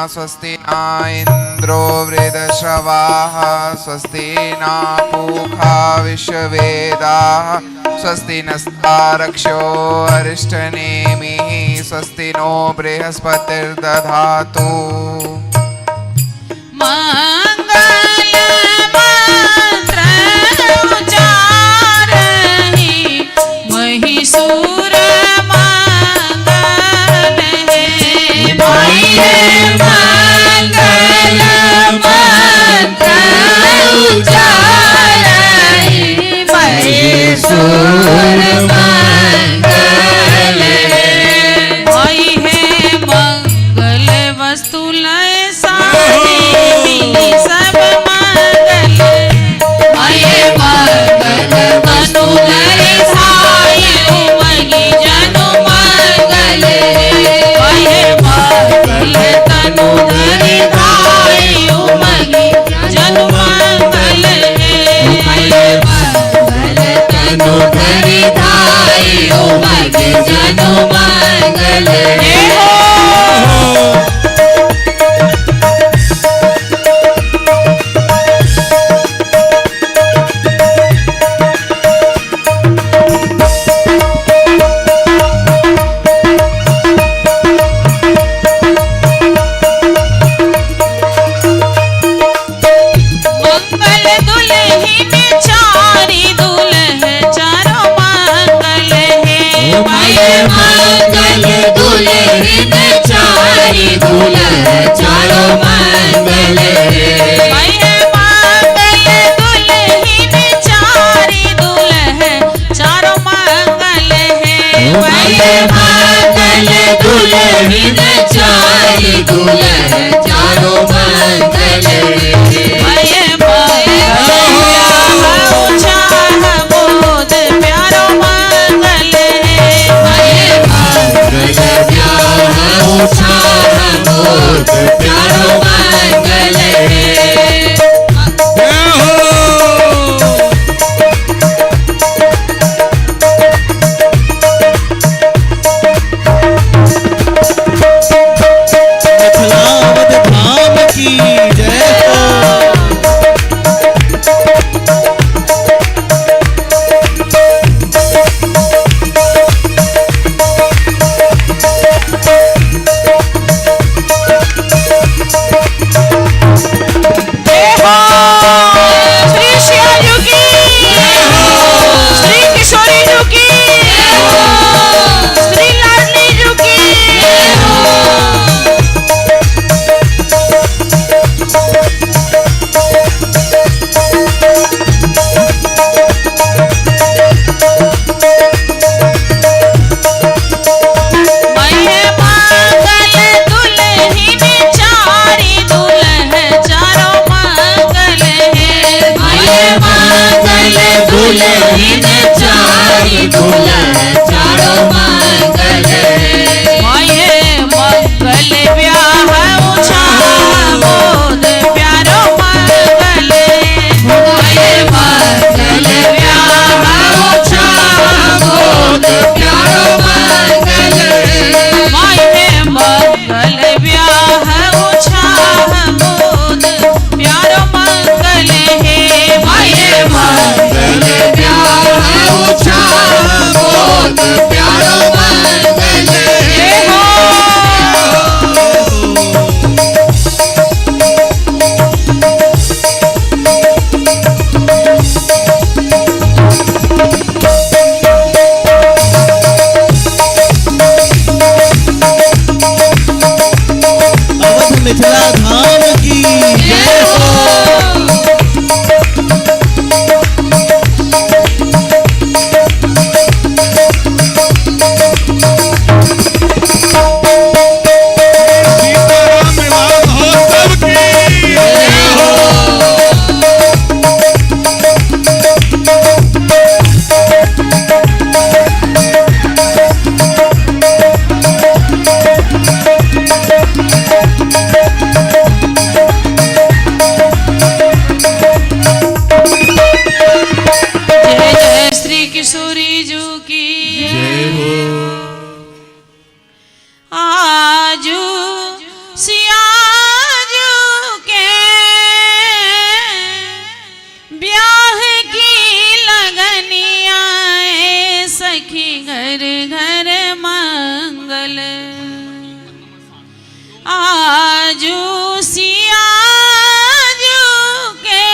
स्वस्ति न इंद्रो वृद्धश्रवाः स्वस्ति न पूषा विश्ववेदाः स्वस्ति नस्तारक्षो अरिष्टनेमिः स्वस्ति नो बृहस्पतिर्दधातु। महिषूर मंगल है मंगल मंत्र उच्चारहि महिषूर मंगल है। आई है मंगल वस्तु लय सारी सब मंगल आई मंगल मनु लय साई उमंगी जनु मंगल आई मंगल तनु धरि धाई उमंगी जनु मंगल आई मंगल तनु धरि धाई उमंगी जनु मंगल मंगल दुल्हन चारी दुल्हन चारो मंगल मंगल दुल्हन चारी दुल्हन चारो मंगल मंगल दुल्हन चारी दुल्हन चारो मंगल प्यारो मंगल मिथिलावत धाम की घर मंगल। आजू सिया के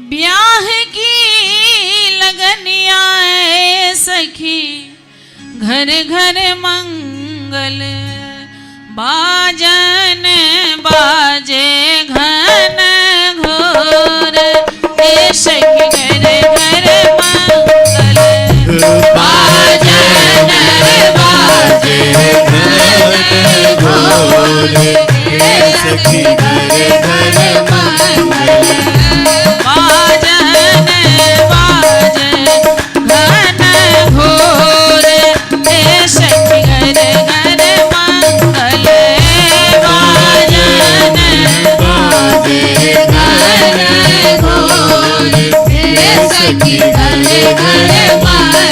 ब्याह की लगनिया सखी घर घर मंगल। बाजन बाजे घन घोर सखी घर घर मंगल। बाजन बाजे घन घोर सखी घर घर मंगल। बाजन बाजे घन घोर सखी घर घर मंगल। बाजन बाजे घन घोर सखी घर घर मंगल।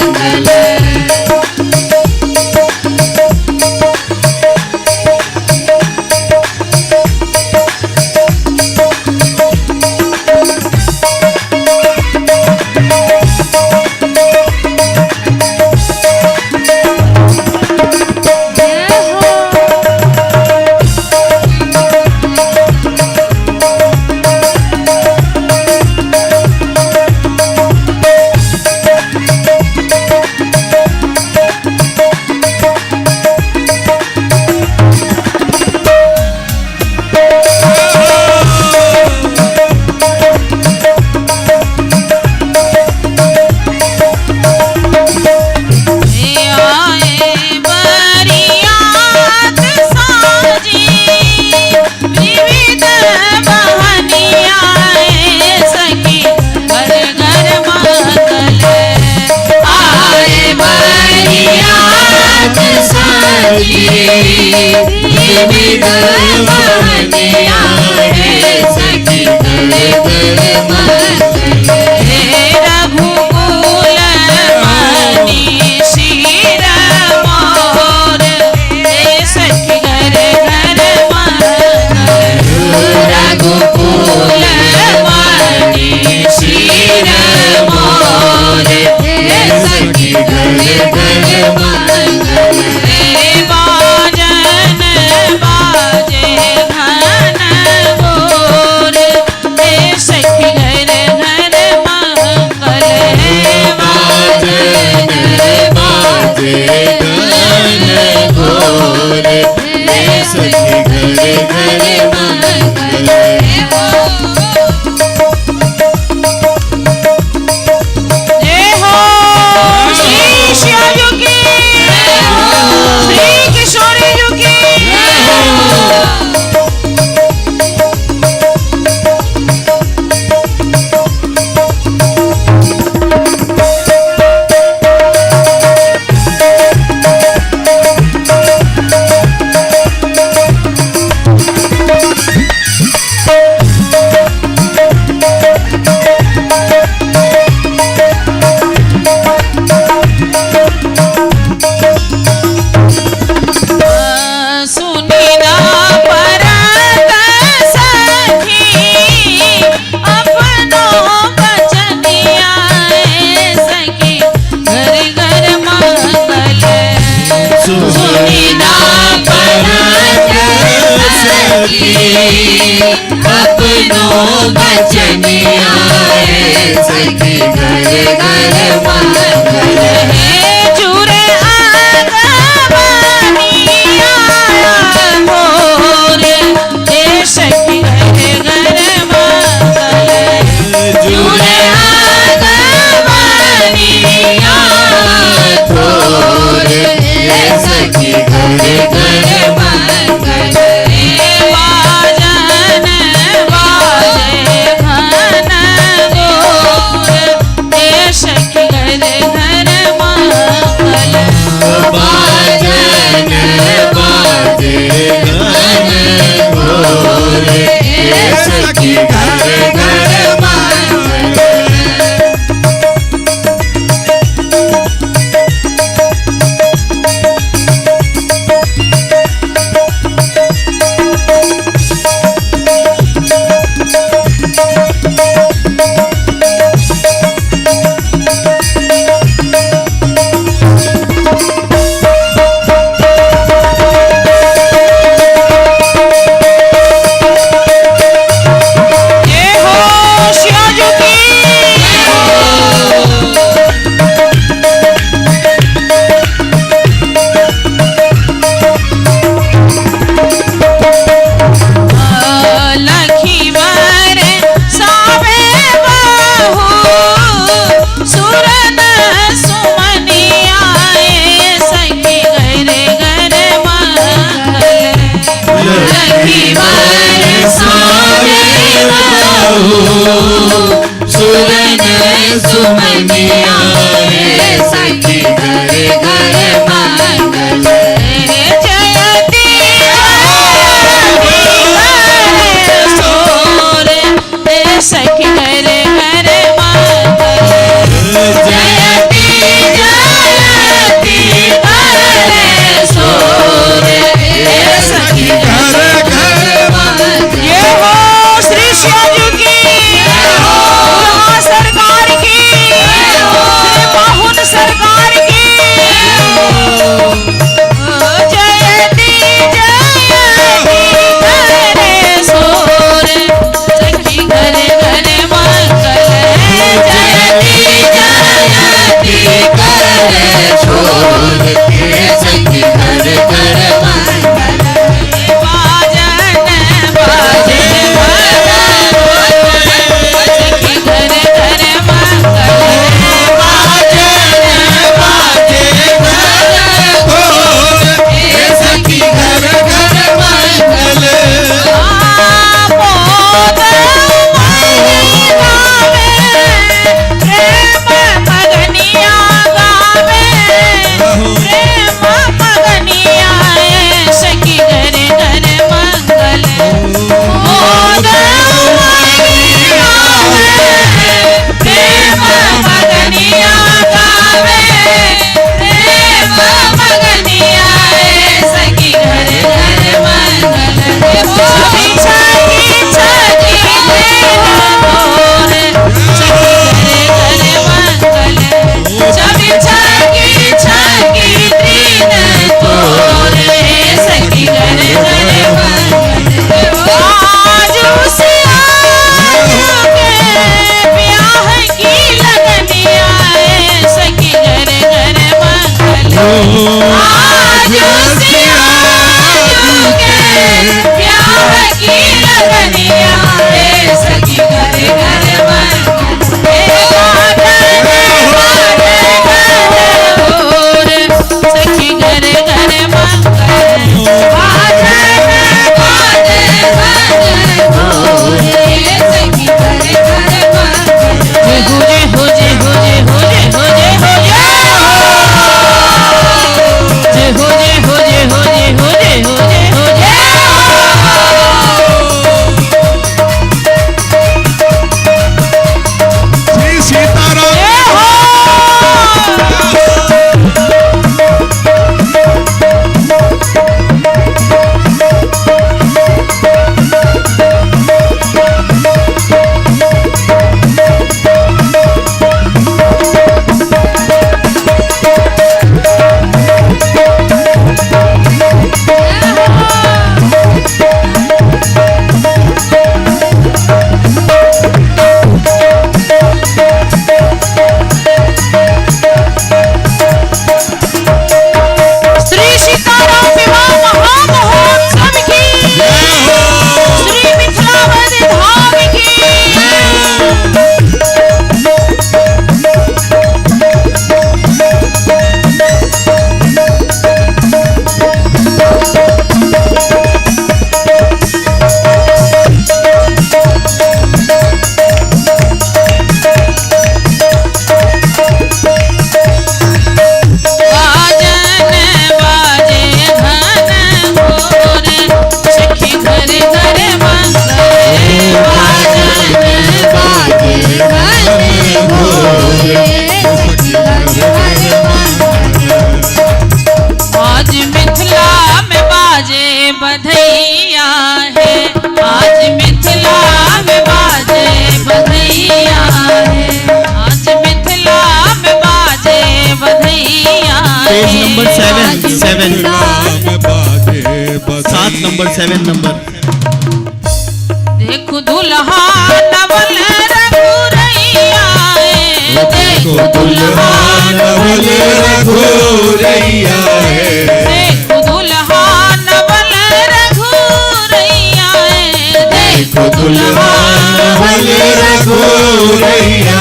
अपनों बचन आए सखी घर घर मंगल। चूरे आगमनिया मोर सखी घर घर मंगल। चूरे आगमनिया मोर सखी घर घर मंगल। सखी घर घर मंगल। सुमनिया सखी घर घर मंगल लकी बरसावे बहू सुरन सुमनिया सखी घर घर मंगल जयती सोर सखी घर घर मंगल जयती जयती करे सोर सखी घर घर मंगल ये हो श्री शिवजी की सरकार की श्री पाहुन सरकार की जयती जयती करे सोर सखी घर घर मंगल जयती जयती करे सोर सखी घर घर मंगल बाजन बाजे सखी घर घर मंगल सखी घर घर मंगल नंबर 7 नंबर। देखो दुल्हा नवल रघुरैया देखो दुल्हा नवल रघुरैया देखो दुल्हा नवल रघुरैया देखो दुल्हा नवल रघुरैया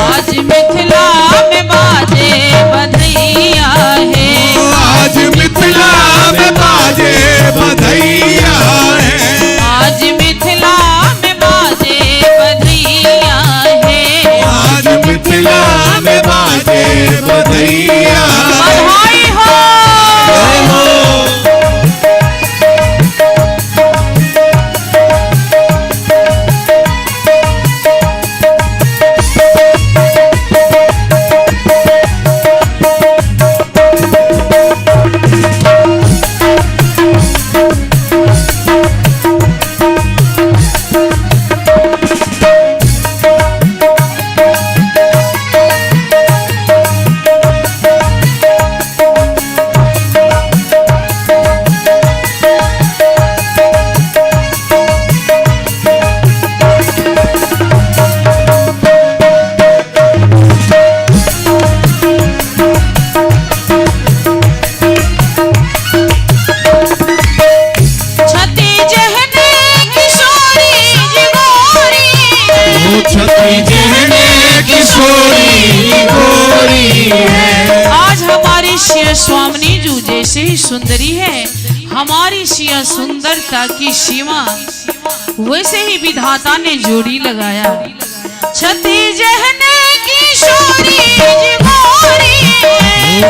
आज मिथिला में बाजे बधैया है। आज मिथिला में बाजे बधैया है। आज मिथिला में बाजे बधैया है। आज मिथिला में बाजे बधैया है। बधाई हो। जय हो। छती जहने किशोरी जिगोरी। छती जहने किशोरी गोरी है। आज हमारी सिया स्वामिनी जो जैसे ही सुंदरी है, हमारी सिया सुंदरता की सीमा वैसे ही विधाता ने जोड़ी लगाया। छती जहने किशोरी जिगोरी।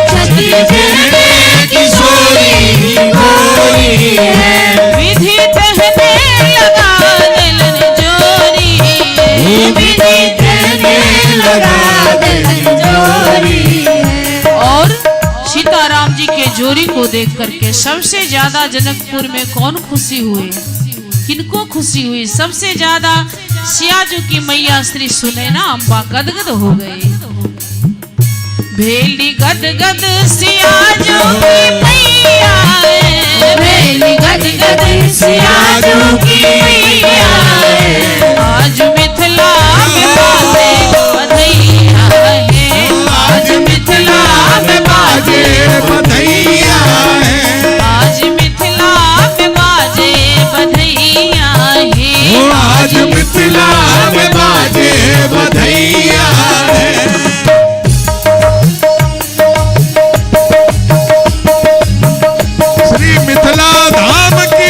छती जहने किशोरी गोरी है। विधि तहने लगा दिलन जोरी। विधि कहने लगा दिल जोरी है। और सीताराम जी के जोड़ी को देख करके सबसे ज्यादा जनकपुर में कौन खुशी हुए? किनको खुशी हुई? सबसे ज्यादा सियाजू की मैया श्री सुनैना अम्बा गदगद हो गई। भेली गदगद सियाजू की मैया। भेली गदगद सियाजू की मैया। आज मिथिला में बाजे बधैया है। आज मिथिला में बाजे बधैया है। आज मिथिला में बाजे बधैया है। आज मिथिला में बाजे बधैया है। श्री मिथिला धाम की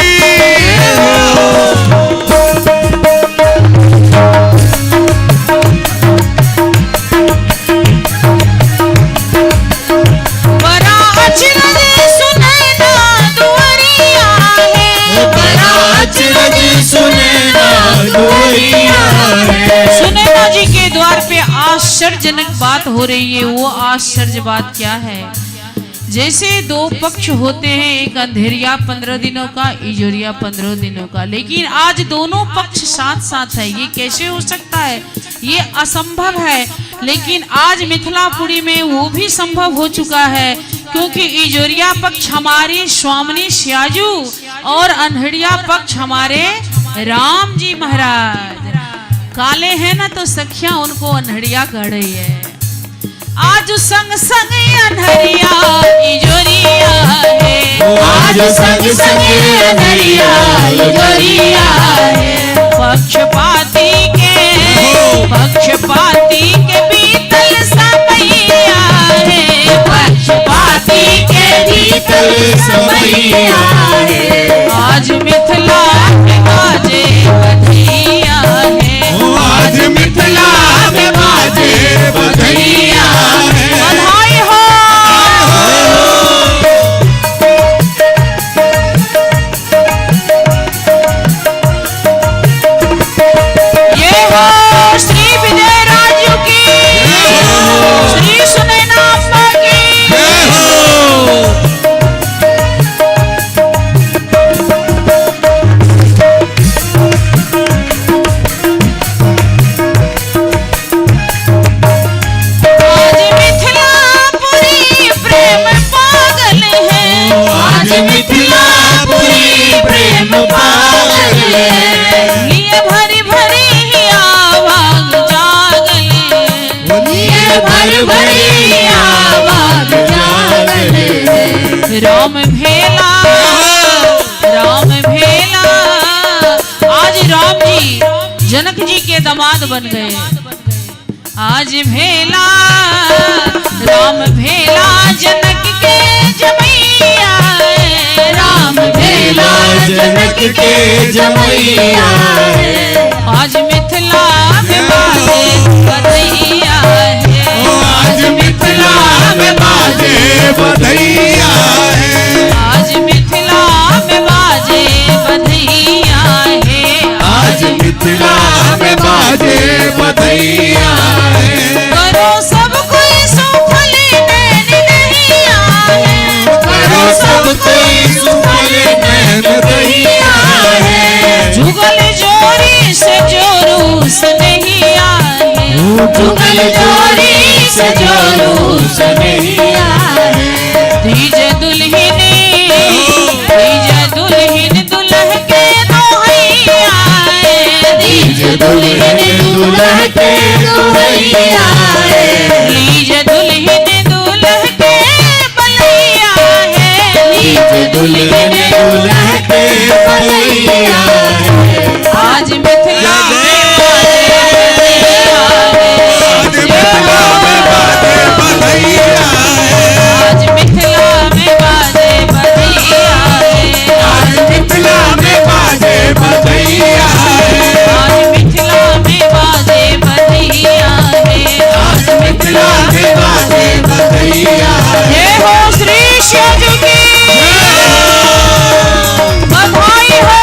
बड़ा अचरज सुनैना दुआरिया है। बड़ा अचरज सुनैना दुआरिया है। सुनैना जी के द्वार पे आश्चर्यजनक बात हो रही है। वो आश्चर्य बात क्या है? जैसे दो पक्ष होते हैं, एक अंधेरिया 15 दिनों का, इजोरिया 15 दिनों का, लेकिन आज दोनों पक्ष साथ साथ है। ये कैसे हो सकता है? ये असंभव है। लेकिन आज मिथिलापुरी में वो भी संभव हो चुका है, क्योंकि इजोरिया पक्ष हमारे स्वामिनी सियाजू और अंधेरिया पक्ष हमारे राम जी महाराज। काले हैं ना तो सखियां उनको अंधेरिया कह रही है। आज संग संग अनहरिया इजोरिया है। आज संग संग अनहरिया इजोरिया है। पक्षपाती के बीतल समैया है। पक्षपाती के बीतल समैया है। आज मिथिला में बाजे बधैया है। आज मिथिला में बाजे बधैया है। बधाई हो। ये हो श्री विजय राजू की, श्री सुनैना अम्बा की। जय हो। आज मिथिलापुरी प्रेम पागल है। आज मिथिलापुरी प्रेम पागल है। लिए भरी भरी ही आवाज जागल। लिए भर भरी आवाज जागल है। राम भेला, राम भेला। आज राम जी जनक जी के दामाद बन गए। आज भेला राम भेला जनक के जमैया, राम भेला जनक के जमैया, आज मिथिला में बाजे बधैया है, आज मिथिला में बाजे बधैया है, आज मिथिला में बाजे बधैया है, आज मिथिला में बाजे बधैया है। करो सब कोई सुफल नैन नैया है, करो सब कोई सुफल नैन नैया है, जुगल जोरी से जोरूस नहीं आए, जुगल जोरी से जोरूस नहीं आए, धीज दुल्हनी धीज दुल्हन दुल्ह के दोहैया है, तीज दुल्हन दुल्ह के दोहैया है, धीज दुल्हन दुल्ह के बलैया है, तीज दुल्हन दुल्ह के बलैया है। आज मिथिला में आज मिथिला में बाजे बधैया है, आज मिथिला में बाजे बधैया है, आज मिथिला में बाजे बधैया है, आज मिथिला में बाजे बधैया है। जय हो श्री शिव की बधाई हो।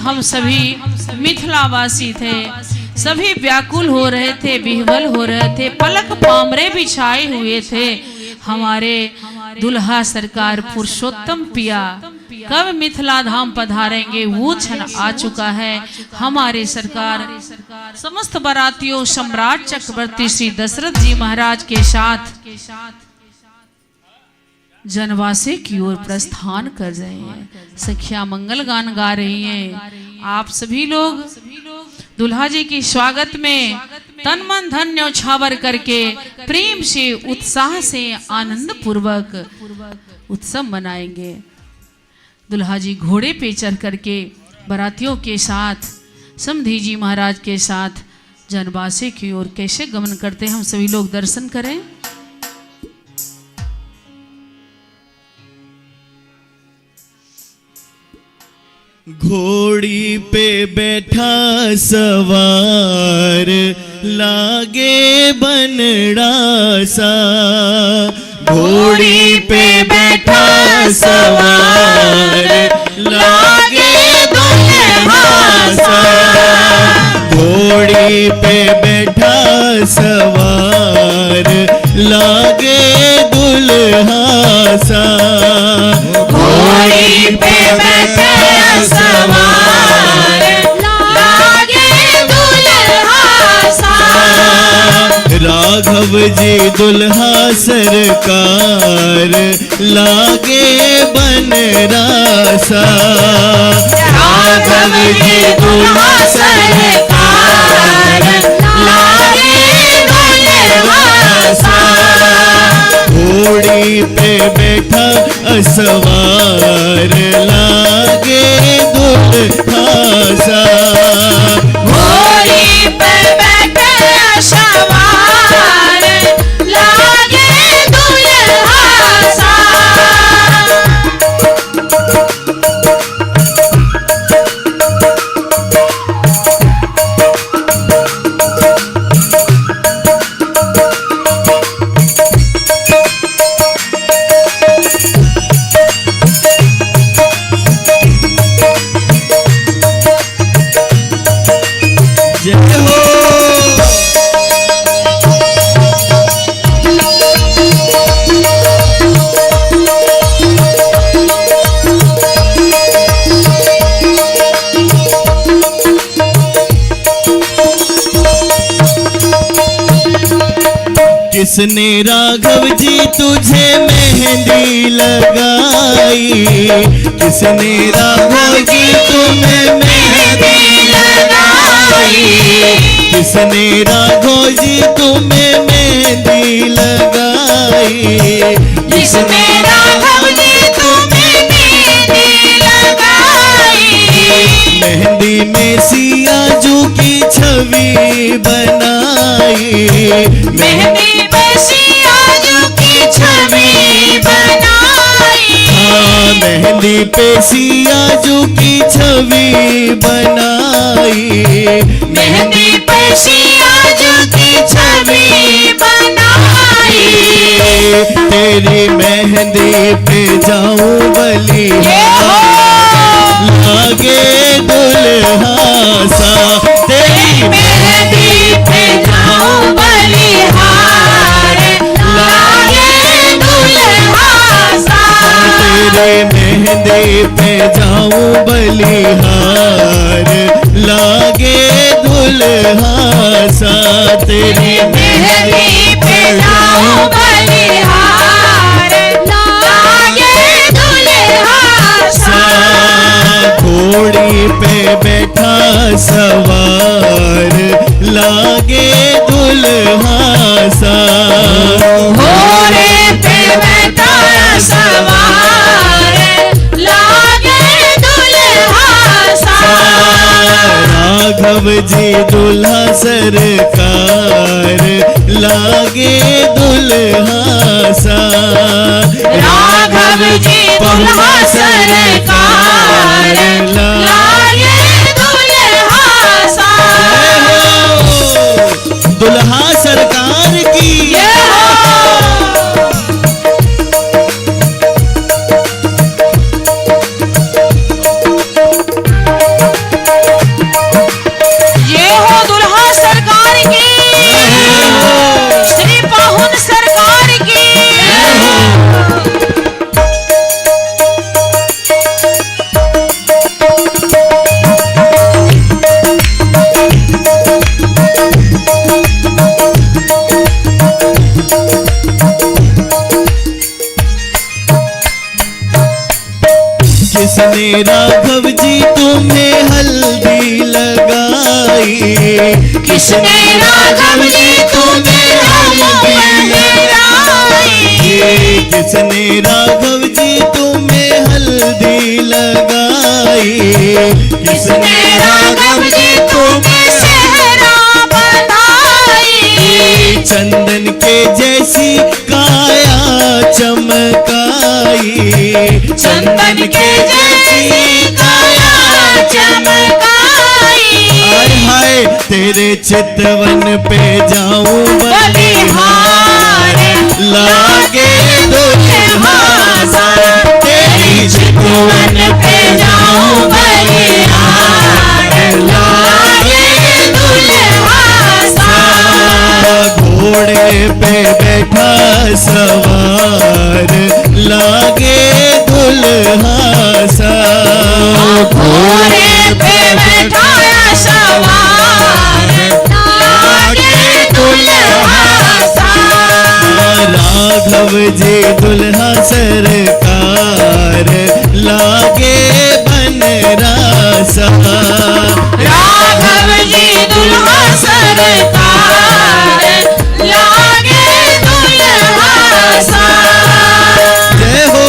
हम सभी मिथिलावासी थे, सभी व्याकुल हो रहे थे, विह्वल हो रहे थे, पलक पामरे बिछाए हुए थे। हमारे दुल्हा सरकार पुरुषोत्तम पिया कब मिथिला धाम पधारेंगे, वो क्षण आ चुका है। हमारे सरकार समस्त बारातियों सम्राट चक्रवर्ती श्री दशरथ जी महाराज के साथ जनवासे की ओर प्रस्थान कर रहे हैं। सखिया मंगल गान गा रही हैं। आप सभी लोग दुल्हा जी के स्वागत में तन मन धन न्यौछावर करके प्रेम से, उत्साह से, आनंद पूर्वक उत्सव मनाएंगे। दुल्हा जी घोड़े पे चढ़ करके बारातियों के साथ, समधी जी महाराज के साथ जनवासे की ओर कैसे गमन करते हैं, हम सभी लोग दर्शन करें। घोड़ी पे बैठा सवार लागे बनड़ा सा, घोड़ी पे बैठा सवार लागे दुल्हा सा, घोड़ी पे बैठा सवार लागे दुल्हा सा, घोड़ी पे बैठा सवार लागे दुल्हा सा। राघव जी दुल्हा सरकार लागे बनरा सा, राघव जी दुल्हा सरकार लागे दुल्हा सा, घोड़ी पे बैठा असवार लागे दुल्हा सा, घोड़ी पे बैठा असवार लागे दुल्हा सा। किसने राघव जी तुझे मेहंदी लगाई, किसने राघव जी तुम्हें मेहंदी लगाई, किसने राघव जी तुम्हें मेहंदी लगाई, किसने राघव जी तुम्हें मेहंदी लगाई, मेहंदी में सिया जू की छवि बनाई, मेहंदी मेहंदी पे सियाजू की छवि बनाई, मेहंदी पे सियाजू की छवि बनाई, तेरी मेहंदी पे जाऊं बलिहार लागे दुल्हा सा, तेरी मेहंदी पे जाऊं बलिहार लागे दुल्हा सा, तेरे मेहंदी पे जाऊं बलिहार लागे दुल्हा सा, तेरी मेहंदी पे जाऊं बलिहार लागे दुल्हा सा, घोड़ी पे बैठा सवार लागे दुल्हा सा, घोड़े पे बैठा सवार लागे दुल्हा सा, राघव जी दुल्हा सरकार लागे दुल्हा सा, राघव जी दुल्हा सरकार लागे दुल्हा सा, दुल्हा सरकार की किसने राघव जी तुम्हें हल्दी लगाई, किसने राघव जी तुम्हें हल्दी लगाई, किसने राघव जी तुम्हें हल्दी लगाई, किसने राघव जी तुम्हें सेहरा बंधाई, चंदन के जैसी काया चमकाई, चंदन के जैसी काया चमकाई, हाय हाय तेरे चितवन पे जाऊं बलिहार लागे दुल्हा सा, तेरी चितवन पे जाऊं बलिहार लागे दुल्हा सा, घोड़े पे बैठा सवार लागे दुल्हा सा, घोड़े पे बैठाया सवार लागे दुल्हा सा, राघव जी दुल्हा सरकार लागे बनरासा, राघव जी दुल्हा सरकार लागे दुल्हा सा। जय हो।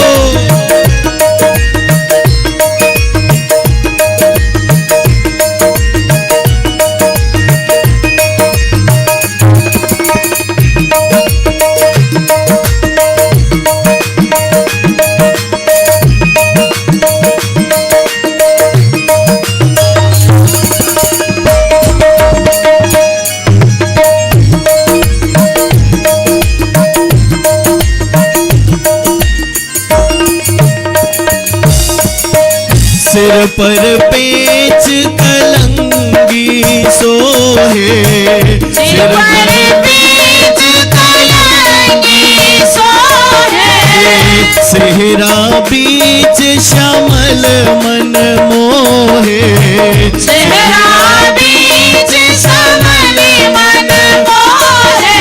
सिर पर पेच कलंगी सोहे, सिर पर पेच कलंगी सोहे, सेहरा बीच श्यामल मन मोहे, सेहरा बीच श्यामल मन मोहे,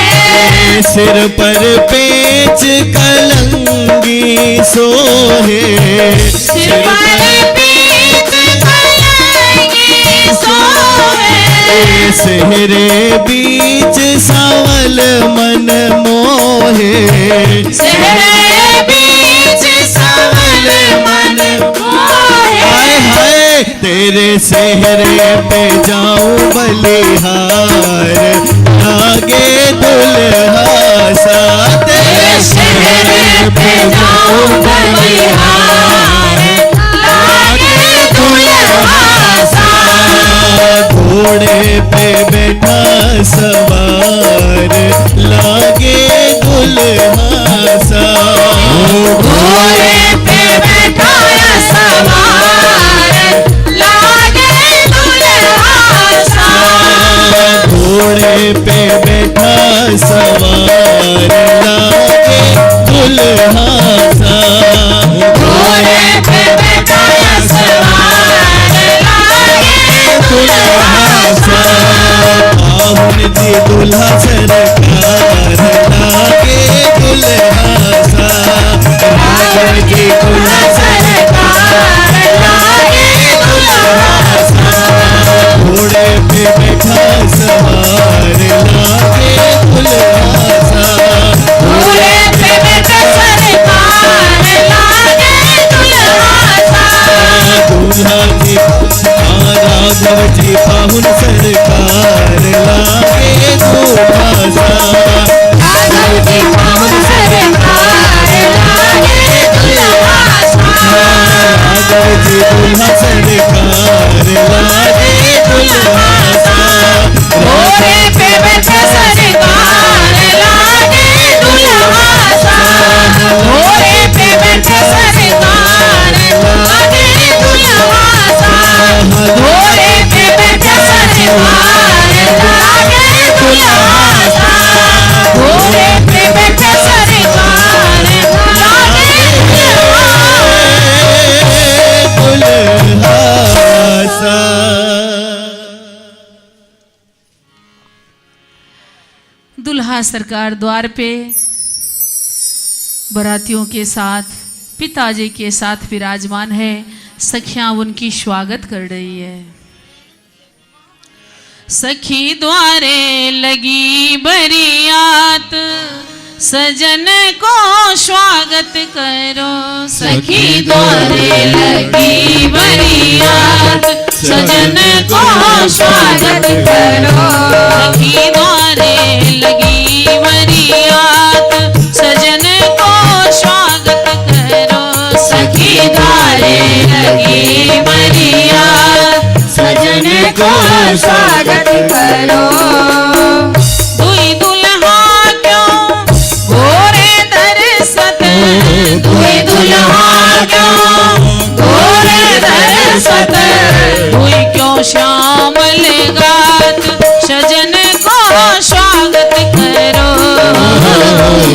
सिर पर पेच कलंगी सोहे, सिर पर पेच कलंगी सोहे, सेहरे बीच सावल मन मोहे, सेहरे बीच सावल मन मोहे, हाय हाय तेरे सेहरे पे जाऊं बलिहार लागे दुल्हा सा, तेरे सेहरे पे जाऊं बलिहार लागे दुल्हा सा, घोड़े पे बैठा सवार लागे दुल्हा सा, घोड़े पे बैठाया सवार लागे दुल्हा सा, घोड़े पे बैठा सवार लागे दुल्हा सा, घोड़े पे बैठाया सवार लागे दुल्हा सा, पाहुन जी दुल्हा सरकार लागे दुल्हा सा, राघव जी दुल्हा सरकार लागे दुल्हा सा, घोड़े पे बैठा सवार लागे दुल्हा सा, घोड़े पे बैठा सरकार लागे दुल्हा सा, दूल्हा जी राघव जी पाहुन सरकार लागे दुल्हा सा, राघव जी पाहुन सरकार लागे दुल्हा सा, राघव जी दुल्हा सरकार लागे दुल्हा सा, घोड़े पे बैठा सरकार लागे दुल्हा सा, घोड़े पे बैठा सरकार लागे दुल्हा सा, घोड़े पे बैठा सरकार लागे दुल्हा सा, घोड़े पे बैठा सरकार लागे दुल्हा सा। दुल्हा सरकार द्वार पे बारातियों के साथ पिताजी के साथ विराजमान है। सखियां उनकी स्वागत कर रही है। सखी द्वारे लगी बरियात, सजन को स्वागत करो। सखी द्वारे लगी बरियात, सजन को स्वागत करो। सखी द्वारे लगी बरियात, सजन को स्वागत करो। सखी द्वारे लगी बरियात, सजन को स्वागत करो। दुई दुल्हा क्यों गोरे दरसत, दुई दुल्हा क्यों गोरे दरसत, दुई क्यों श्यामल गात, सजन को स्वागत करो।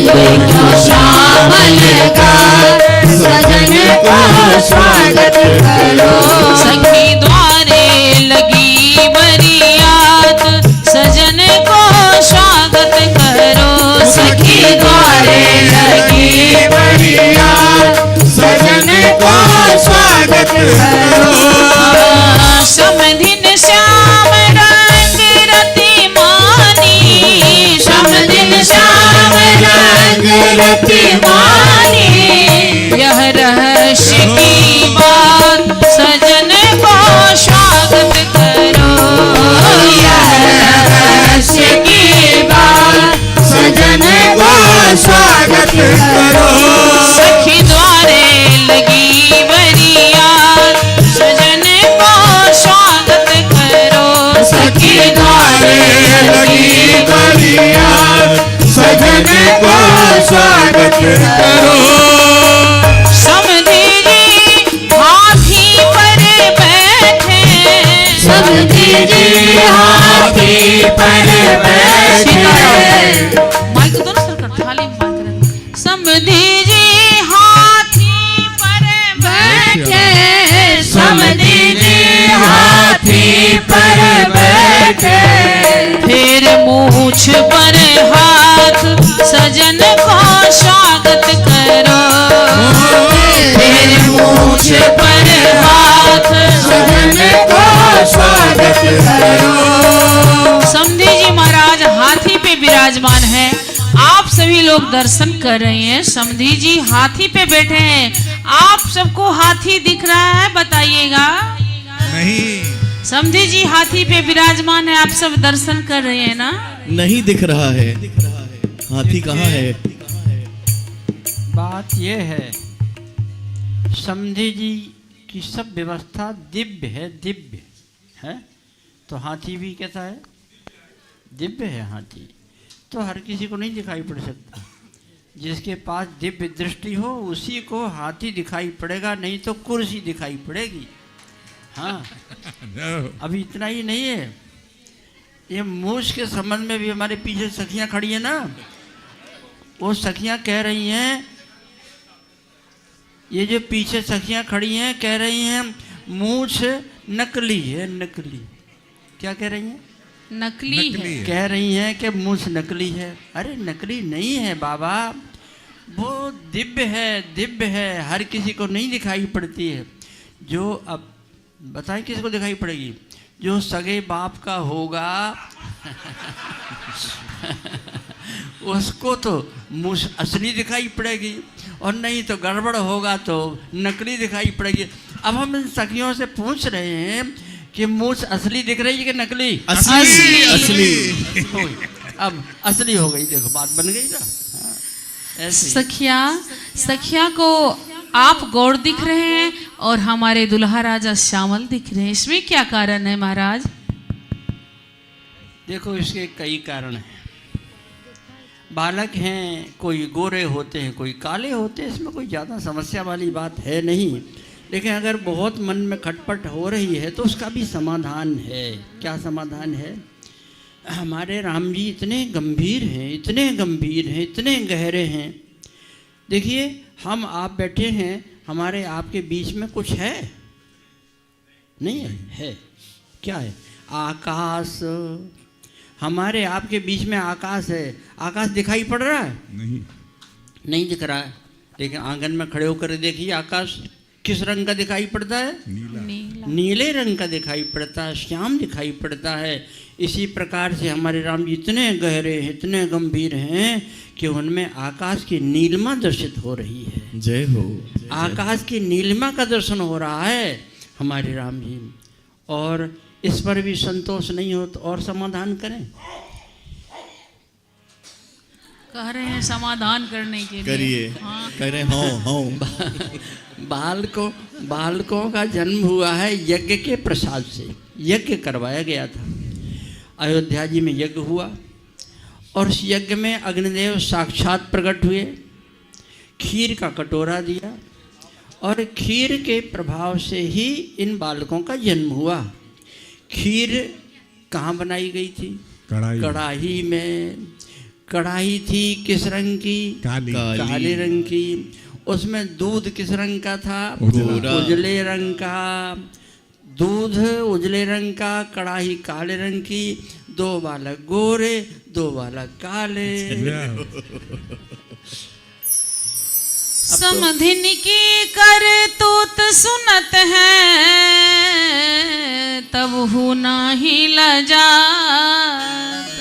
दुई क्यों श्यामल गात, सजन को स्वागत करो। सखी द्वारे लगी बरियात, सजन को स्वागत करो। सखी द्वारे लगी बरियात, सजन को स्वागत करो। समधिन श्याम रंग रति मानी, समधिन श्याम रंग रति मानी, यह रहस्य की बात सजन को स्वागत करो। यह रहस्य की बात सजन को स्वागत करो। सखी द्वारे लगी बरियात, सजन को स्वागत करो। सखी द्वारे लगी बरियात, सजन को स्वागत करो। समधी जी हाथी पर बैठे, समधी जी हाथी पर बैठे, माइक दोनों सरकार थाली माइक। समधी जी हाथी पर बैठे, समधी जी हाथी पर बैठे, फिर मूछ पर हाथ सजन को स्वागत करो। फिर मूछ पर हाथ सजन को स्वागत करो। समधी जी महाराज हाथी पे विराजमान है, आप सभी लोग दर्शन कर रहे हैं। समधी जी हाथी पे बैठे हैं, आप सबको हाथी दिख रहा है? बताइएगा। नहीं, समधी जी हाथी पे विराजमान है, आप सब दर्शन कर रहे हैं ना? नहीं दिख रहा है। हाथी कहाँ है? बात यह है, समधी जी की सब व्यवस्था दिव्य है, दिव्य है। तो हाथी भी कैसा है? दिव्य है हाथी। तो हर किसी को नहीं दिखाई पड़ सकता। जिसके पास दिव्य दृष्टि हो उसी को हाथी दिखाई पड़ेगा, नहीं तो कुर्सी दिखाई पड़ेगी। हाँ, अभी इतना ही नहीं है, ये मूछ के संबंध में भी हमारे पीछे सखियां खड़ी है ना, वो सखियां कह रही हैं, ये जो पीछे सखियां खड़ी हैं कह रही हैं मूछ नकली है। नकली क्या कह रही हैं? नकली है। कह रही हैं कि मूछ नकली है। अरे नकली नहीं है बाबा, वो दिव्य है, दिव्य है, हर किसी को नहीं दिखाई पड़ती है। जो अब बताएं किसको दिखाई पड़ेगी? जो सगे बाप का होगा उसको तो मूछ असली दिखाई पड़ेगी, और नहीं तो गड़बड़ होगा तो नकली दिखाई पड़ेगी। अब हम इन सखियों से पूछ रहे हैं कि मूछ असली दिख रही है कि नकली? असली। असली। अब असली हो गई, देखो बात बन गई ना। ऐसे सखिया को आप गौर दिख रहे हैं और हमारे दुल्हा राजा श्यामल दिख रहे हैं, इसमें क्या कारण है महाराज? देखो इसके कई कारण हैं। बालक हैं, कोई गोरे होते हैं, कोई काले होते हैं, इसमें कोई ज़्यादा समस्या वाली बात है नहीं। लेकिन अगर बहुत मन में खटपट हो रही है तो उसका भी समाधान है। क्या समाधान है? हमारे राम जी इतने गंभीर हैं, इतने गंभीर हैं, इतने गहरे हैं। देखिए हम आप बैठे हैं, हमारे आपके बीच में कुछ है? नहीं है। है क्या है? आकाश। हमारे आपके बीच में आकाश है। आकाश दिखाई पड़ रहा है? नहीं दिख रहा है। लेकिन आंगन में खड़े होकर देखिए आकाश किस रंग का दिखाई पड़ता है? नीला। नीले रंग का दिखाई पड़ता है, श्याम दिखाई पड़ता है। इसी प्रकार से हमारे राम जी इतने गहरे, इतने गंभीर हैं कि उनमें आकाश की नीलिमा दर्शित हो रही है। जय हो। आकाश की नीलिमा का दर्शन हो रहा है हमारे राम जी। और इस पर भी संतोष नहीं हो तो और समाधान करें। कह रहे हैं समाधान करने के लिए। करिए। हाँ। करें हाँ। बालकों का जन्म हुआ है यज्ञ के प्रसाद से। यज्ञ करवाया गया था, अयोध्या जी में यज्ञ हुआ और उस यज्ञ में अग्निदेव साक्षात प्रकट हुए, खीर का कटोरा दिया और खीर के प्रभाव से ही इन बालकों का जन्म हुआ। खीर कहाँ बनाई गई थी? कढ़ाई में। कढ़ाई थी किस रंग की? काले रंग की। उसमें दूध किस रंग का था? उजले रंग का। दूध उजले रंग का, कढ़ाई काले रंग की। 2 बालक गोरे, 2 बालक काले। समधिन की कर तूत सुनत है, तब हु नाही लजात।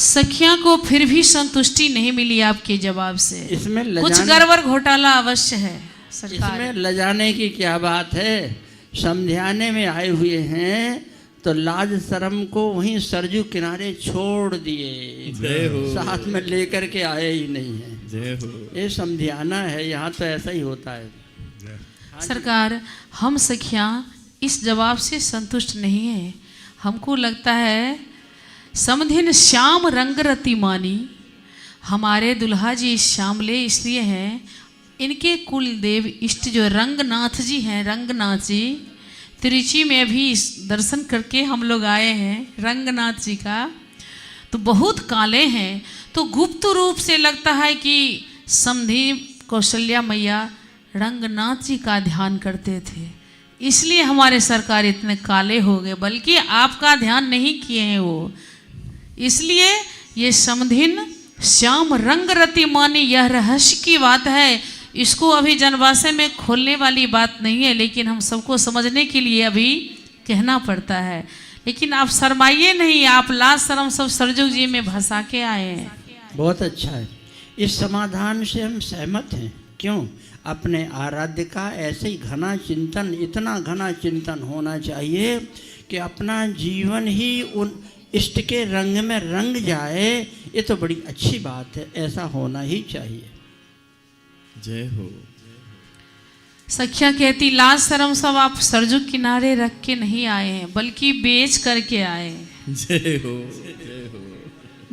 सखिया को फिर भी संतुष्टि नहीं मिली आपके जवाब से। इसमें कुछ गड़बड़ घोटाला अवश्य है सरकार। इसमें लजाने की क्या बात है? समझाने में आए हुए हैं तो लाज शर्म को वहीं सरजू किनारे छोड़ दिए, साथ में लेकर के आए ही नहीं है। जय हो। ये समझाना है, यहाँ तो ऐसा ही होता है। सरकार, हम सखियां इस जवाब से संतुष्ट नहीं है। हमको लगता है समधिन श्याम रंग रति मानी। हमारे दुल्हा जी श्यामले इसलिए हैं, इनके कुल देव इष्ट जो रंगनाथ जी हैं, रंगनाथ जी त्रिची में भी दर्शन करके हम लोग आए हैं रंगनाथ जी का, तो बहुत काले हैं। तो गुप्त रूप से लगता है कि समधी कौशल्या मैया रंगनाथ जी का ध्यान करते थे, इसलिए हमारे सरकार इतने काले हो गए। बल्कि आपका ध्यान नहीं किए हैं वो, इसलिए ये समधिन श्याम रंग रति मानी, यह रहस्य की बात है। इसको अभी जनवासे में खोलने वाली बात नहीं है, लेकिन हम सबको समझने के लिए अभी कहना पड़ता है। लेकिन आप शर्माइए नहीं, आप लाज शर्म सब सरजू जी में भसा के आए हैं। बहुत अच्छा है, इस समाधान से हम सहमत हैं। क्यों? अपने आराध्य का ऐसे ही घना चिंतन, इतना घना चिंतन होना चाहिए कि अपना जीवन ही उन इष्ट के रंग में रंग जाए। ये तो बड़ी अच्छी बात है, ऐसा होना ही चाहिए। जय हो। सखिया कहती लाज शर्म सब आप सरजू किनारे रख के नहीं आए हैं, बल्कि बेच करके आए हैं। जय हो। जय हो।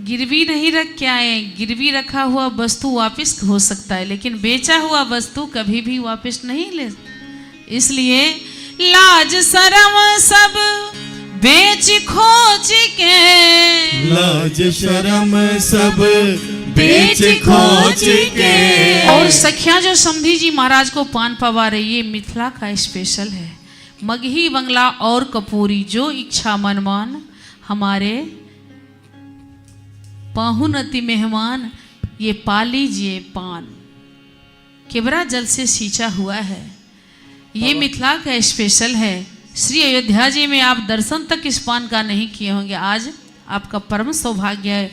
गिरवी नहीं रख के आए हैं। गिरवी रखा हुआ वस्तु वापस हो सकता है, लेकिन बेचा हुआ वस्तु कभी भी वापस नहीं ले। इसलिए लाज शर्म सब बेच खोज के, लाज शर्म सब बेच खोज के। और सखिया जो समधी जी महाराज को पान पवा रही है, मिथिला का स्पेशल है। मगही बंगला और कपूरी, जो इच्छा मनमान, हमारे पाहुन अति मेहमान, ये पा लीजिए पान, केवड़ा जल से सींचा हुआ है। ये मिथिला का स्पेशल है। श्री अयोध्या जी में आप दर्शन तक इस पान का नहीं किए होंगे, आज आपका परम सौभाग्य है,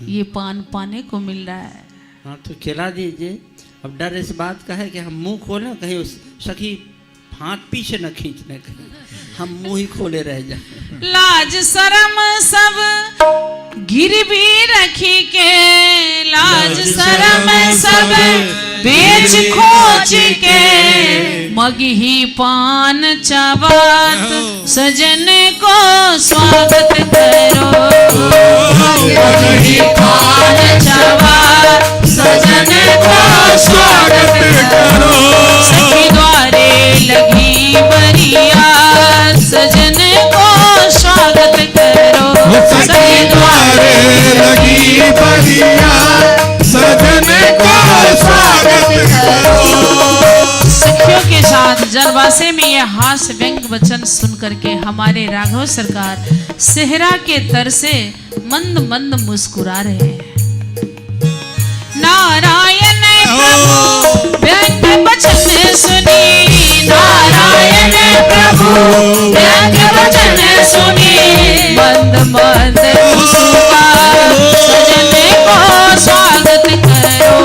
ये पान पाने को मिल रहा है। हाँ तो खिला दीजिए। अब डर इस बात का है कि हम मुंह खोलें, कहीं उस सखी हाथ पीछे न खींचने, कहीं हम मुंह ही खोले रह जाए। लाज शर्म सब गिरवी रखी के, लाज शर्म सब बेच खोज के, मगही पान चबात सजन को स्वागत करो। मगही पान चबात सजन को स्वागत करो। सखी द्वारे लगी बरिया, सजन को स्वागत करो। सखी द्वारे लगी बरिया, सजन को स्वागत करो। सखियों के साथ जनवासे में यह हास्य व्यंग वचन सुन करके हमारे राघव सरकार सेहरा के तर से मंद मंद मुस्कुरा रहे हैं। नारायण प्रभु व्यंग वचन सुनी, नारायण प्रभु व्यंग वचन सुनी मंद मंद मुस्कान सजन को स्वागत करो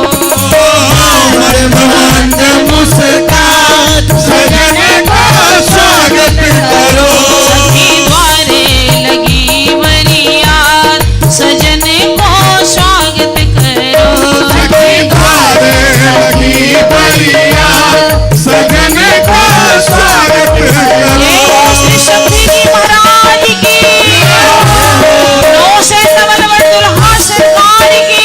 मंद मुस्कान सजन को स्वागत करो सखी द्वारे लगी बरियात सजन को स्वागत करो सखी द्वारे लगी बरियात सजन को स्वागत करो ये श्री शक्ति जी महाराज की नौ से नवल दुल्हा सरकार की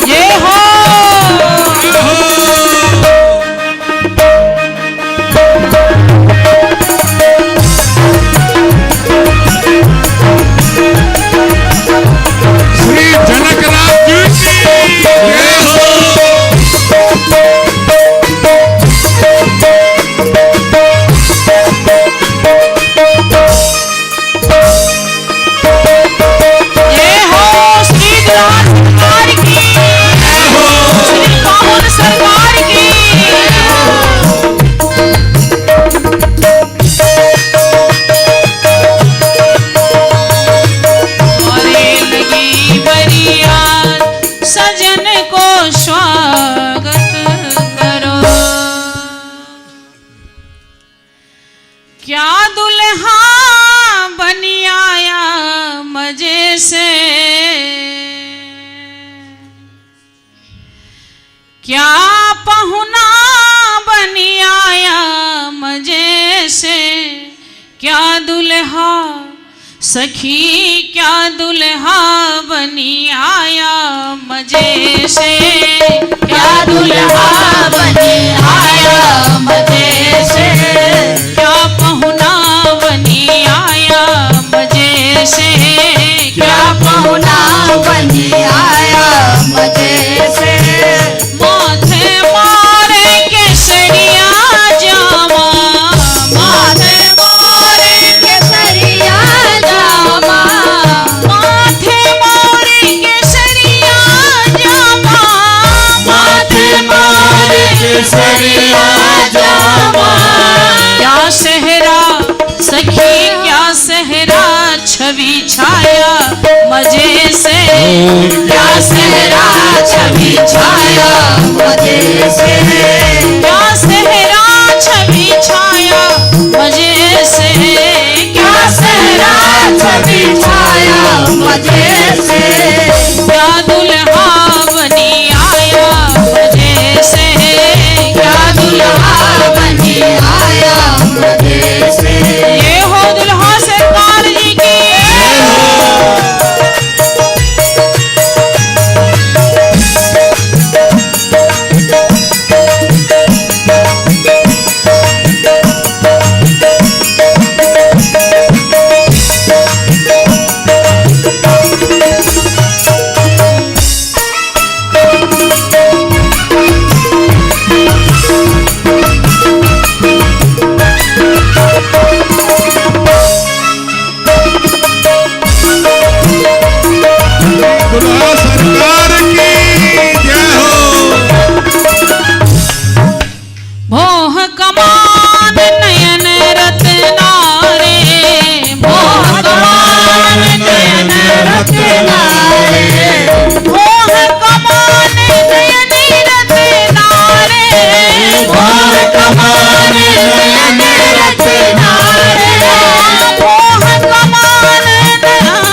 ये हो श्री जनकराज जी की जय हो ये हो श्री दुल्हा सरकार की श्री काहुन सरकार की द्वारे लगी बरियात सजन को स्वागत करो क्या दुल्हा बनी आया मजे से क्या पहुना बनी आया मजे से क्या दुल्हा सखी क्या दुल्हा बनी आया मजे से क्या दुल्हा बनी आया मजे से क्या पहुना बनी आया मजे से क्या पहुना बनी आया मजे से माथे मारे केसरिया जामा माथे मारे केसरिया जामा माथे मारे केसरिया जामा माथे मारे केसरिया जामा क्या सहरा सखी क्या सहरा छवि छाया मजे से क्या सहरा छवि छाया मजे से क्या सहरा छवि छाया मजे से क्या सहरा छवि छाया मजे से क्या दुल्हा बनी आया मजे से क्या दुल्हा बनी आया मजे से ये हो दुल्हा सरकार जी की दुल्हा सरकार की जय हो भोह कमान नयन रत्नारे भोह कमान नयन रत्नारे भोह कमान नयन रत्नारे भोर कमान नयन रत्नारे भोह कमान नयन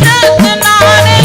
रत्नारे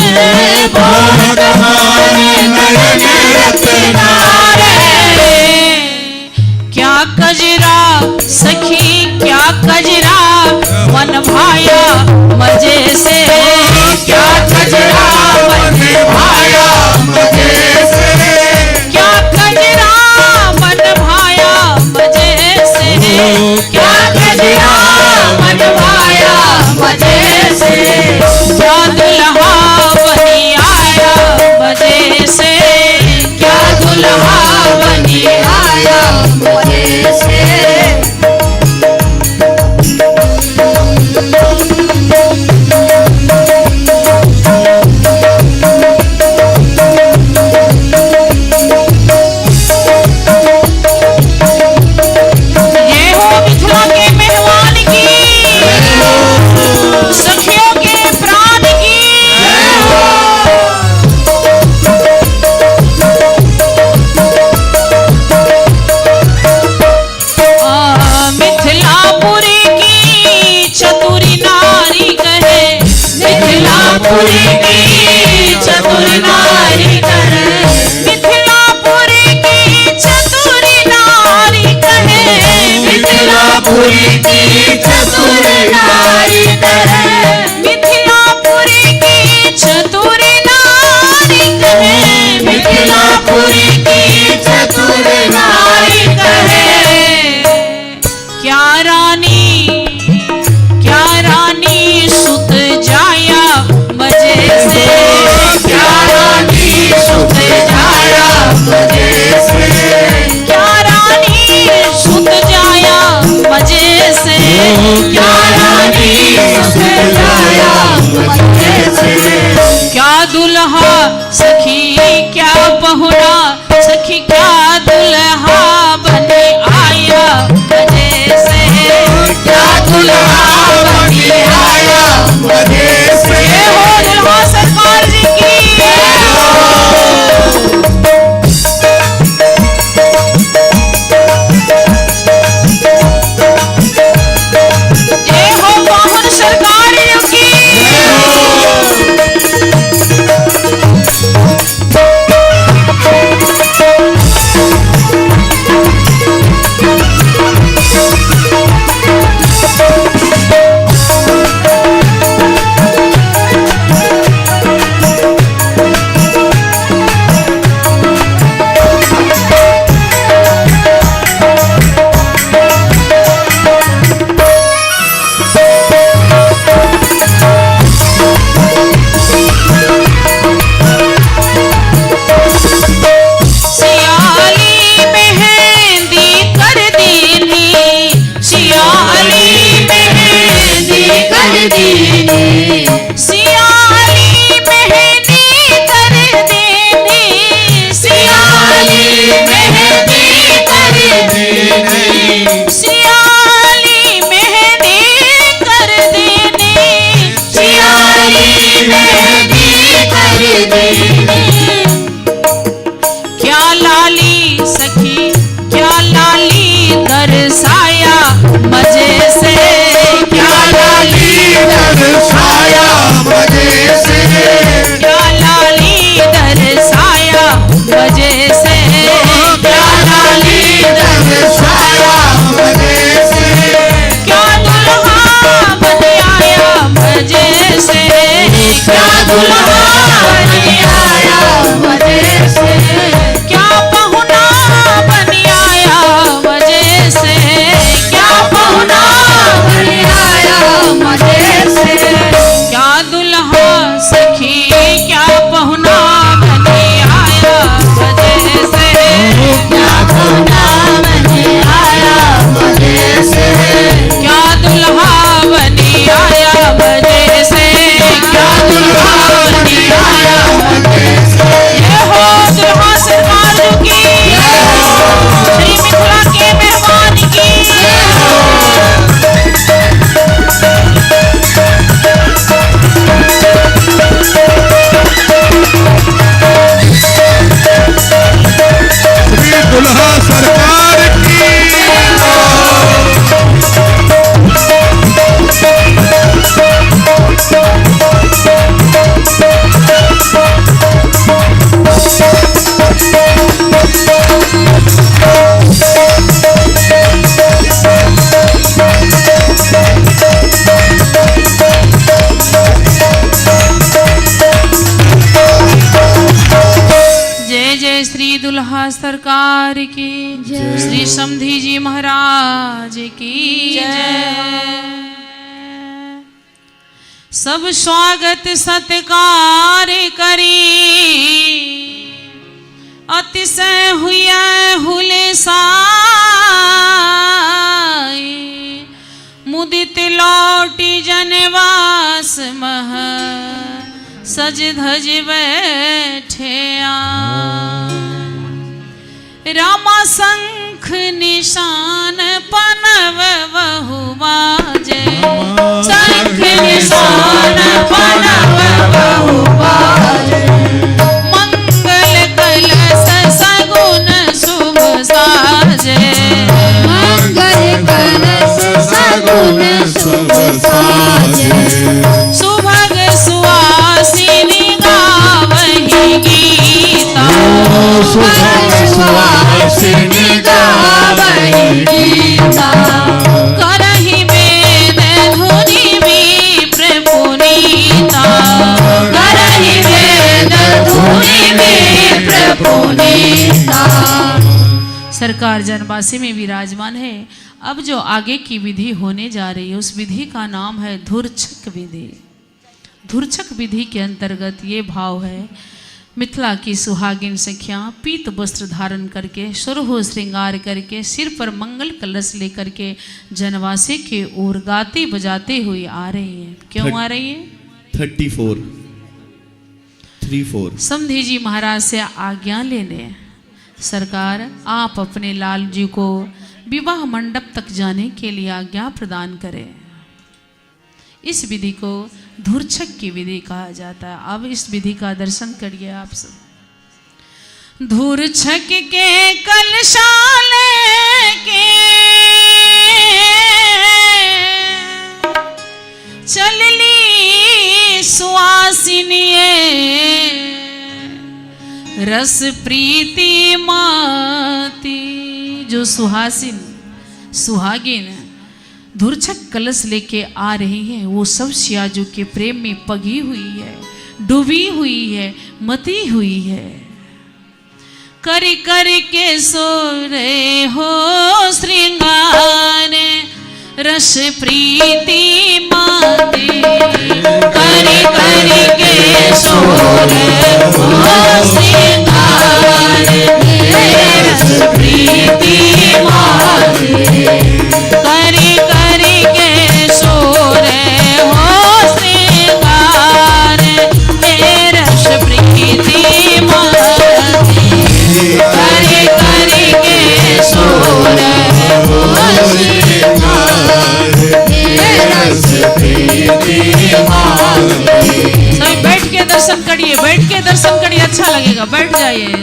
मिथिलापुरी की चतुर नारी कहे, मिथिलापुरी की चतुर नारी कहे, मिथिलापुरी की चतुर नारी कहे, मिथिलापुरी की चतुर नारी कहे, मिथिलापुरी की चतुर नारी कहे। क्या रानी सुत जाया मजे से, क्या रानी सुत जाया मजे से, क्या रानी सुत जाया मजे से, क्या रानी सुत जाया मजे से। क्या दुल्हा सखी क्या पहुना, सखी क्या दुल्हा बने आया मजे से, क्या दुल्हा बनी आया मजे से। जय हो दुल्हा सरकार जी की, जय हो पाहुन सरकार जी की। क्या लाली सखी क्या लाली दर्शाया मजे से, क्या लाली दर्शाया मजे से, क्या लाली दर्शाया मजे से, क्या लाली दर्शाया मजे से। क्या दुल्हा बन आया मजे से, क्या दुल्हा बन आया मजे से, क्या पहुना बन आया मजे से, क्या पहुना बन आया मजे से। क्या दुल्हा सखी क्या पहुना बन आया मजे से, क्या पहुना बन आया मजे से, क्या दुल्हा बन आया मजे से, क्या दुल्हा बन आया मजे से। ये हो दुल्हा सरकार की, श्री मिथिला के मेहमान की। श्री दुल्हा सरकार की। जय जय श्री दुल्हा सरकार की, श्री समधी जी महाराज की जय। सब स्वागत सत्कार करी, अतिशय हुआ हुलसाई, मुदित लौटी जनवास मह, सज धज बैठे रामा शंख निशान पनव बहु बाजे, शंख निशान पनव बहु बाजे, मंगल कलश सगुन शुभ साजे, मंगल कलश सगुन शुभ साजे, सुभग सुवास प्रकार जनवासी में विराजमान है। अब जो आगे की विधि होने जा रही है उस विधि का नाम है धूर्छक विधि। धूर्छक विधि के अंतर्गत ये भाव है, मिथिला की सुहागिन सखियां पीत वस्त्र धारण करके सुरहो श्रृंगार करके सिर पर मंगल कलश लेकर के जनवासी के ओर गाते बजाते हुए आ रही है। क्यों आ रही है? 34 समधी जी महाराज से आज्ञा लेने, सरकार आप अपने लाल जी को विवाह मंडप तक जाने के लिए आज्ञा प्रदान करें। इस विधि को धूर्छक की विधि कहा जाता है। अब इस विधि का दर्शन करिए आप सब। धूर्छक के कलशाले के चलली सुवासिनिये रस प्रीति माती। जो सुहागिन धूर्छक कलश लेके आ रही है वो सब सियाजू के प्रेम में पगी हुई है, डूबी हुई है, मती हुई है। कर कर के सो रहे हो श्रृंगार रस प्रीति माते। कर कर के सो रहे हो श्रृंगार रस प्रीति माते। करी करी के सो रहे हो श्रृंगार रस प्रीति माते। करी करी के सो रहे हो श्रृंगार रस प्रीति माते। सभी बैठ के दर्शन करिए, बैठ के दर्शन करिए, अच्छा लगेगा, बैठ जाइए।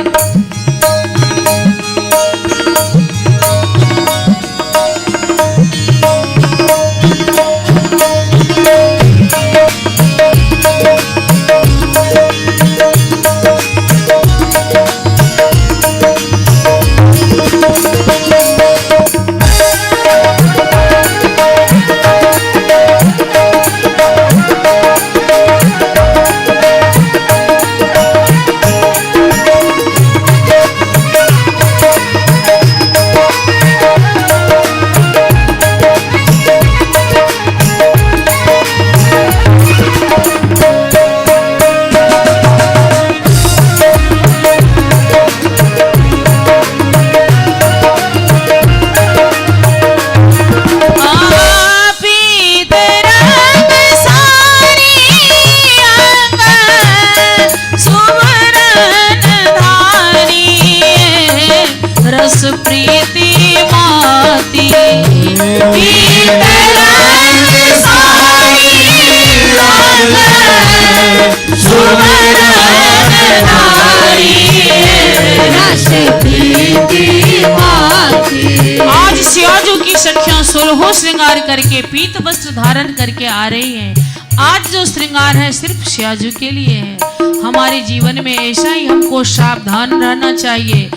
रस प्रीति माती आज सियाजू की सखियां सोलहो श्रृंगार करके पीत वस्त्र धारण करके आ रही हैं। आज जो श्रृंगार है सिर्फ सियाजू के लिए है। हमारे जीवन में ऐसा ही हमको सावधान रहना चाहिए।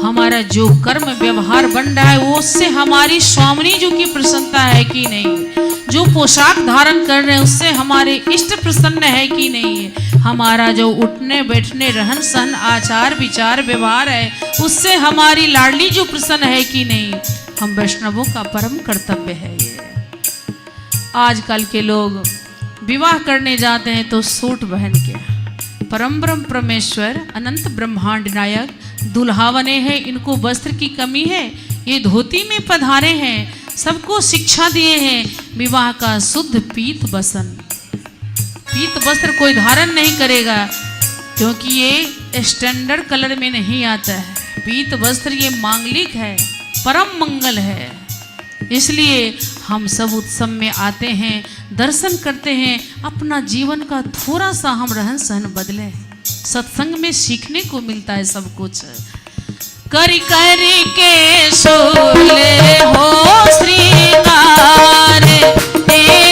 हमारा जो कर्म व्यवहार बन रहा है वो उससे हमारी स्वामिनी जी की प्रसन्नता है कि नहीं, जो पोशाक धारण कर रहे हैं उससे हमारे इष्ट प्रसन्न है कि नहीं, हमारा जो उठने बैठने रहन सहन आचार विचार व्यवहार है उससे हमारी लाडली जो प्रसन्न है कि नहीं। हम वैष्णवों का परम कर्तव्य है ये। आजकल के लोग विवाह करने जाते हैं तो सूट पहन के, परम ब्रह्म परमेश्वर अनंत ब्रह्मांड नायक दुल्हा बने हैं, इनको वस्त्र की कमी है, ये धोती में पधारे हैं, सबको शिक्षा दिए हैं विवाह का शुद्ध पीत वसन। पीत वस्त्र कोई धारण नहीं करेगा क्योंकि ये स्टैंडर्ड कलर में नहीं आता है। पीत वस्त्र ये मांगलिक है, परम मंगल है। इसलिए हम सब उत्सव में आते हैं, दर्शन करते हैं, अपना जीवन का थोड़ा सा हम रहन सहन बदलें। सत्संग में सीखने को मिलता है सब कुछ। करी करी के सोले हो श्रृंगार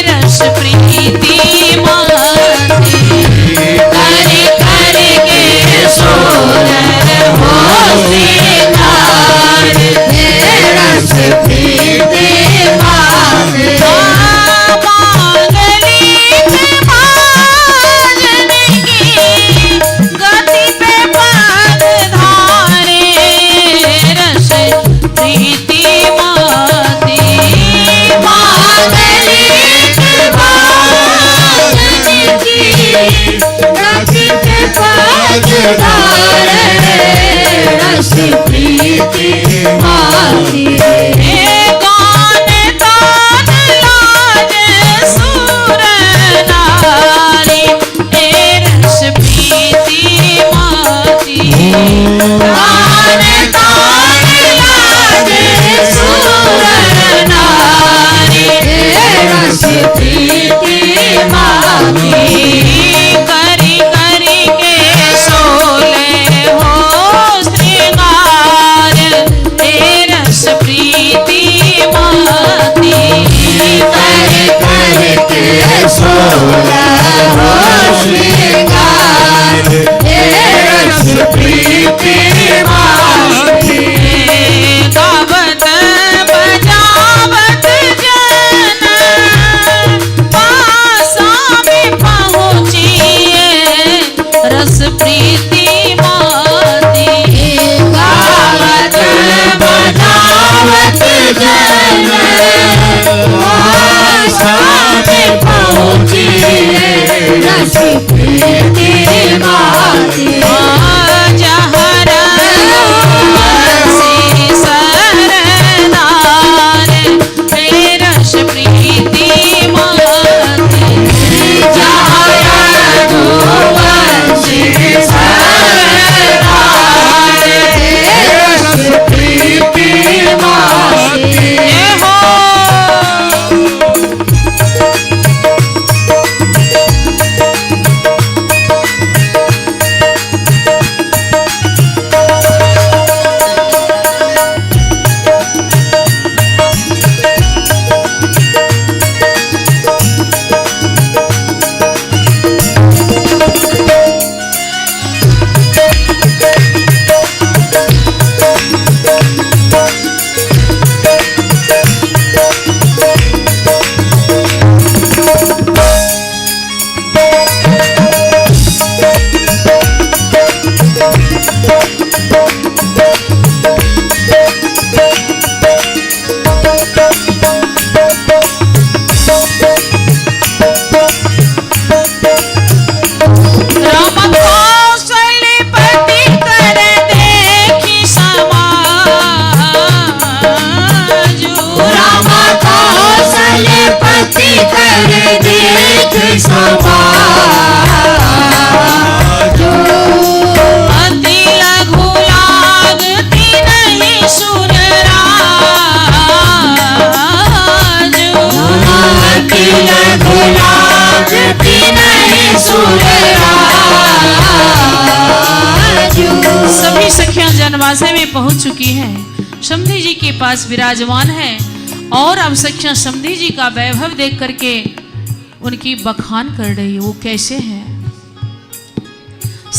रस प्रीति माते। करी करी के सोले हो श्रृंगार रस प्रीति माते। रति के पाजदार रस प्रीति माती गान तान लाज सुर नारी रस प्रीति माती गान तान लाज सुर नारी रस प्रीति माती करी करी के सोले हो श्रृंगार रस प्रीति माती कर कर के सोला हो श्रृंगार रस प्रीति माती गावत बजावत जन पासा में पहुँचिए रस प्रीति माती गावत बजावत जन आशा में पहुँची रस प्रीति माती जहर से सरदार रस प्रीति माती जहाँ वंशी सरदार रस प्रीति माती हो राम कौशलपति कर देखी समाजु राम कौशलपति कर देख समाजो अति लघु लागती नहीं सुरराजु अति लघु लागती नहीं सुरराजो सभी सखियां जनवासे में पहुंच चुकी हैं। समधी जी के पास विराजमान है और अब सखियां समधी जी का वैभव देख करके उनकी बखान कर रही है। वो कैसे है?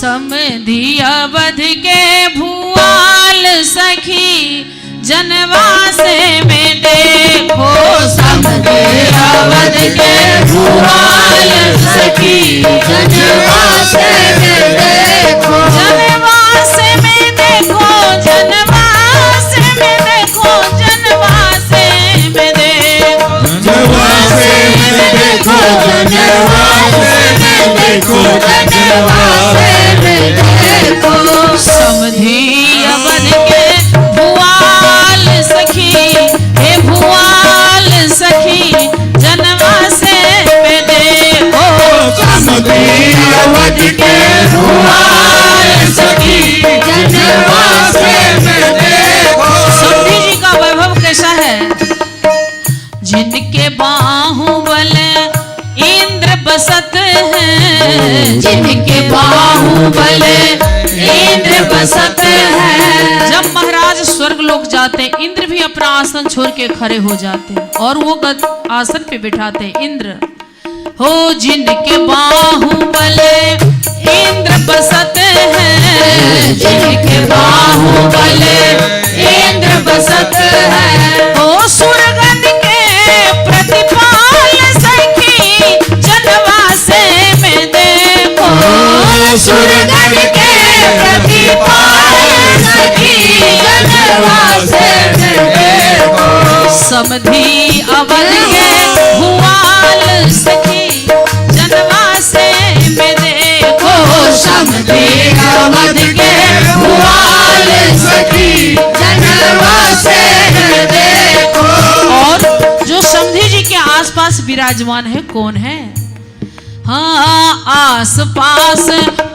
समधी अवध के भुआल सखी जनवासे में देखो समधी अवध के भुआल सखी जनवासे में देखो जनवासे में देखो जनवासे में देखो जनवासे में देखो जनवासे में देखो जनवासे में देखो जनवासे में देखो समधी अवध के भुआल सखी हे भुआल सखी जनवासे में देखो समधी अवध के भुआल सखी जनवासे में देखो समधी जी का वैभव कैसा है? जिनके बाहुबल इंद्र बसत हैं जिनके बाहुबल इंद्र बसत है जब महाराज स्वर्ग लोक जाते हैं इंद्र भी अपना आसन छोड़ के खड़े हो जाते हैं और वो आसन पे बिठाते हैं इंद्र हो जिनके बाहुबल इंद्र बसत हैं जिनके बाहुबल इंद्र बसत है हो सुरगन के प्रतिपाल सखी जनवासे में देखो सुरगन के प्रतिपाल सखी जनवासे में देखो समधी अवध के भुआल सखी जनवासे में देखो समधी अवध के भुआल सखी जनवा से देखो। और जो समधी जी के आसपास विराजमान है कौन है? हाँ, आस पास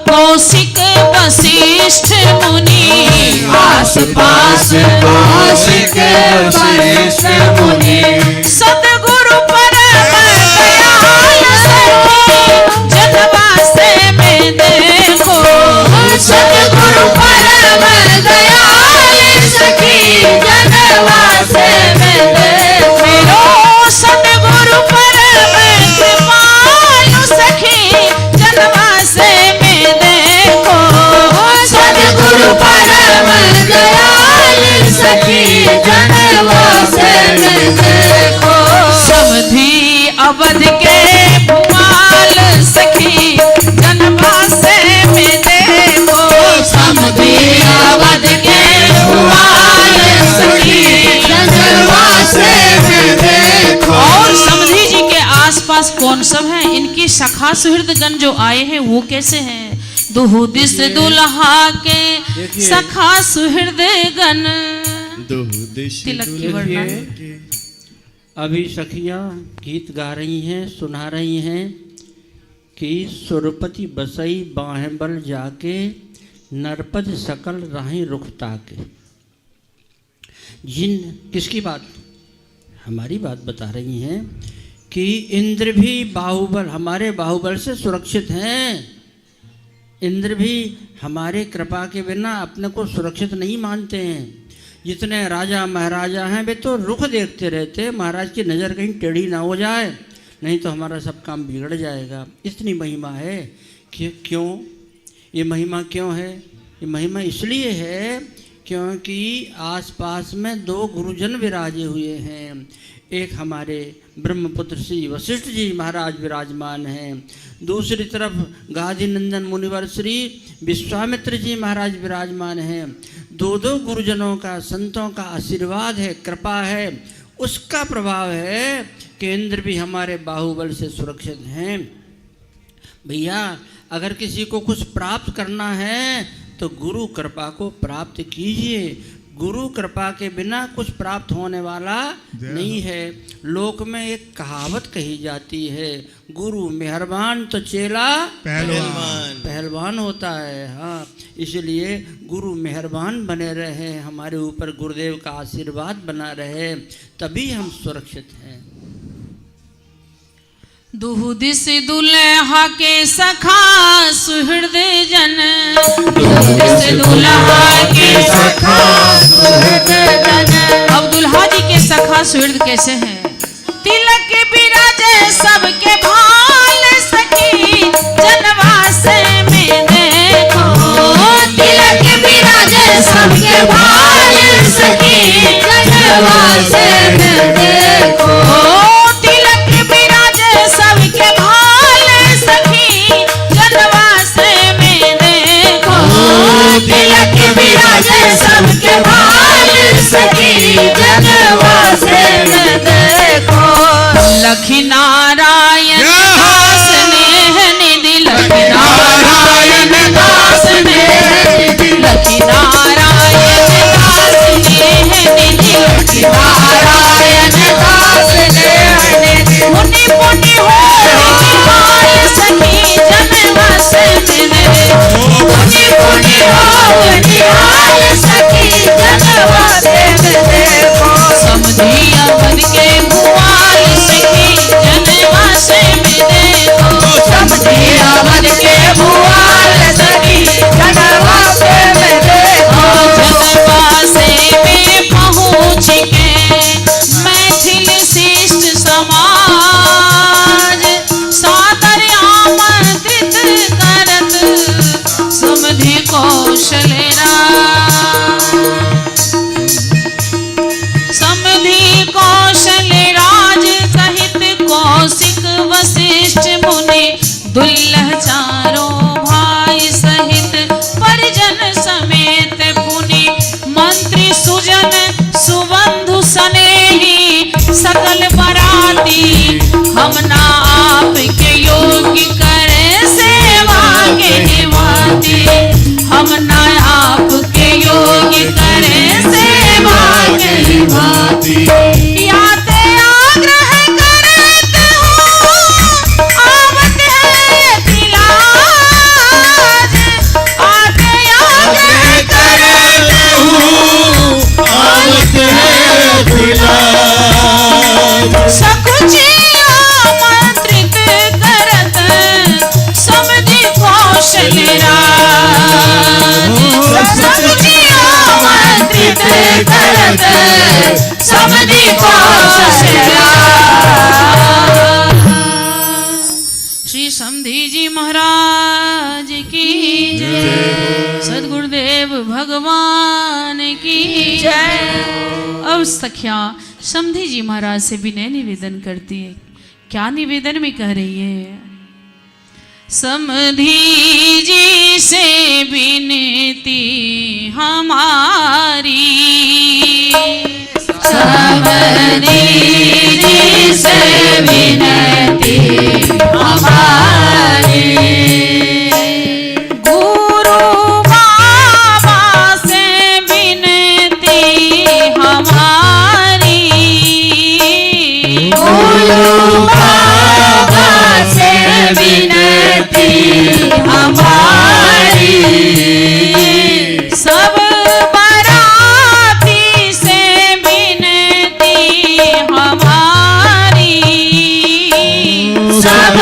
कौशिक वशिष्ठ मुनि, आस पास कौशिक वशिष्ठ मुनि, सतगुरु परम दयाल सखी जनवा से में देखो। सतगुरु परम दयाल सखी जनवा से में देखो। मेरो सतगुरु परम कृपालु सखी जनवा से में देखो। सतगुरु परम दयाल सखी जनवा से में देखो। समधी अवध के भुआल सखी जनवा से में देखो। समधी अवध के भुआल सखी जनवा से में देखो। और समधी जी के आसपास कौन सब है? इनकी सखा सुहृदगण जो आए हैं वो कैसे हैं? दुहु दिस दुल्हा के सखा सुहृदगण। तिलक की वर्णन। अभी सखियाँ गीत गा रही हैं, सुना रही हैं कि सुरपति बसई बाहें बल जाके नरपद सकल राहें रुख ताके। जिन किसकी बात? हमारी बात बता रही हैं कि इंद्र भी बाहुबल, हमारे बाहुबल से सुरक्षित हैं। इंद्र भी हमारे कृपा के बिना अपने को सुरक्षित नहीं मानते हैं। जितने राजा महाराजा हैं वे तो रुख देखते रहते हैं, महाराज की नज़र कहीं टेढ़ी ना हो जाए, नहीं तो हमारा सब काम बिगड़ जाएगा। इतनी महिमा है कि क्यों ये महिमा क्यों है? ये महिमा इसलिए है क्योंकि आसपास में दो गुरुजन विराजे हुए हैं। एक हमारे ब्रह्मपुत्र श्री वशिष्ठ जी महाराज विराजमान हैं, दूसरी तरफ गादी नंदन मुनिवर श्री विश्वामित्र जी महाराज विराजमान हैं। दो दो गुरुजनों का, संतों का आशीर्वाद है, कृपा है, उसका प्रभाव है कि इंद्र भी हमारे बाहुबल से सुरक्षित हैं। भैया अगर किसी को कुछ प्राप्त करना है तो गुरु कृपा को प्राप्त कीजिए। गुरु कृपा के बिना कुछ प्राप्त होने वाला नहीं है। लोक में एक कहावत कही जाती है, गुरु मेहरबान तो चेला पहलवान होता है। हाँ, इसलिए गुरु मेहरबान बने रहे, हमारे ऊपर गुरुदेव का आशीर्वाद बना रहे, तभी हम सुरक्षित हैं। दुहु दिस दुल्हा के सखा सुहृद जन, दुहु दिस दुल्हा के सखा सुहृद जन। अब दुल्हा जी के सखा सुहृद कैसे हैं? तिलक बिराजे सबके भाल सखी जनवा से में देखो। तिलक बिराजे सबके भाल सखी जनवा से में देखो। तिलक बिराजे सबके भाल सखी जनवा से में देखो। तिलक बिराजे सबके भाल सखी जनवा से में देखो। लखी नारायण दास ने निधि, लखी नारायण दास ने लखी नारायण दास ने निधि, लखी नारायण दास ने मुनि मुनि हो निहाल सखी जनवा से मिले। मुनि मुनि हो निहाल सखी जनवा से मिले। समधी अवध के भुआल सखी जनवा से मिले। समधी अवध के भुआल सखी जनवा से मिले। जनवा से में पहुँच के मैथिल शिष्ट समाज सादर आमंत्रित करत समधी कौशल समधी कौशल राज सहित कौशिक वशिष्ठ मुनि दुल्लह चारों भाई सहित परिजन समेत पुनि मंत्री सुजन सुबंधु सनेही सकल बराती हम ना आपके योग्य करे सेवा के निवाती। समधि कौशल्या। श्री समधी जी महाराज की जय, सदगुरुदेव भगवान की जय। अब सखिया समधी जी महाराज से विनय निवेदन करती है। क्या निवेदन में कह रही है? समधी जी से विनती हमारी, समधी जी से विनती हमारी, गुरु बाबा से विनती हमारी, गुरु बाबा से विनती हमारी, सब बराती से विनती हमारी, सब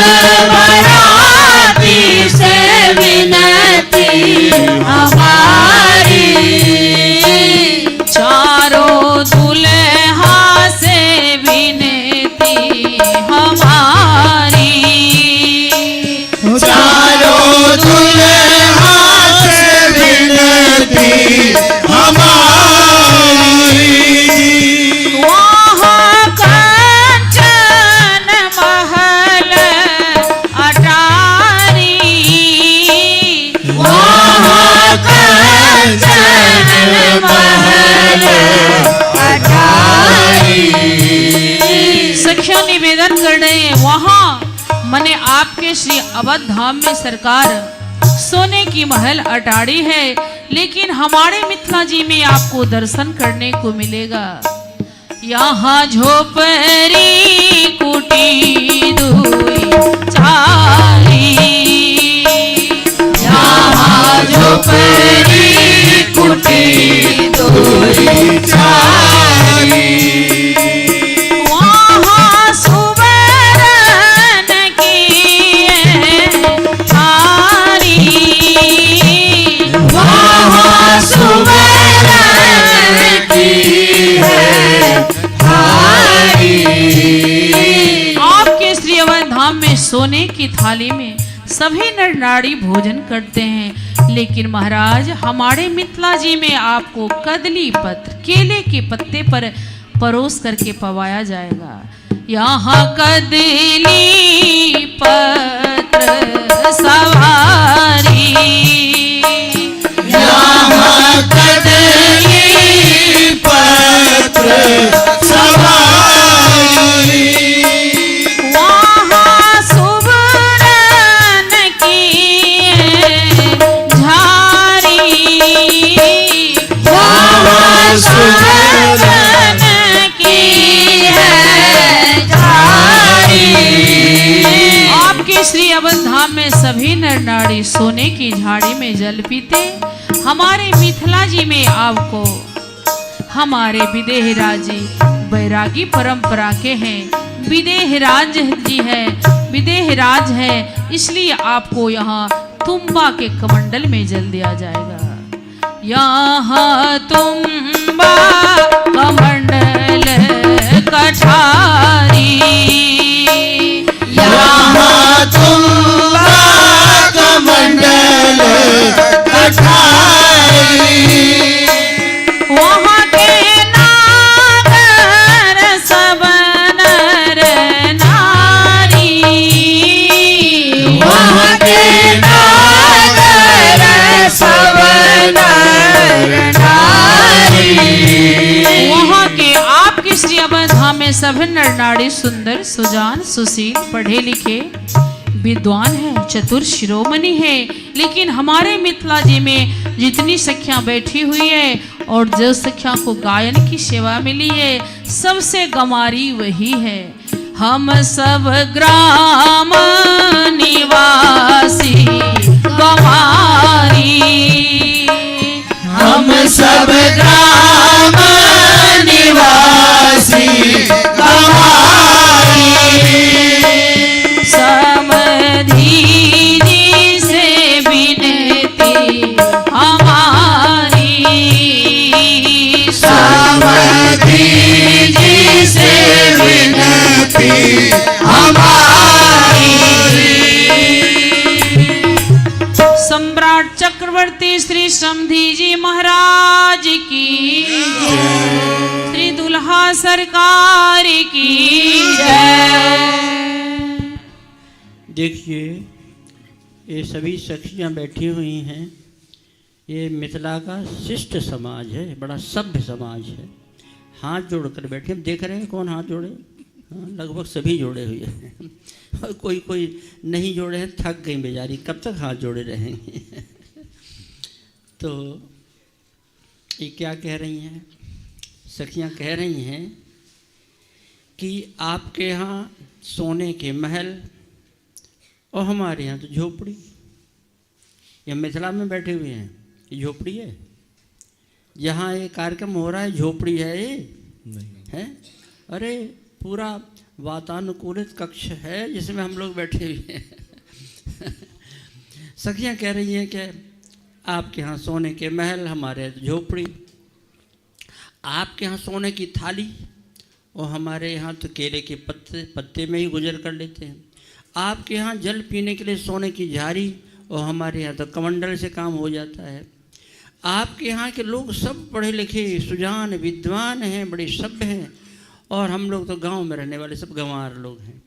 बराती से विनती हमारी, चारों दुल्हा से विनती हमारी, चारों दुल्हा से विनती हमारी, वहाँ कंचन महल अटारी, वहाँ कंचन महल अटारी, सखिया निवेदन कर रहे हैं वहाँ मने आपके श्री अवध धाम में सरकार सोने की महल अटारी है, लेकिन हमारे मिथिला जी में आपको दर्शन करने को मिलेगा। यहाँ झोपड़ी कुटी दुई चारी, यहाँ झोपड़ी कुटी दुई चारी, वहाँ सुवर्ण की थारी, वहाँ सुवर्ण की है थारी, आपके श्री अवध धाम में सोने की थाली में सभी नर नारी भोजन करते हैं, लेकिन महाराज हमारे मिथिला जी में आपको कदली पत्र केले के पत्ते पर परोस करके पवाया जाएगा। यहाँ कदली पत्र सवारी, यहाँ कदली पत्र सवारी, वहाँ सुवर्ण की झारी, वहाँ सुवर्ण की है झारी, आपके श्री अवध धाम में सभी नर नारी सोने की झाड़ी में जल पीते। हमारे मिथिला जी में आपको हमारे विदेह राजी बैरागी परंपरा के हैं, विदेह राज जी है, विदेह राज है, इसलिए आपको यहाँ तुम्बा के कमंडल में जल दिया जाएगा। यहाँ तुम्बा कमंडल कठारी, यहाँ तुम्बा कमंडल कठारी, वहाँ के नागर सब नर नारी, वहाँ के नागर सब नर नारी, वहाँ के आपके श्री अवध धाम में सभी नर नारी सुंदर सुजान सुशील पढ़े लिखे विद्वान है, चतुर शिरोमणि है, लेकिन हमारे मिथिला जी में जितनी सखियां बैठी हुई है और जो सखियां को गायन की सेवा मिली है, सबसे गमारी वही है। हम सब ग्राम निवासी गमारी, हम सब ग्राम निवासी गवारी, समधी जी से विनती हमारी, समधी बेटी हमारी। सम्राट चक्रवर्ती श्री समधी जी महाराज की, श्री दुल्हा सरकार की जय। देखिए, ये सभी सखियां बैठी हुई हैं। ये मिथिला का शिष्ट समाज है, बड़ा सभ्य समाज है। हाथ जोड़कर बैठे, हम देख रहे हैं कौन हाथ जोड़े। हाँ, लगभग सभी जोड़े हुए हैं और कोई कोई नहीं जोड़े हैं, थक गई बेचारी, कब तक हाथ जोड़े रहेंगे। तो ये क्या कह रही हैं सखियां? कह रही हैं कि आपके यहाँ सोने के महल और हमारे यहाँ तो झोपड़ी। ये मिथिला में बैठे हुए हैं, ये झोपड़ी है। जहाँ ये कार्यक्रम हो रहा है झोपड़ी है ये? नहीं है। अरे पूरा वातानुकूलित कक्ष है जिसमें हम लोग बैठे हुए हैं। सखियाँ कह रही हैं कि आपके यहाँ सोने के महल, हमारे यहाँ झोपड़ी। आपके यहाँ सोने की थाली और हमारे यहाँ तो केले के पत्ते में ही गुजर कर लेते हैं। आपके यहाँ जल पीने के लिए सोने की झारी और हमारे यहाँ तो कमंडल से काम हो जाता है। आपके यहाँ के लोग सब पढ़े लिखे, सुजान, विद्वान हैं, बड़े सभ्य हैं, और हम लोग तो गांव में रहने वाले सब गंवार लोग हैं।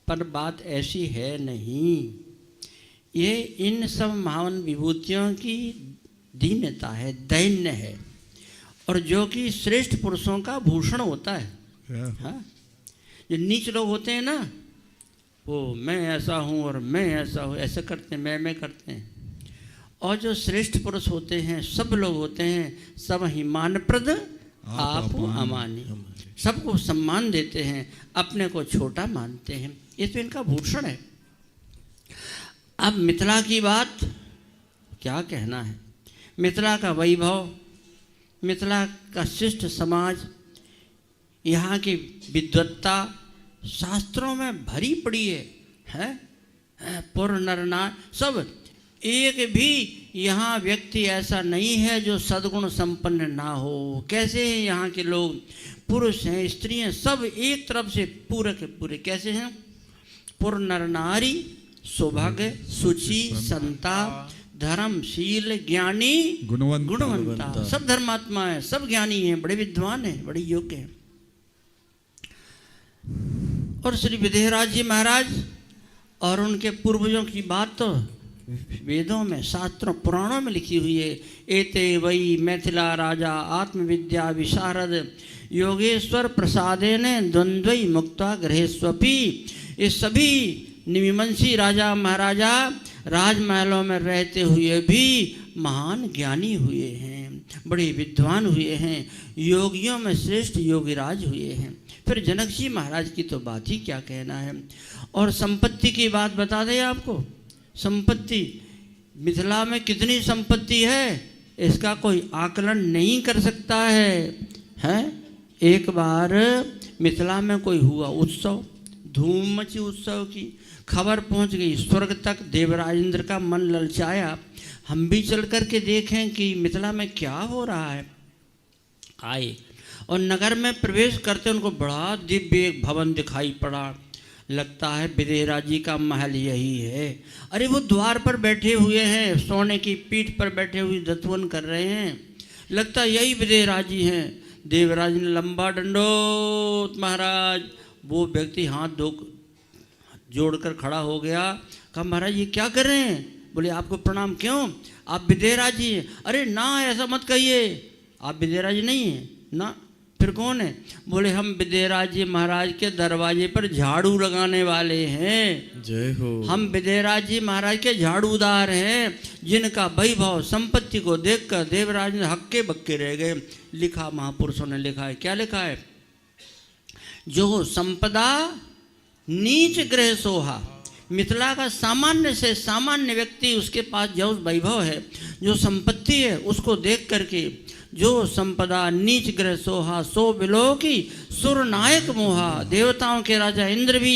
पर बात ऐसी है नहीं। ये इन सब महान विभूतियों की दीनता है, दैन्य है, और जो कि श्रेष्ठ पुरुषों का भूषण होता है। हाँ, जो नीच लोग होते हैं ना, वो मैं ऐसा हूँ और मैं ऐसा हूँ, ऐसा करते हैं, मैं करते हैं। और जो श्रेष्ठ पुरुष होते हैं, सब लोग होते हैं, सब ही मानप्रद आप अमानी, सबको सम्मान देते हैं, अपने को छोटा मानते हैं। ये तो इनका भूषण है। अब मिथिला की बात क्या कहना है। मिथिला का वैभव, मिथिला का शिष्ट समाज, यहाँ की विद्वत्ता शास्त्रों में भरी पड़ी है? पुर नर नार सब, एक भी यहाँ व्यक्ति ऐसा नहीं है जो सद्गुण संपन्न ना हो। कैसे हैं यहाँ के लोग? पुरुष हैं, स्त्री हैं, सब एक तरफ से पूरे के पूरे। कैसे हैं? पुर नर नारी, सौभाग्य, सुचि, संता, धर्मशील, ज्ञानी, गुणवंता। सब धर्मात्मा है, सब ज्ञानी हैं, बड़े विद्वान हैं, बड़े योग्य हैं। और श्री विदेहराज जी महाराज और उनके पूर्वजों की बात तो वेदों में, शास्त्रों, पुराणों में लिखी हुई है। एते वही मैथिला राजा आत्मविद्या विशारद योगेश्वर प्रसादेन द्वंद्वई मुक्ता गृहेस्वपि। ये सभी निमिमंसी राजा महाराजा राजमहलों में रहते हुए भी महान ज्ञानी हुए हैं, बड़े विद्वान हुए हैं, योगियों में श्रेष्ठ योगीराज हुए हैं। फिर जनक जी महाराज की तो बात ही क्या कहना है। और संपत्ति की बात बता दें आपको। संपत्ति मिथिला में कितनी संपत्ति है, इसका कोई आकलन नहीं कर सकता है? एक बार मिथिला में कोई हुआ उत्सव, धूम मची उत्सव की, खबर पहुंच गई स्वर्ग तक। देवराज इंद्र का मन ललचाया, हम भी चल कर के देखें कि मिथिला में क्या हो रहा है। आए और नगर में प्रवेश करते उनको बड़ा दिव्य एक भवन दिखाई पड़ा। लगता है विदेहराज जी का महल यही है। अरे वो द्वार पर बैठे हुए हैं, सोने की पीठ पर बैठे हुए दत्वन कर रहे हैं। लगता है यही विदेहराज जी हैं। देवराज ने लंबा दंडोत महाराज। वो व्यक्ति हाथ जोड़कर खड़ा हो गया। कहा महाराज ये क्या कर रहे हैं? बोले आपको प्रणाम। क्यों? आप विदेहराज जी हैं। अरे ना, ऐसा मत कहिए, आप विदेहराज जी नहीं हैं ना। फिर कौन है? बोले हम विदेहराज जी महाराज के दरवाजे पर झाड़ू लगाने वाले हैं। जय हो। हम विदेहराज जी महाराज के झाड़ूदार हैं, जिनका वैभव संपत्ति को देखकर देवराज ने हक्के बक्के रह गए। लिखा महापुरुषों ने लिखा है। क्या लिखा है? जो संपदा नीच गृह सोहा। मिथिला का सामान्य से सामान्य व्यक्ति, उसके पास जो वैभव है, जो संपत्ति है, उसको देख करके जो संपदा नीच ग्रह सोहा सो बिलो की सुर नायक मोहा। देवताओं के राजा इंद्र भी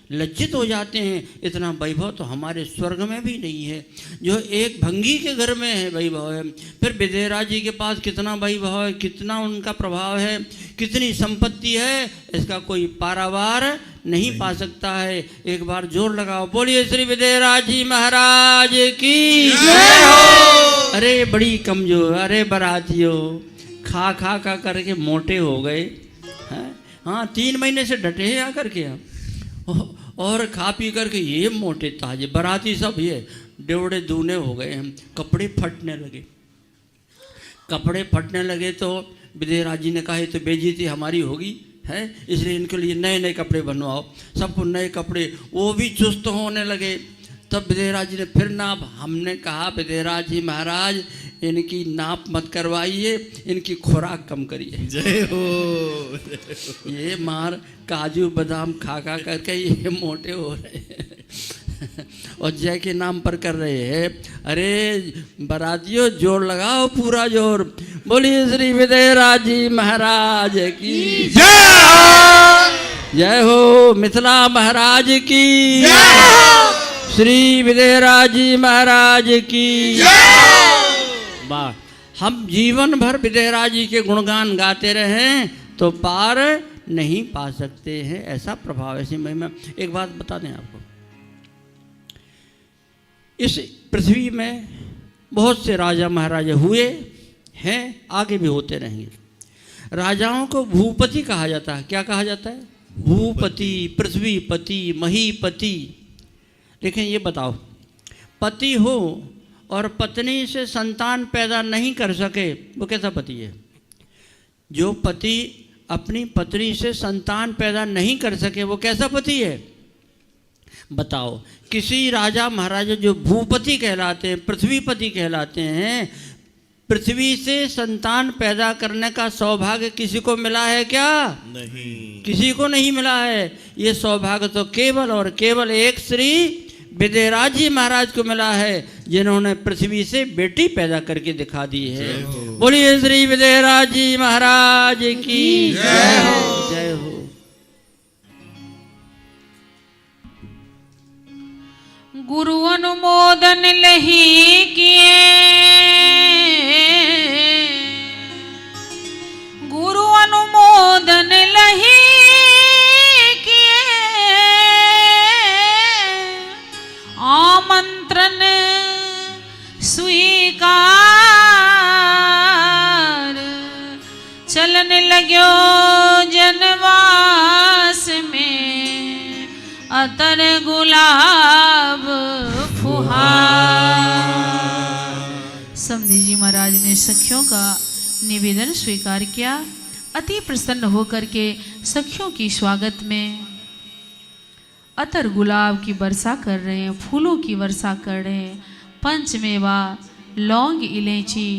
लज्जित हो जाते हैं। इतना वैभव तो हमारे स्वर्ग में भी नहीं है, जो एक भंगी के घर में है वैभव है। फिर विदेहराज जी के पास कितना वैभव है, कितना उनका प्रभाव है, कितनी संपत्ति है, इसका कोई पारावार नहीं पा सकता है। एक बार जोर लगाओ, बोलिए श्री विदेहराज जी महाराज की जय हो। अरे बड़ी कमजोर, अरे बरातियों खा खा का करके मोटे हो गए हैं। हाँ 3 महीने से डटे हैं आकर के आप, और खा पी करके ये मोटे ताजे बराती सब ये डेवड़े दूने हो गए हैं। कपड़े फटने लगे, कपड़े फटने लगे तो विदेहराज जी ने कहा ये तो बेइज्जती हमारी होगी है, इसलिए इनके लिए नए नए कपड़े बनवाओ। सबको नए कपड़े, वो भी चुस्त होने लगे। तब विदेहराज जी ने फिर नाप, हमने कहा विदेहराज जी महाराज इनकी नाप मत करवाइए, इनकी खुराक कम करिए। जय हो। ये मार काजू बादाम खा खा करके ये मोटे हो रहे हैं और जय के नाम पर कर रहे हैं। अरे बरातियों जोर लगाओ, पूरा जोर, बोलिए श्री विदेहराज जी महाराज की जय हो। मिथिला महाराज की श्री विदेहराज जी महाराज की वाह। हम जीवन भर विदेहराज जी के गुणगान गाते रहें तो पार नहीं पा सकते हैं, ऐसा प्रभाव, ऐसी महिमा। एक बात बता दें आपको, इस पृथ्वी में बहुत से राजा महाराजा हुए हैं, आगे भी होते रहेंगे। राजाओं को भूपति कहा जाता है। क्या कहा जाता है? भूपति, पृथ्वीपति, महीपति। लेकिन ये बताओ, पति हो और पत्नी से संतान पैदा नहीं कर सके, वो कैसा पति है? जो पति अपनी पत्नी से संतान पैदा नहीं कर सके वो कैसा पति है? बताओ। किसी राजा महाराजा जो भूपति कहलाते हैं, पृथ्वीपति कहलाते हैं, पृथ्वी से संतान पैदा करने का सौभाग्य किसी को मिला है क्या? नहीं, किसी को नहीं मिला है। ये सौभाग्य तो केवल और केवल एक श्री विदेहराज जी महाराज को मिला है, जिन्होंने पृथ्वी से बेटी पैदा करके दिखा दी है। बोलिए श्री विदेहराज जी महाराज की जय हो। जय हो। गुरु अनुमोदन लही किए, गुरु अनुमोदन लही आमंत्रण स्वीकार, चलन लग्यो जनवास में अतर गुलाब फुहार। समधी जी महाराज ने सखियों का निवेदन स्वीकार किया। अति प्रसन्न होकर के सखियों की स्वागत में अतर गुलाब की वर्षा कर रहे हैं, फूलों की वर्षा कर रहे हैं। पंचमेवा, लौंग, इलायची,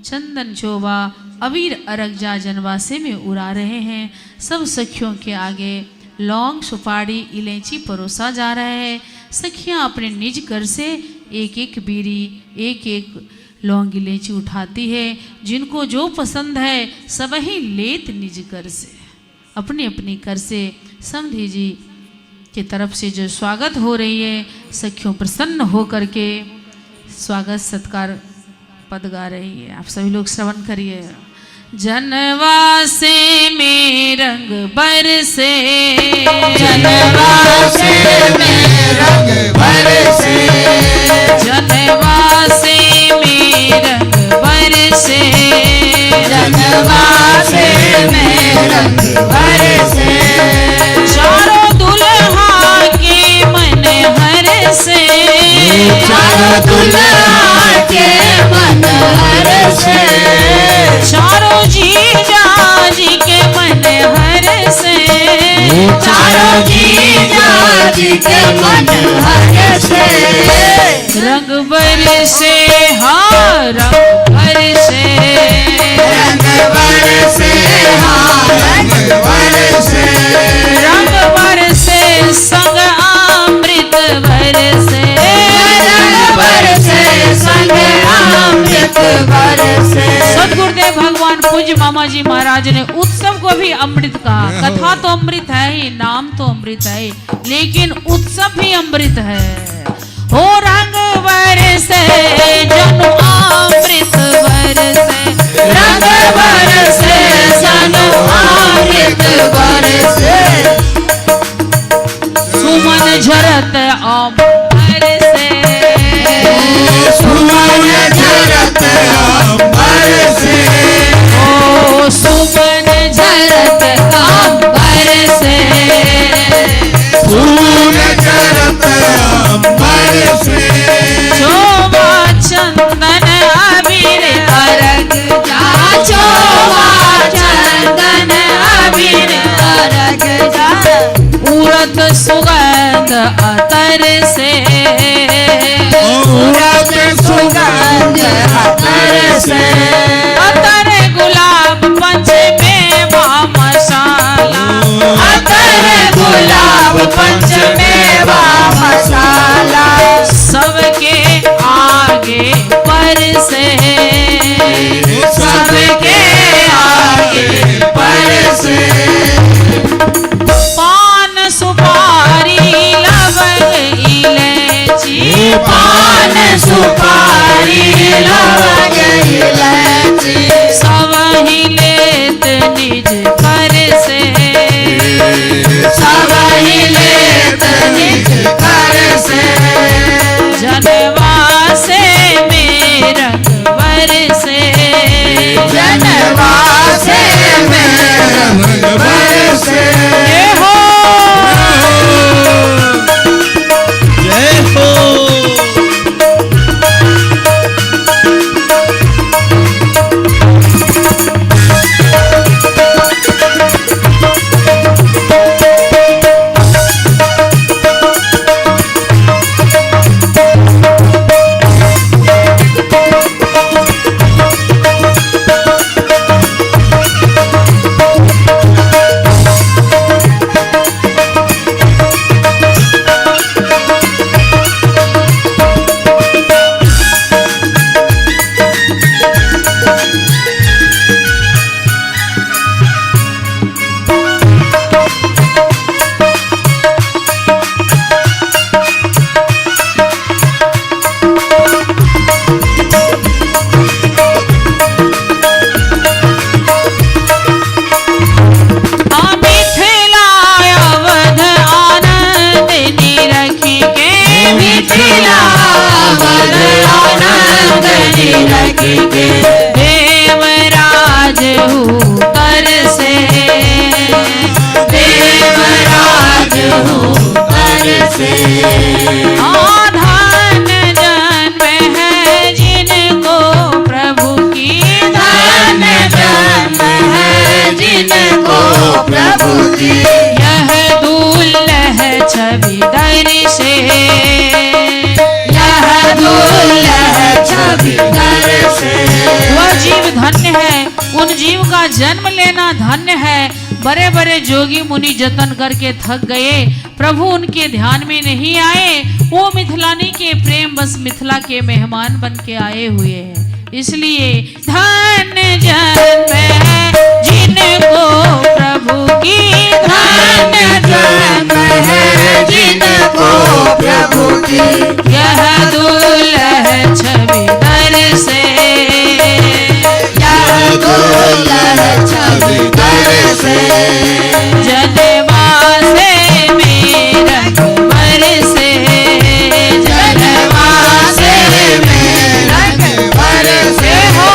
चंदन, चोबा, अबीर, अरगजा जनवासे में उड़ा रहे हैं। सब सखियों के आगे लौंग, सुपारी, इलायची परोसा जा रहा है। सखियां अपने निज घर से एक एक बीड़ी, एक एक लौंग, इलायची उठाती है। जिनको जो पसंद है सब ही लेत निज घर से, अपने अपने घर से। समधी जी की तरफ से जो स्वागत हो रही है, सखियों प्रसन्न हो करके स्वागत सत्कार पद गा रही है। आप सभी लोग श्रवण करिए। जनवासे में रंग बरसे, जनवासे में रंग बरसे, जनवासे में रंग बरसे, जनवासे में रंग बरसे। चारों दुल्हा के मन हर से, चारों दुल्हा के मन हर से, चारों जीजा जी के मन हर से, चारों जीजा जी के मन हर से। रंग बरसे, हाँ रंग बरसे, रंग बरसे, हाँ रंग बरसे, रंग बरसे संग अमृत बरसे, रंग बरसे संग अमृत बरसे। सद्गुरुदेव भगवान पूज्य मामा जी महाराज ने उत्सव को भी अमृत कहा। कथा तो अमृत है ही, नाम तो अमृत है ही, लेकिन उत्सव भी अमृत है। हो रंग बरसे जनु अमृत बरसे, रंग बरसे जनु अमृत बरसे, सुमन झरत अंबर से, सुमन झरत अंबर से, ओ सुमन झरत अंबर से, सुमन झरत अंबर से, शोभा चंदन अबीर अर्घ जा, शोभा चंदन अबीर अर्घ जा, उड़त सुगंध अतर से, उड़त सुगंध अतर से, अतर गुलाब पंच मेवा मसाला, अतर गुलाब पंच मेवा मसाला, सबके आगे पर से, सबके आगे पर से, पान सुपारी लवंग इलायची, पान सुपारी लवंग इलायची, सब ही लेत निज कर से, सब ही लेत निज कर से, जनवा से मेरा वर से, जनवा से मेरा भगवर से, ये हो जय हो। देवराज हूँ कर से, देवराज हूँ कर से, धन जन्म है जिनको प्रभु की, धन जन्म है जिनको प्रभु की, यह दुल्लह छवि दर से, यह दुल्लह छवि दर से, वह जीव धन्य है, उन जीव का जन्म लेना धन्य है। बड़े बड़े जोगी मुनि जतन करके थक गए, प्रभु उनके ध्यान में नहीं आए। वो मिथिलानी के प्रेम बस मिथिला के मेहमान बन के आए हुए हैं। इसलिए धन्य जन्म है जिनको प्रभु की, धन्य जन्म है जिनको प्रभु की, यह दुल्लह छवि दर से, यह दुल्लह छवि दर से, जनवा से मेरा वर से, जनवा से मेरा भगवर से, हो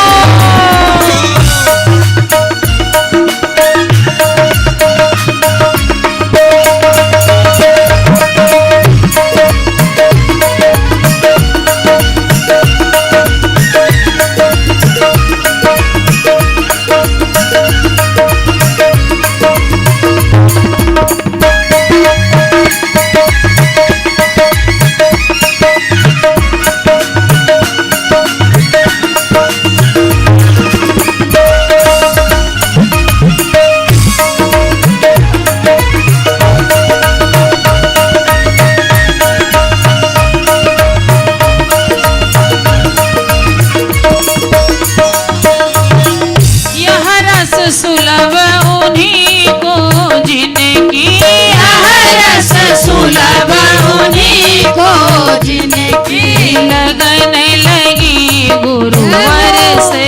लगन लगी गुरुवर से,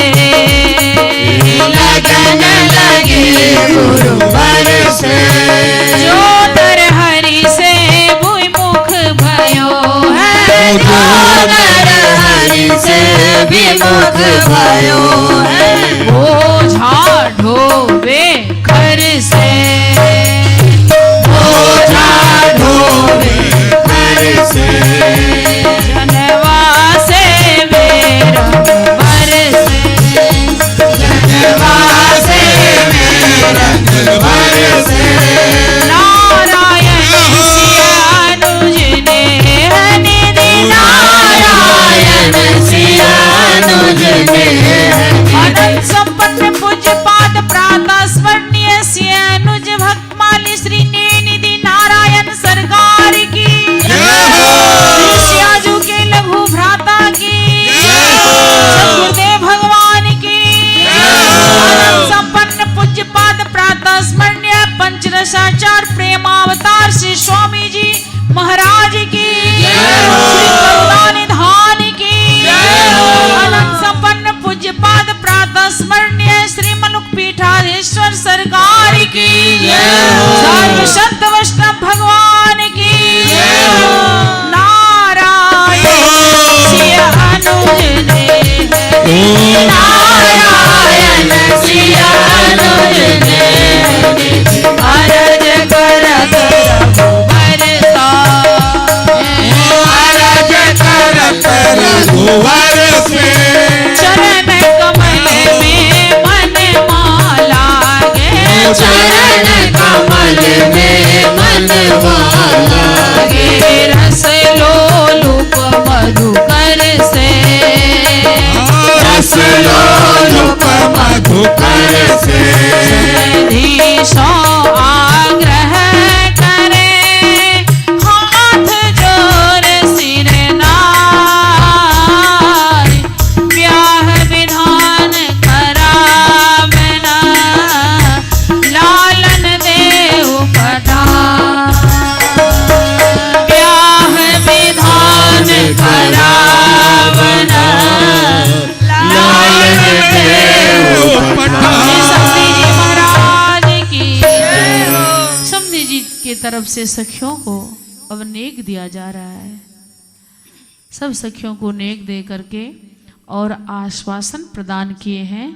लगन लगी गुरुवर से, जो नर हरि से विमुख भयो है, जो नर हरि से विमुख भयो है, बोझा ढोवे घर से, बोझा ढोवे घर से, जनवा से मेरा बरसे, जनवा से मेरा बरसे, नारायण सिया अनुज ने निधि, नारायण सिया अनुज ने अनंत संपन्न पूज्य पाद प्रातः स्मरणीय सिया अनुज भक्तमाली श्री ने निधि नारायण सरकार की, श्री सियाजू के लघु भ्राता की, सद्गुरुदेव भगवान की, अनंत संपन्न पूज्य पाद प्रातः स्मरणीय पंचरसाचार प्रेमावतार श्री स्वामी जी महाराज की, श्री करुणा निधान की, अनंत संपन्न पूज्य पाद प्रातः स्मरणीय श्री मनुक पीठाधीश्वर सरकार की, सर्व संत वैष्णव भगवान की, नारायण सिया अनुज ने, नारायण सिया अनुज ने अरज करत रघुबरता, अरज करत रघुवर से, चरण कमल में मन माला गे, चरण कमल में मन वाला गे, रस लोलुप मधुकर से, रस लोलुप मधुकर से, धीशो आग्रह करे, हाथ जोर सिर नाय, ब्याह विधान करावना, लालन देव पठार, ब्याह विधान करावना, लालन देव पठार। समधी जी महाराज की, समधी जी के तरफ से सखियों को अब नेक दिया जा रहा है। सब सखियों को नेक दे करके और आश्वासन प्रदान किए हैं।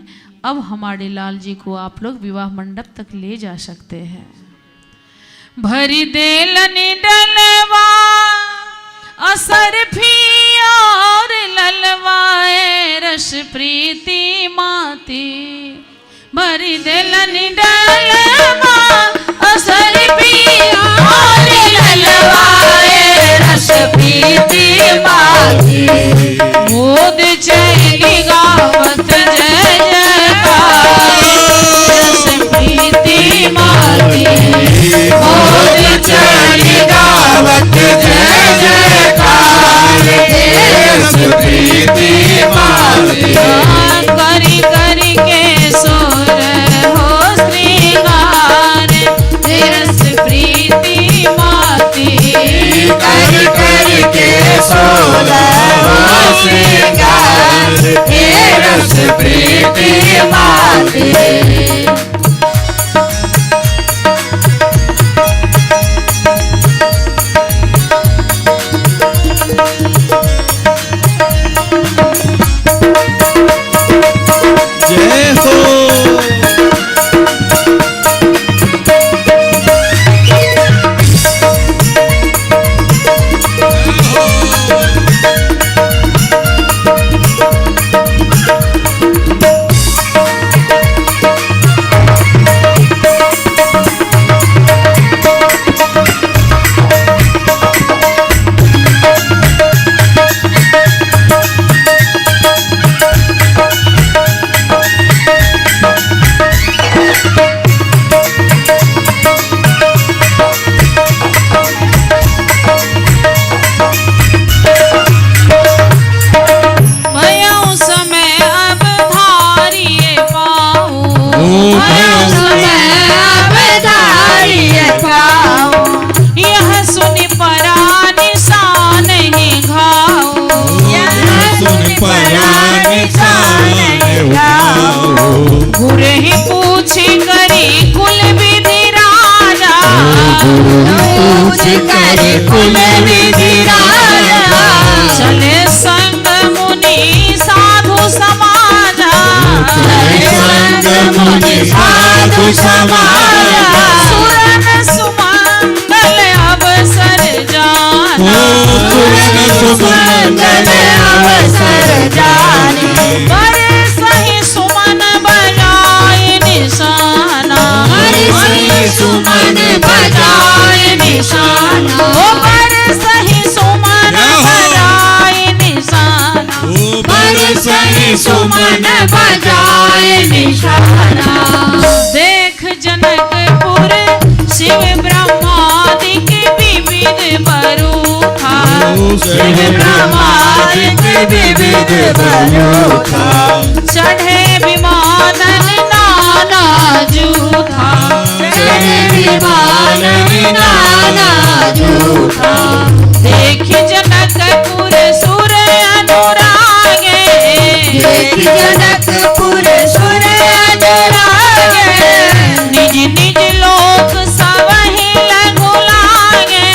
अब हमारे लाल जी को आप लोग विवाह मंडप तक ले जा सकते हैं। भरी देलनी डलवा असर भी और ललवाए, रस प्रीति माती, भरी देलनी डलवा असर भी और ललवाए, रस प्रीति माती, मोद चली गावत जय जयकार, रस प्रीति माती, मोद चली गावत जय जयकार, रस प्रीति माती, करी करी के सोर हो श्रृंगार, रस प्रीति माती, कर कर के कर कुल विधि राजा, चले संग मुनि साधु समाजा, चले संग मुनि साधु समाजा, सुरन सुमंगल अवसर जाना, सुरन सुमंगल अवसर जाने, सही सुमन बजाए निशाना, सही सुमन बजाए निशाना, सही सुमन बजाए निशाना, सही सुमन बजाए निशाना। देख जनकपुर शिव ब्रह्मादि के विविध बरूखा, शिव ब्रह्मादिक विविध बरूखा, चढ़े विमानन नाना जूथा, चढ़े विमानन नाना जूथा, देख जनकपुर सुर अनुरागे, देख जनकपुर सुर अनुरागे, निज निज लोक सबहि लघु लागे,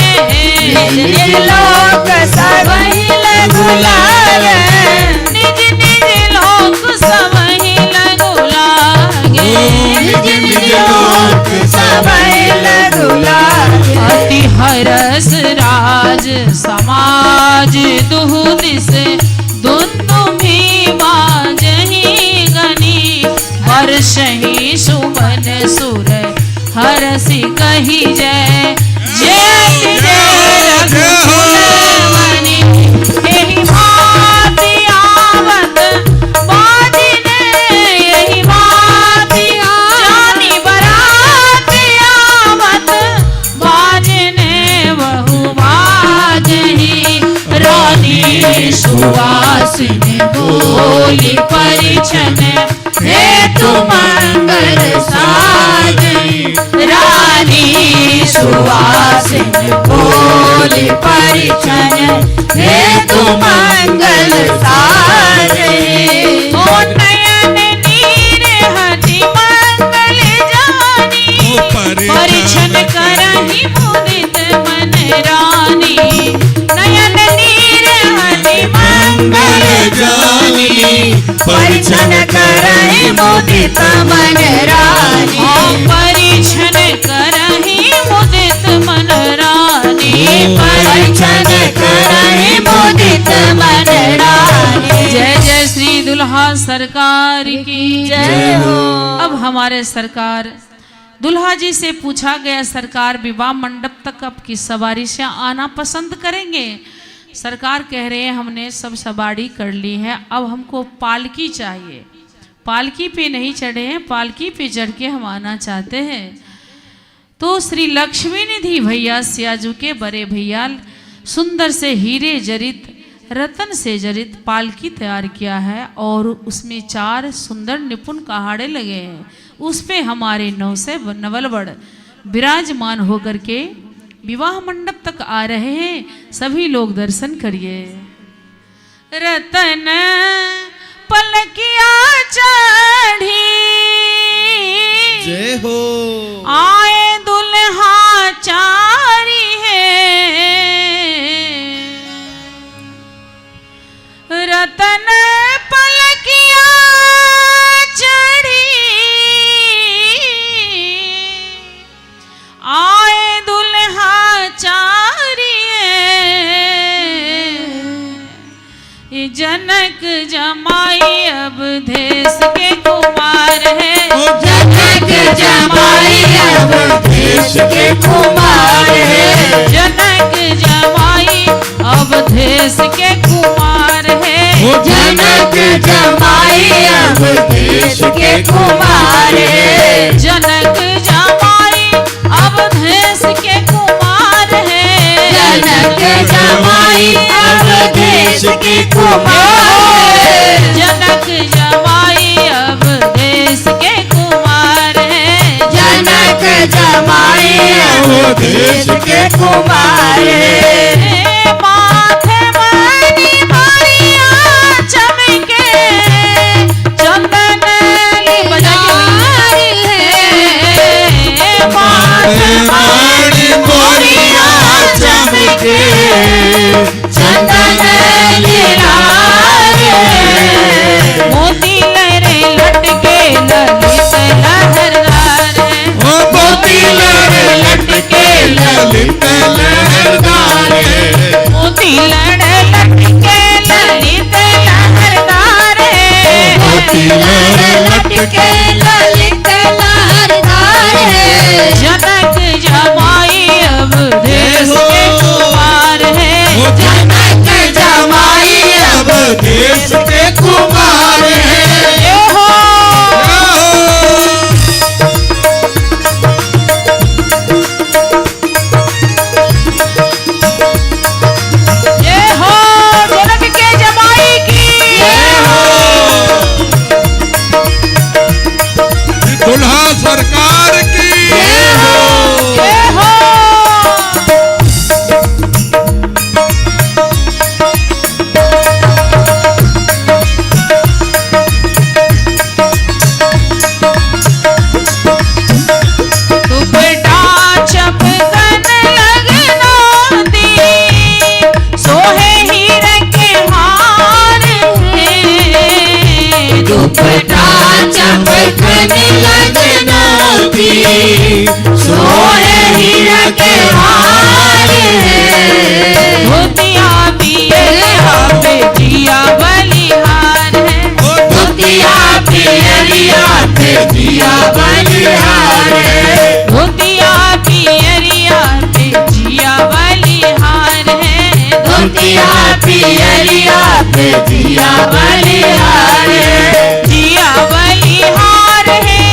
निज लोक सबहि लघु लागे, निज निज लोक सबहि लघु लागे, निज निज लोक सबहि लघु लागे, अति हरस राज समाज दुहु दिस दुनु भी बाजहि गनी, वर्षहि सुमन सुर हरसि कहि जय जय जय रघुकुल मणि, एहि भांति आवत बाजिने, एहि भांति जानी बरात आवत बाजने, बहु बाजहि रानी सुवासिनी बोली परिछन हेतु मंगल साजनी, रानी सुवासिनी बोली परिछन हेतु मंगल साजनी, ओ नयन नीर हति मंगल जानी, परिछन करहि मुदित मन रानी, नयन नीर हति मंगल जानी, परिछन करहि मुदित मन रानी, परिछन करहि मुदित मन रानी, परिछन करहि मुदित मन रानी। जय जय श्री दुल्हा सरकार की जय हो। अब हमारे सरकार दुल्हा जी से पूछा गया, सरकार विवाह मंडप तक अब किस सवारी से आना पसंद करेंगे? सरकार कह रहे हैं हमने सब सवारी कर ली है, अब हमको पालकी चाहिए। पालकी पे नहीं चढ़े हैं, पालकी पे चढ़ के हम आना चाहते हैं। तो श्री लक्ष्मी निधि भैया सियाजू के बड़े भैया सुंदर से हीरे जड़ित रतन से जड़ित पालकी तैयार किया है और उसमें 4 सुंदर निपुण कहाड़े लगे हैं। उस पे हमारे 9 से नवलबड़ विराजमान होकर के विवाह मंडप तक आ रहे हैं। सभी लोग दर्शन करिए। रतन पलकिया चढ़ी जय हो आए दुल्हा चारी है, रतन पलकिया चढ़ी आए दुल्हा चारी है, ये जनक जमाई अब देश के कुमार है, जनक जमाई अब देश के कुमार है, जनक जमाई अब देश के कुमार है, जनक जमाई अब देश के कुमार है, जनक जमाई अब देश के कुमार है, जनक जमाई अब देश के कुमार है, जनक जमाई अब देश के कुमार है, जनक जमाई अब देश के कुमार है। माथे मणि मारिया चमके चंदन ली बजा के माथे मणि मोरिया चमकने लगे मोती, सोहे हीरा के हार है। धोतिया पियरिया पे जिया बलिहार है, धोतिया पियरिया पे जिया बलिहार है। धोतिया पियरिया पे जिया बलिहार है, धोतिया पियरिया पे जिया बलिहार है। जिया बलिहार है,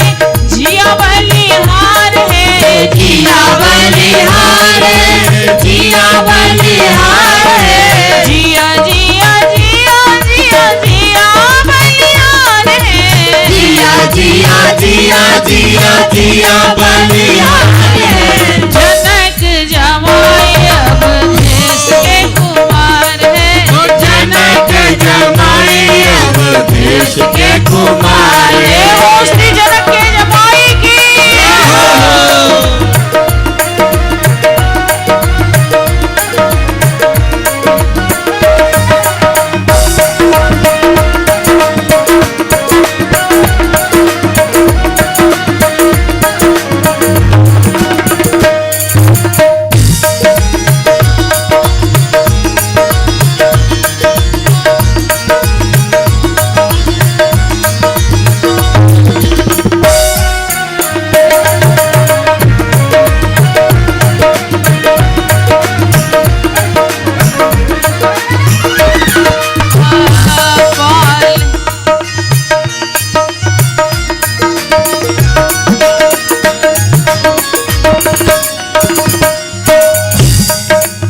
जिया बलिहार है, जिया बलिहार है, जिया बलिहार है। जिया जिया जिया जिया जिया बलिहार है, जिया जिया जिया जिया जिया बलिहार है। जनक जमाई अब देश के कुमार है, जनक जमाई अब देश के कुमार ये है। हो श्री जनक के जमाई की।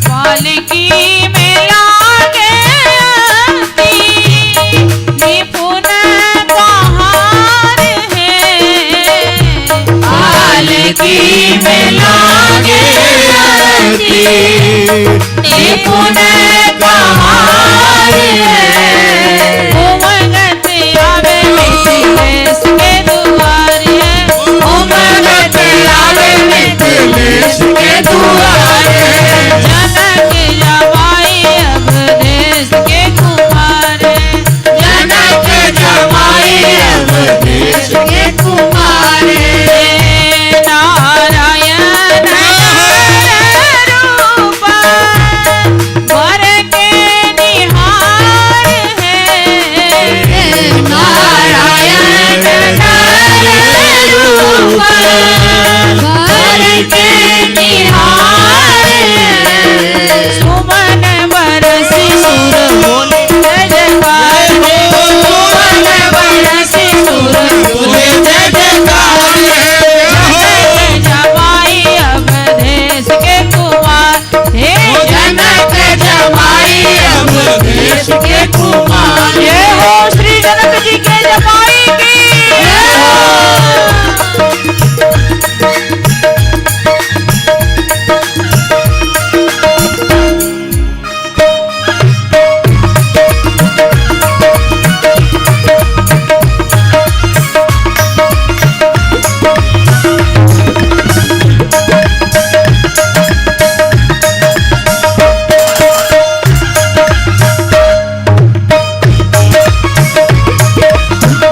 पालकी में लागे अति निपुण बहार है, पालकी में लागे अति निपुण बहार है। उमंगत आवे मिथिलेश के दुआर है, उमंगत आवे मिथिलेश के दुआर है। जनक जमाई अब देश के कुमार है, जनक जमाई अब देश के कुमार है। नारायण रूप वर के निहार है, नारायण रूप वर के निहार है। सुमन बरसी सुर बोले जय जयकार है, सुमन बरसी सुर बोले जय जयकार है। जनक जमाई अब देश के कुमार हे, जनक जमाई अब देश के कुमार ये है। हो श्री जनक जी के जमाई की।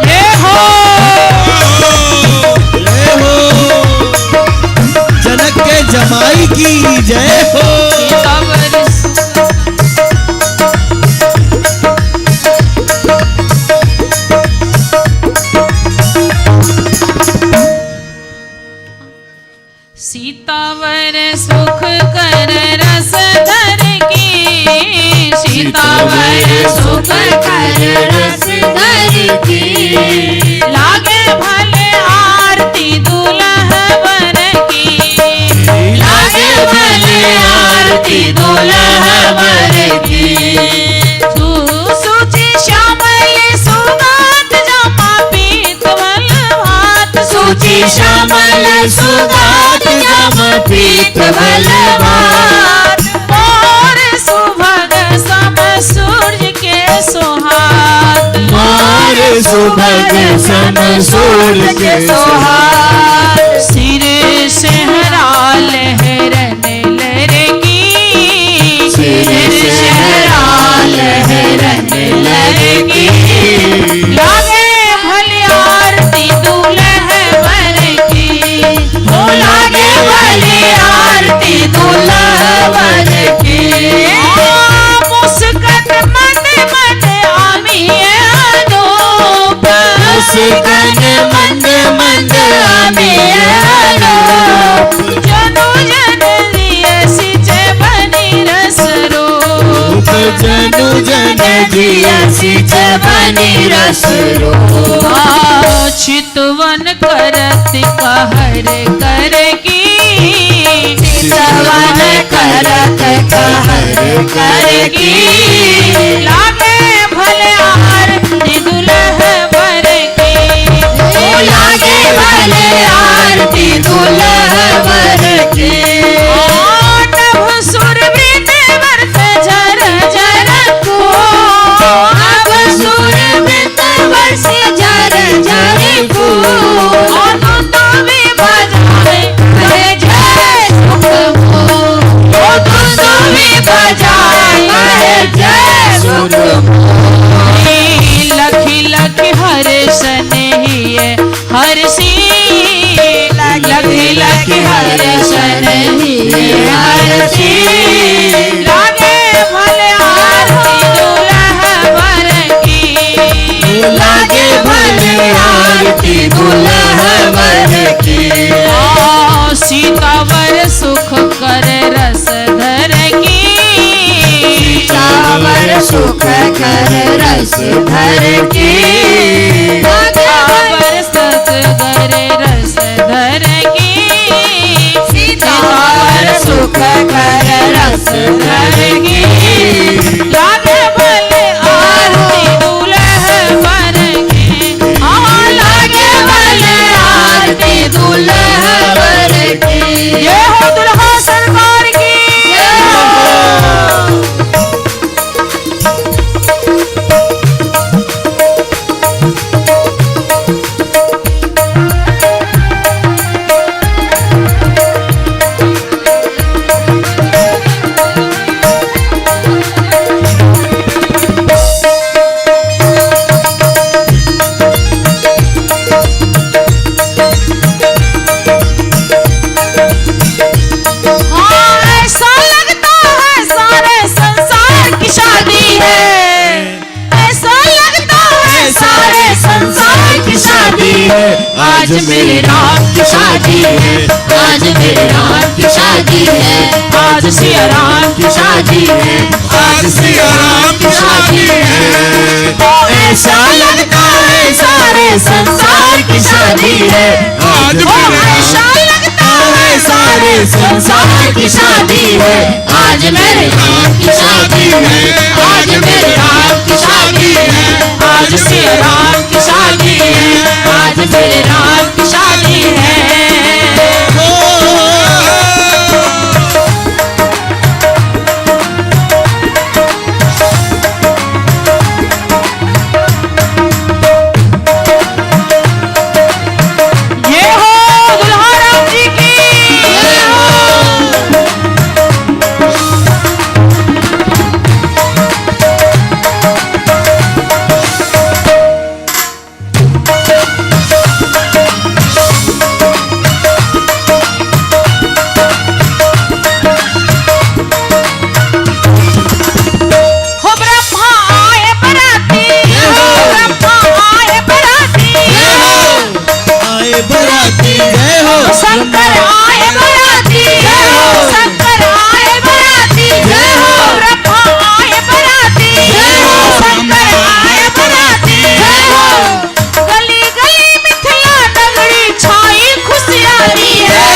ये हो जनक के जमाई की जय हो। सीता बरस सीतावर सुख कर रस धर की, सीतावर सुख कर रस धर की, लागे भले आरती दुल्हवर की, लागे भले आरती दुल्हवर की। सुचि श्यामल सुगात जमा पीतवल भात, सूची श्यामल सुगात जम पीत बलवान। और सुभग सम सूर्य के सुहात, मार सुभग सम सूर्य के सुहात, सिर सेहरा लहरन लरकी, सिर सेहरा लहरन लरकी। लागे भली आरती तन मंद मंद आमे आलो जनु जन दिए सिंचे बनी रस रूप जनु जन दिया सिंच बनी रस रूप चितवन करत कहर कर की चितवन करत कहर कर की लागे भले आरती दुल्ह वर की लागे भले आरती दुल्ह वर की नभ सुर वृंद वर्त झर झर को अब सुर वृंद वर्ष झर झर को तो भी बजाए कहे जय सुख हो तो भी बजाए कहे जय सुख लखी लखी हर सनहिए हर सी लखी लखी हर सनहिए हर सी लागे भले आरती दुल्ह वर की लागे भले आरती दुल्ह वर की सीतावर सुख कर रस धर की चावर सुख कर रस धर की सीतावर सत कर रस धर की सीतावर सुख कर रस धर की लागे भले आरती दुल्ह वर की लागे भले आरती दुल्ह वर की ये हो दुल्हा सरकार की ऐसा लगता है सारे संसार की शादी है ऐसा लगता है सारे संसार की शादी है आज मेरे राम की शादी है आज मेरे राम की शादी है आज सिया राम की शादी है आज सिया राम की शादी है ऐसा लगता है सारे संसार की शादी है आज ऐसा लगता है सारे संसार की शादी है आज मेरे राम की शादी है आज मेरे राम की शादी है आज सिया राम की शादी है आज मेरे राम की शादी है ये हो दुल्हा राम जी की हो ब्रह्मा आए बराती ब्रह्मा आए बराती आए बराती जय हो शंकर आए बराती शंकर आए बराती ब्रह्मा आए बराती शंकर आए बराती गली गली मिथिला नगरी छाई खुशहाली है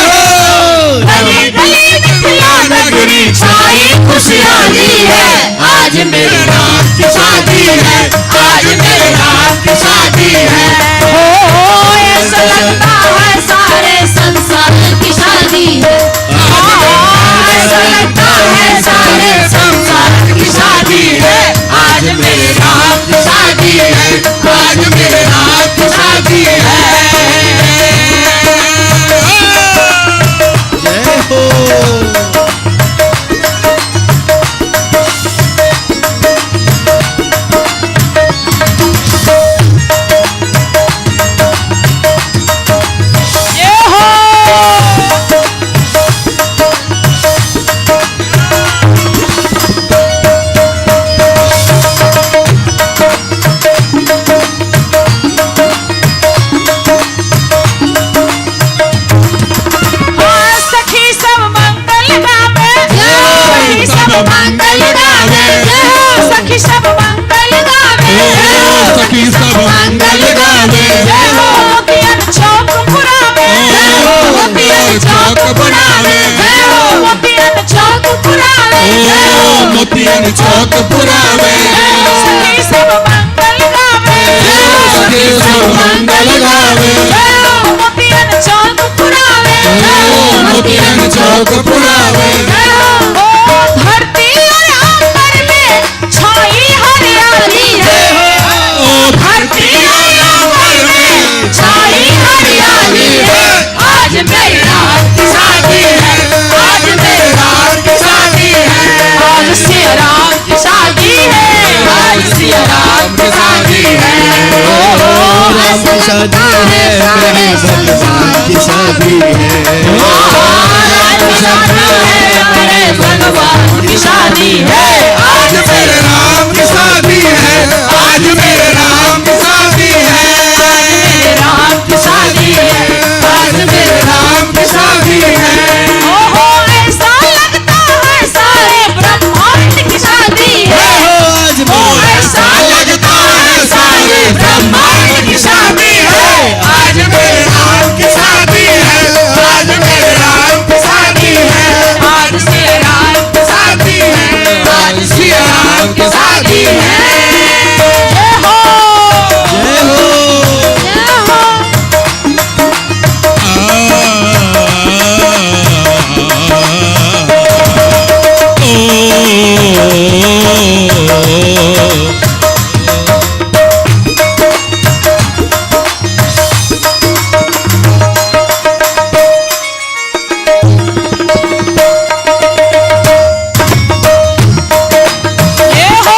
गली गली मिथिला नगरी छाई खुशहाली है आज मेरे राम की शादी है आज मेरे राम की शादी है हो ऐसा लगता है सारे संसार की शादी है ऐसा लगता है सारे संसार की शादी है आज मेरे राम की शादी है आज मेरे राम की शादी है जय हो की सब मंगल गावे। जय हो मोतियन चौक पुरावे, जय हो मोतियन चौक पुरावे, जय हो मोतियन चौक पुरावे, जय हो मोतियन चौक पुरावे। सखी सब मंगल गावे, सखी सब मंगल गावे। जय हो मोतियन चौक पुरावे, जय हो मोतियन चौक पुरावे। जय हो धरती और अंबर में छाई हरियाली है, ओ धरती और अंबर में छाई हरियाली है। आज मेरी रात की शादी है, आज मेरी रात की शादी है, आज सिया राम की शादी है, आज सिया राम की शादी है। राम की शादी है, मेरे भगवान की शादी है। मेरे भगवान की शादी है, आज मेरे राम की शादी है, आज मेरे राम की शादी है, मेरे राम की शादी है, आज मेरे राम की शादी है। ओहो ऐसा लगता है सारे ब्रह्मांड की शादी है। आज ऐसा लगता है सारे ब्रह्मांड की शादी है। आज मेरे राम की शादी है, आज मेरे राम की शादी है, आज श्री राम की शादी है, आज श्री राम की शादी है। जय हो, जय हो। जय हो। जय हो।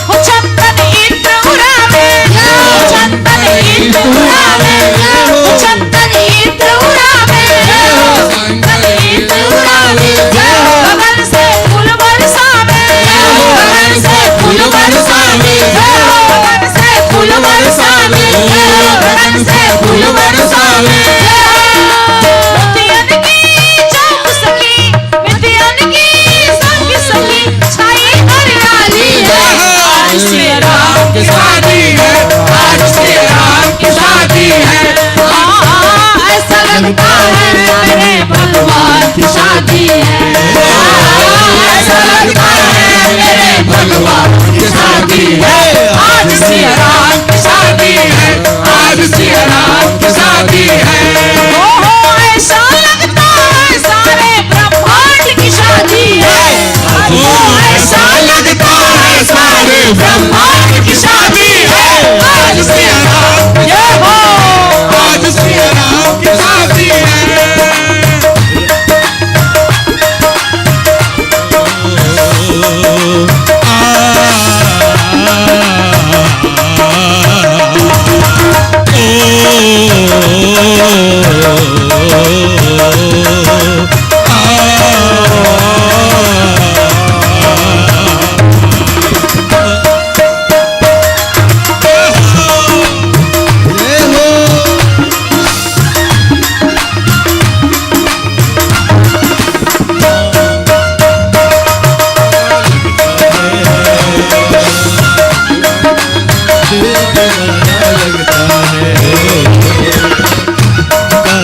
हो चंदन इत्र उड़ावे, हो चंदन इत्र उड़ावे, हो चंदन इत्र उड़ावे, हो चंदन इत्र उड़ावे, गगन से फूल बरसावे, गगन से फूल बरसावे, गगन से फूल बरसावे, गगन से फूल बरसावे। मोतियन की चौक सखी, मोतियन की सखी सखी, छाई हरियाली है। आज श्री राम की शादी है, आज श्री राम की शादी है। ऐसा लगता है मेरे भगवान की शादी है, ऐसा लगता है मेरे भगवान की शादी है। आज श्री राम की शादी है, आज श्री राम की शादी है। ओहो ऐसा लगता है सारे ब्रह्मांड की शादी है। ओहो ऐसा लगता है सारे ब्रह्मांड की शादी है। आज श्री राम जय हो, आज श्री राम की शादी है।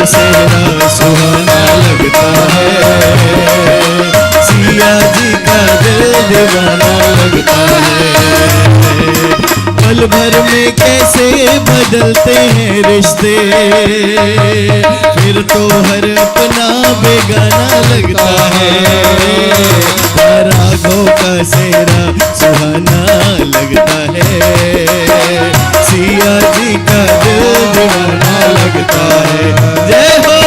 सेहरा सुहाना लगता है, सिया जी का दिल दीवाना लगता है। पल भर में कैसे बदलते हैं रिश्ते, फिर तो हर अपना बेगाना लगता है। रागों का सेहरा सुहाना लगता है, सिया जी का दिल दीवाना लगता है। जय हो।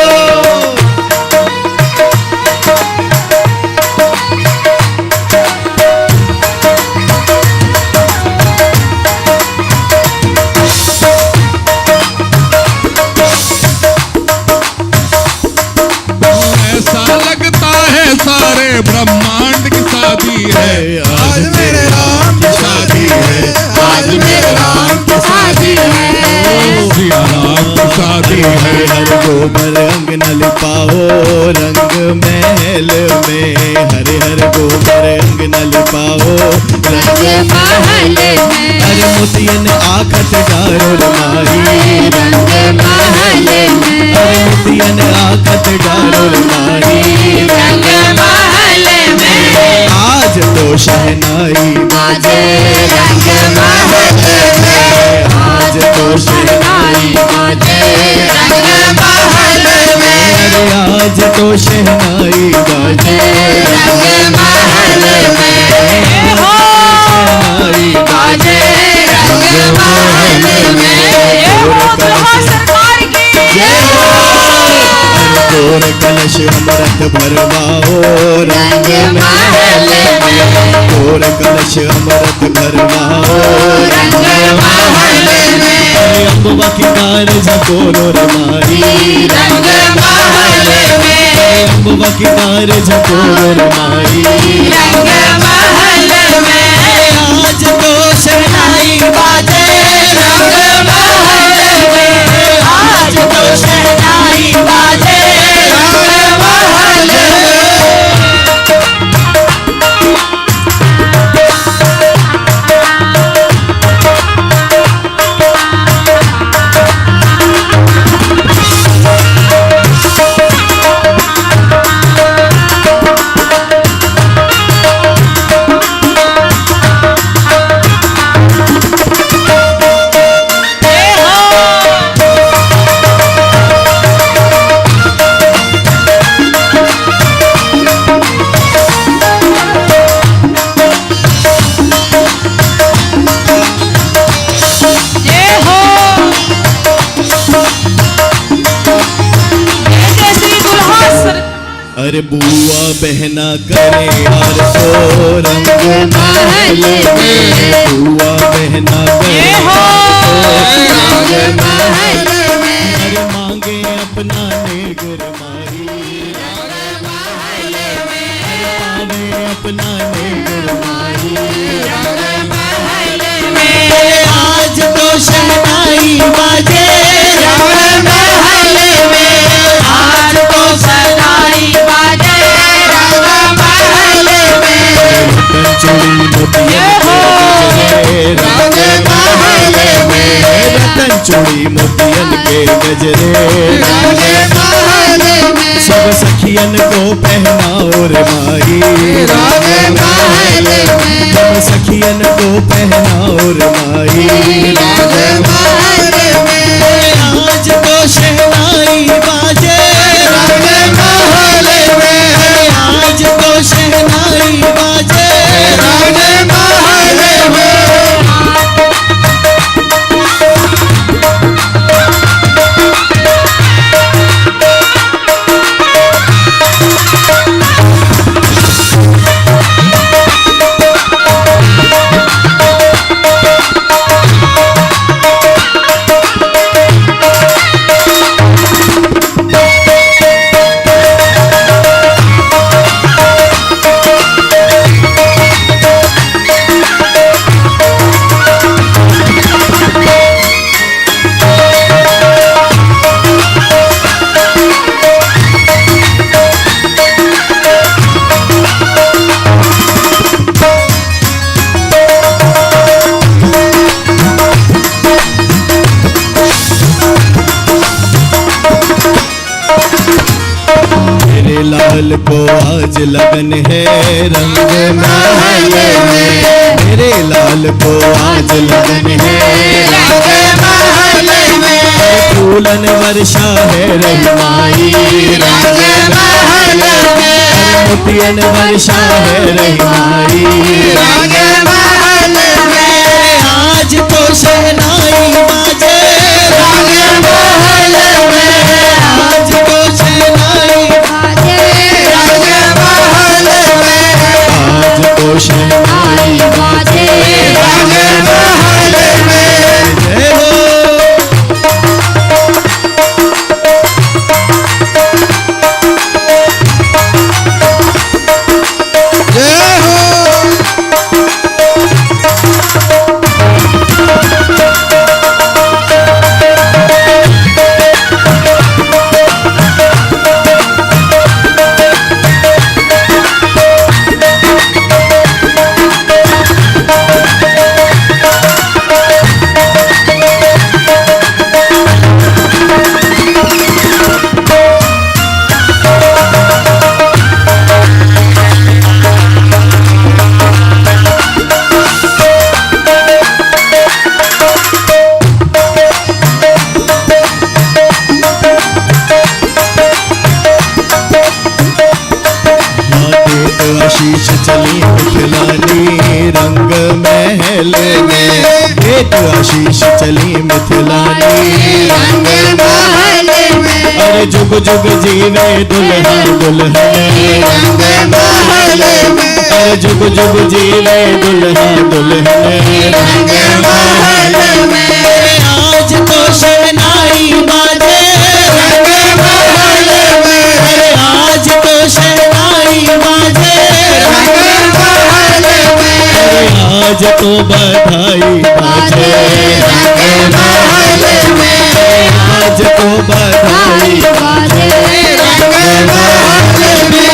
ऐसा लगता है सारे ब्रह्मांड की शादी है। आज मेरे राम की शादी है, आज मेरे राम की शादी है। श्री राम की शादी है। हर हर गोबर अंगना लिपाओ रंग महल में, हरे हर गोबर अंगना लिपाओ रंग महल में। अरे मोतियन आखत डारो रमाई रंग महल में, अरे मोतियन आखत डारो रमाई रंग महल में। आज तो शहनाई बाजे रंग महल में, आज तो शहनाई बाजे रंग महल में, अरे आज तो शहनाई बाजे रंग महल में, शहनाई बाजे रंग महल में। सरकार की तोर कलश अमृत भरवाओ रंग महल में, तोर कलश अमृत भरवाओ रंग महल में, अरे अम्बवा की कार झकोरो रमाई रंग महल में, अम्बवा की कार झकोरो रमाई रंग महल में। आज तो शहनाई बाजे रंग महल में, आज तो शहनाई बाजे रंग महल में। जय हो। जय श्री दुल्हा सर अरे बुआ बहना करे यार तो रंग महल में, बुआ बहना करे जय हो। रंग महल में। अरे मांगे अपना ने गुरमाई रंग महल में, अरे पावे अपना ने गुरमाई रंग महल में। आज तो शहनाई बाजे रंग महल में, आज तो शहनाई बाजे रंग महल में, रतन चूड़ी मोतियन रंग महल में, रतन चूड़ी मोतियन के गजरे रंग महल में, सब सखियन को पहनाओ रे माई रंग महल में, सब सखियन को पहनाओ रे माई रंग महल में, आज तो शहनाई बाजे रंग महल में, आज तो शहनाई बाजे रंग महल में। मेरे लाल को आज लगन है रंग महल में, मेरे लाल को आज लगन है रंग महल में, फूलन वर्षा है रहीमाई रंग महल में, मोतियन वर्षा है रहीमाई रंग महल में, आज तो शहनाई बाजे रंग महल में, आज तो शहनाई बाजे रंग महल में, आज तो शहनाई बाजे रंग महल में। जय हो। जय हो। आशीष चली मिथिलानी रंग महल में, एक आशीष चली मिथिलानी रंग महल में। अरे जुग जुग जीवे दुल्हा दुल्हन रंग महल में। अरे जुग जुग जीवे दुल्हा दुल्हन रंग महल में। आज तो शहनाई बाजे रंग महल में। अरे आज तो शहनाई बाजे रंग महल में। अरे आज तो बधाई बाजे रंग महल में। आज तो बधाई बाजे रंग महल में।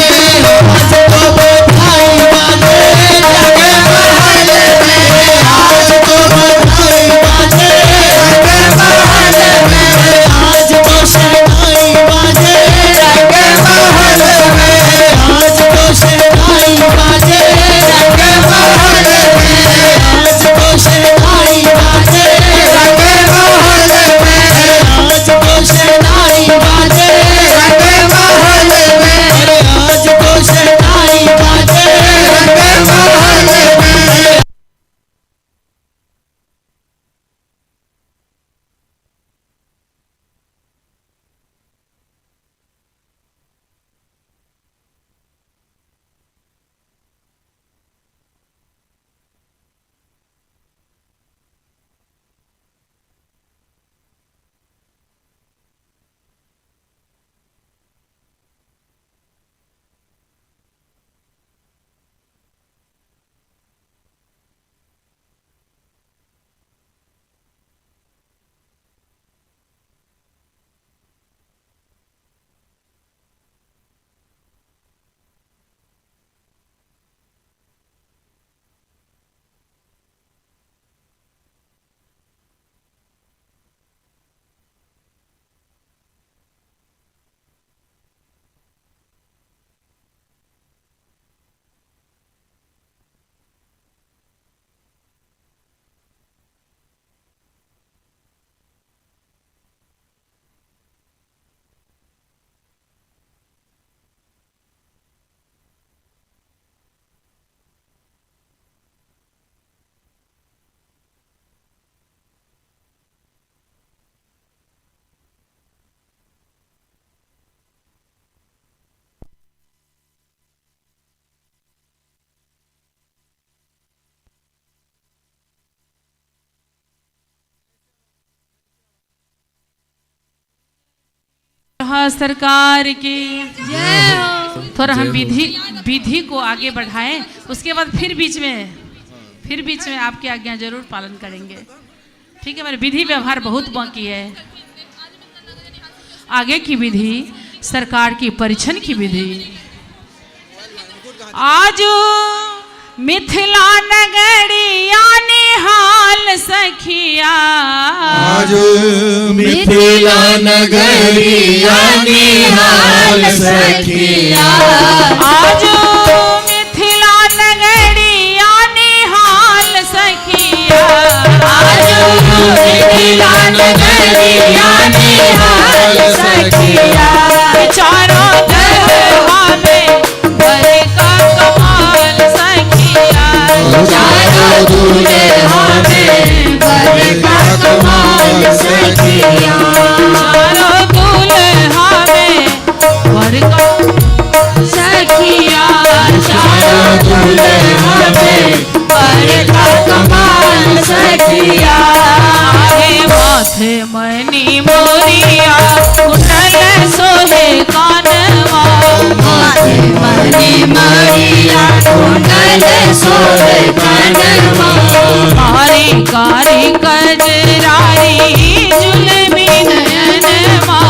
आज तो बधाई बाजे रंग महल में। आज तो बधाई बाजे रंग महल में। आज तो शहनाई बाजे रंग महल में। आज तो शहनाई बाजे रंग महल में। आज तो शहनाई बाजे रंग महल में। आज तो शहनाई बाजे रंग महल में। अरे आज तो शहनाई बाजे रंग महल में। सरकार की थोड़ा हम विधि को आगे बढ़ाएं, उसके बाद फिर बीच में आपकी आज्ञा जरूर पालन करेंगे। ठीक है, मेरे विधि व्यवहार बहुत बाकी है। आगे की विधि सरकार की परिछन की विधि। आज मिथिला नगरिया निहाल सखिया, आज मिथिला नगरिया निहाल सखिया, आज मिथिला नगरिया निहाल सखिया, आज मिथिला नगरिया निहाल सखिया। चारों दरहा में बड़े का कमाल सखिया, चारों दुल्हा में बड़े का कमाल सखिया। चारों दुल्हा में बड़े का सखिया, चारों दुल्हा में बड़े का कमाल सखिया। आहे माथे मनी मोरिया कुंडल सोहे कानवा, माथे मनी मरिया कुंडल सोहे कानवा। कारी कारी कजरारी जुलमी नयनमा,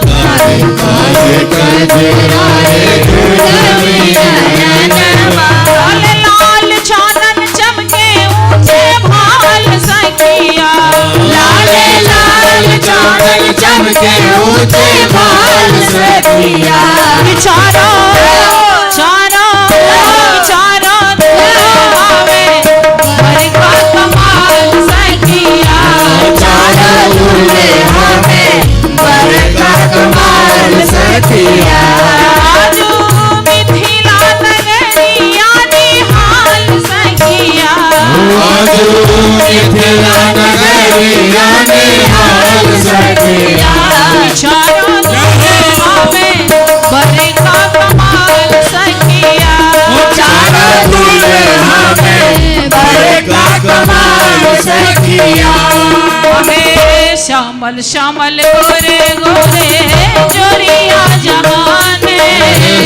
काले काले कजरारे दुलमी नयनवा। लाल लाल चानन चमके ऊंचे भाल सखिया, लाले लाल चानन चमके ऊंचे भाल सखिया। चारों दुल्हावे बड़े का कमाल सखिया, चारों दुल्हा में बड़े का कमाल सखिया। आज मिथिला नगर मिथिला नगरिया निहाल सखिया चारों दुल्हा में बड़े का कमाल सखिया चारों दुल्हा में बड़े का कमाल सखिया अबे श्यामल श्यामल गोरे गोरे जोरिया जहाने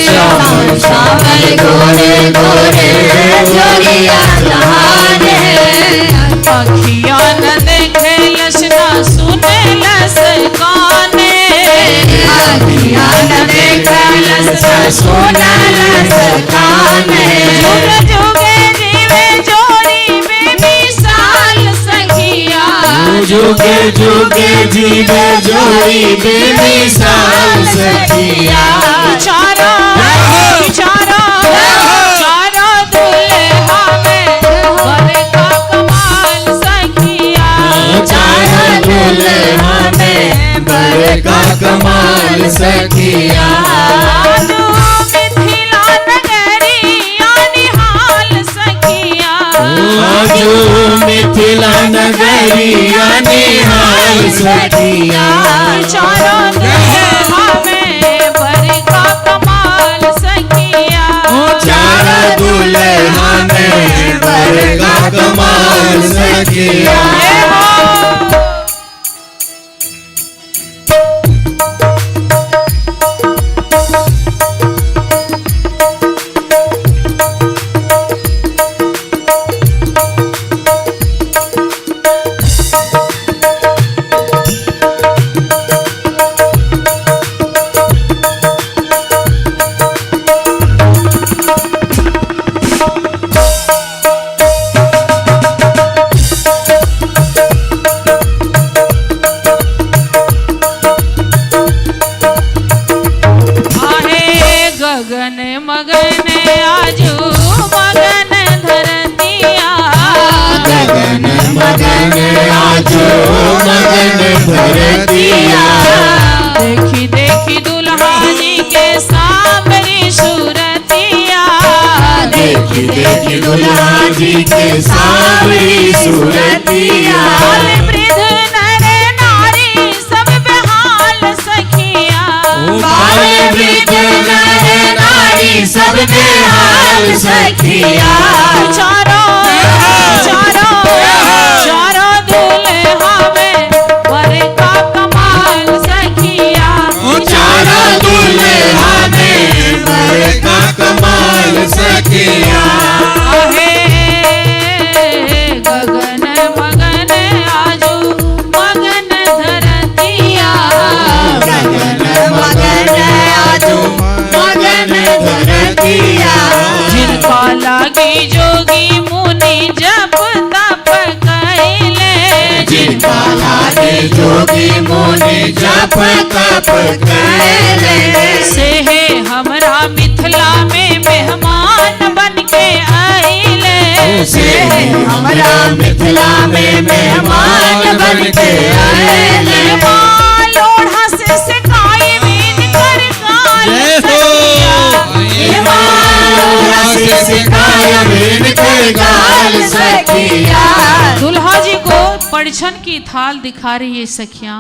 श्यामल श्यामल गोरे गोरे जोरिया जहाने अखिया न देखे लस न सुने लस काने अखिया न देखे लस सुने लस काने जुग जुगे जीवे जोड़ी बेमिसाल सखिया जुगे जुगे जीवे जोड़ी बेमिसाल सखिया चारों दुल्हा में बड़े का कमाल सखिया चारों दुल्हा में बड़े का कमाल सखिया आजू मिथिला नगरिया निहाल सखिया आजू मिथिला नगरिया निहाल सखिया चारों दुल्हा में बड़े का कमाल सखिया चारों दुल्हा में बड़े का कमाल सखिया गगन मगन आजू मगन धरतिया गगन मगन आजू मगन धरतिया देखी देखी दुल्हा जी के सामने सूरतिया देखी देखी दुल्हा जी के सावरी सूरतिया वृद्ध नर नारी सब बेहाल सखिया बाल वृद्ध नर नारी सब बेहाल सखिया चारों दुल्हा में बड़े का कमाल सखिया चारों दुल्हा में बड़े का कमाल सखिया आहे गगन मगन आजू मगन धरतिया गगन मगन आजू मगन धरतिया जिनका लागी जोगी मुनि जप तप कैले जिनका लागे जोगी मुनि जप तप कैले से है हमरा मिथिला में मेहमान बन के आइले से हमरा मिथिला में मेहमान बन के आए लोढ़ा से सिकाई बीन कर काल सखिया दुल्हा जी को परिछन की थाल दिखा रही है सखियां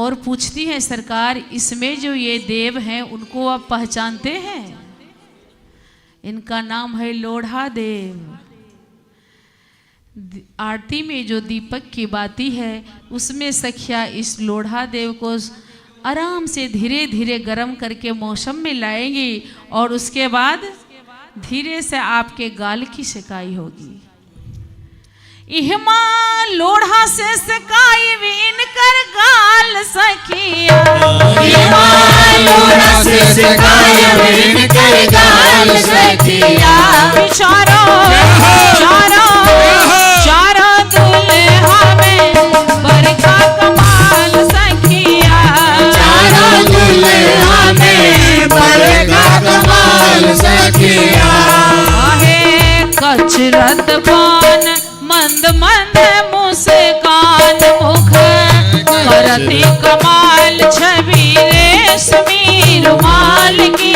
और पूछती है सरकार इसमें जो ये देव हैं उनको आप पहचानते हैं? इनका नाम है लोढ़ा देव। आरती में जो दीपक की बाती है उसमें सखिया इस लोढ़ा देव को आराम से धीरे धीरे गर्म करके मौसम में लाएंगी और उसके बाद धीरे से आपके गाल की सिकाई होगी। इहमा लोढ़ा से सिकाई बीन कर गाल सखिया लोढ़ा से सिकाई बीन कर गाल सखिया चारों दुल्हा में बरका कमाल सखिया चारों दुल्हा में बरका कमाल सखिया आहे कचरत पान मंद मंद मुस्कान मुख करती कमाल छवि रेशमी रुमाल की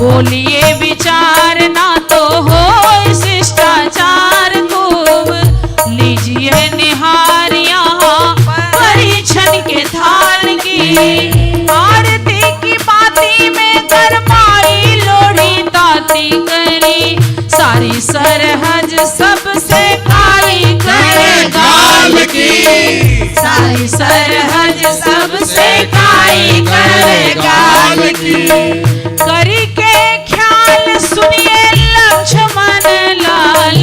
बोलिए विचार ना तो हो शिष्टाचार खूब लीजिए सारी सरहद सबसे काई करे गाल की, सारी सरहद सबसे काई करे गाल की। करी के ख्याल सुनिए लक्ष्मण लाल,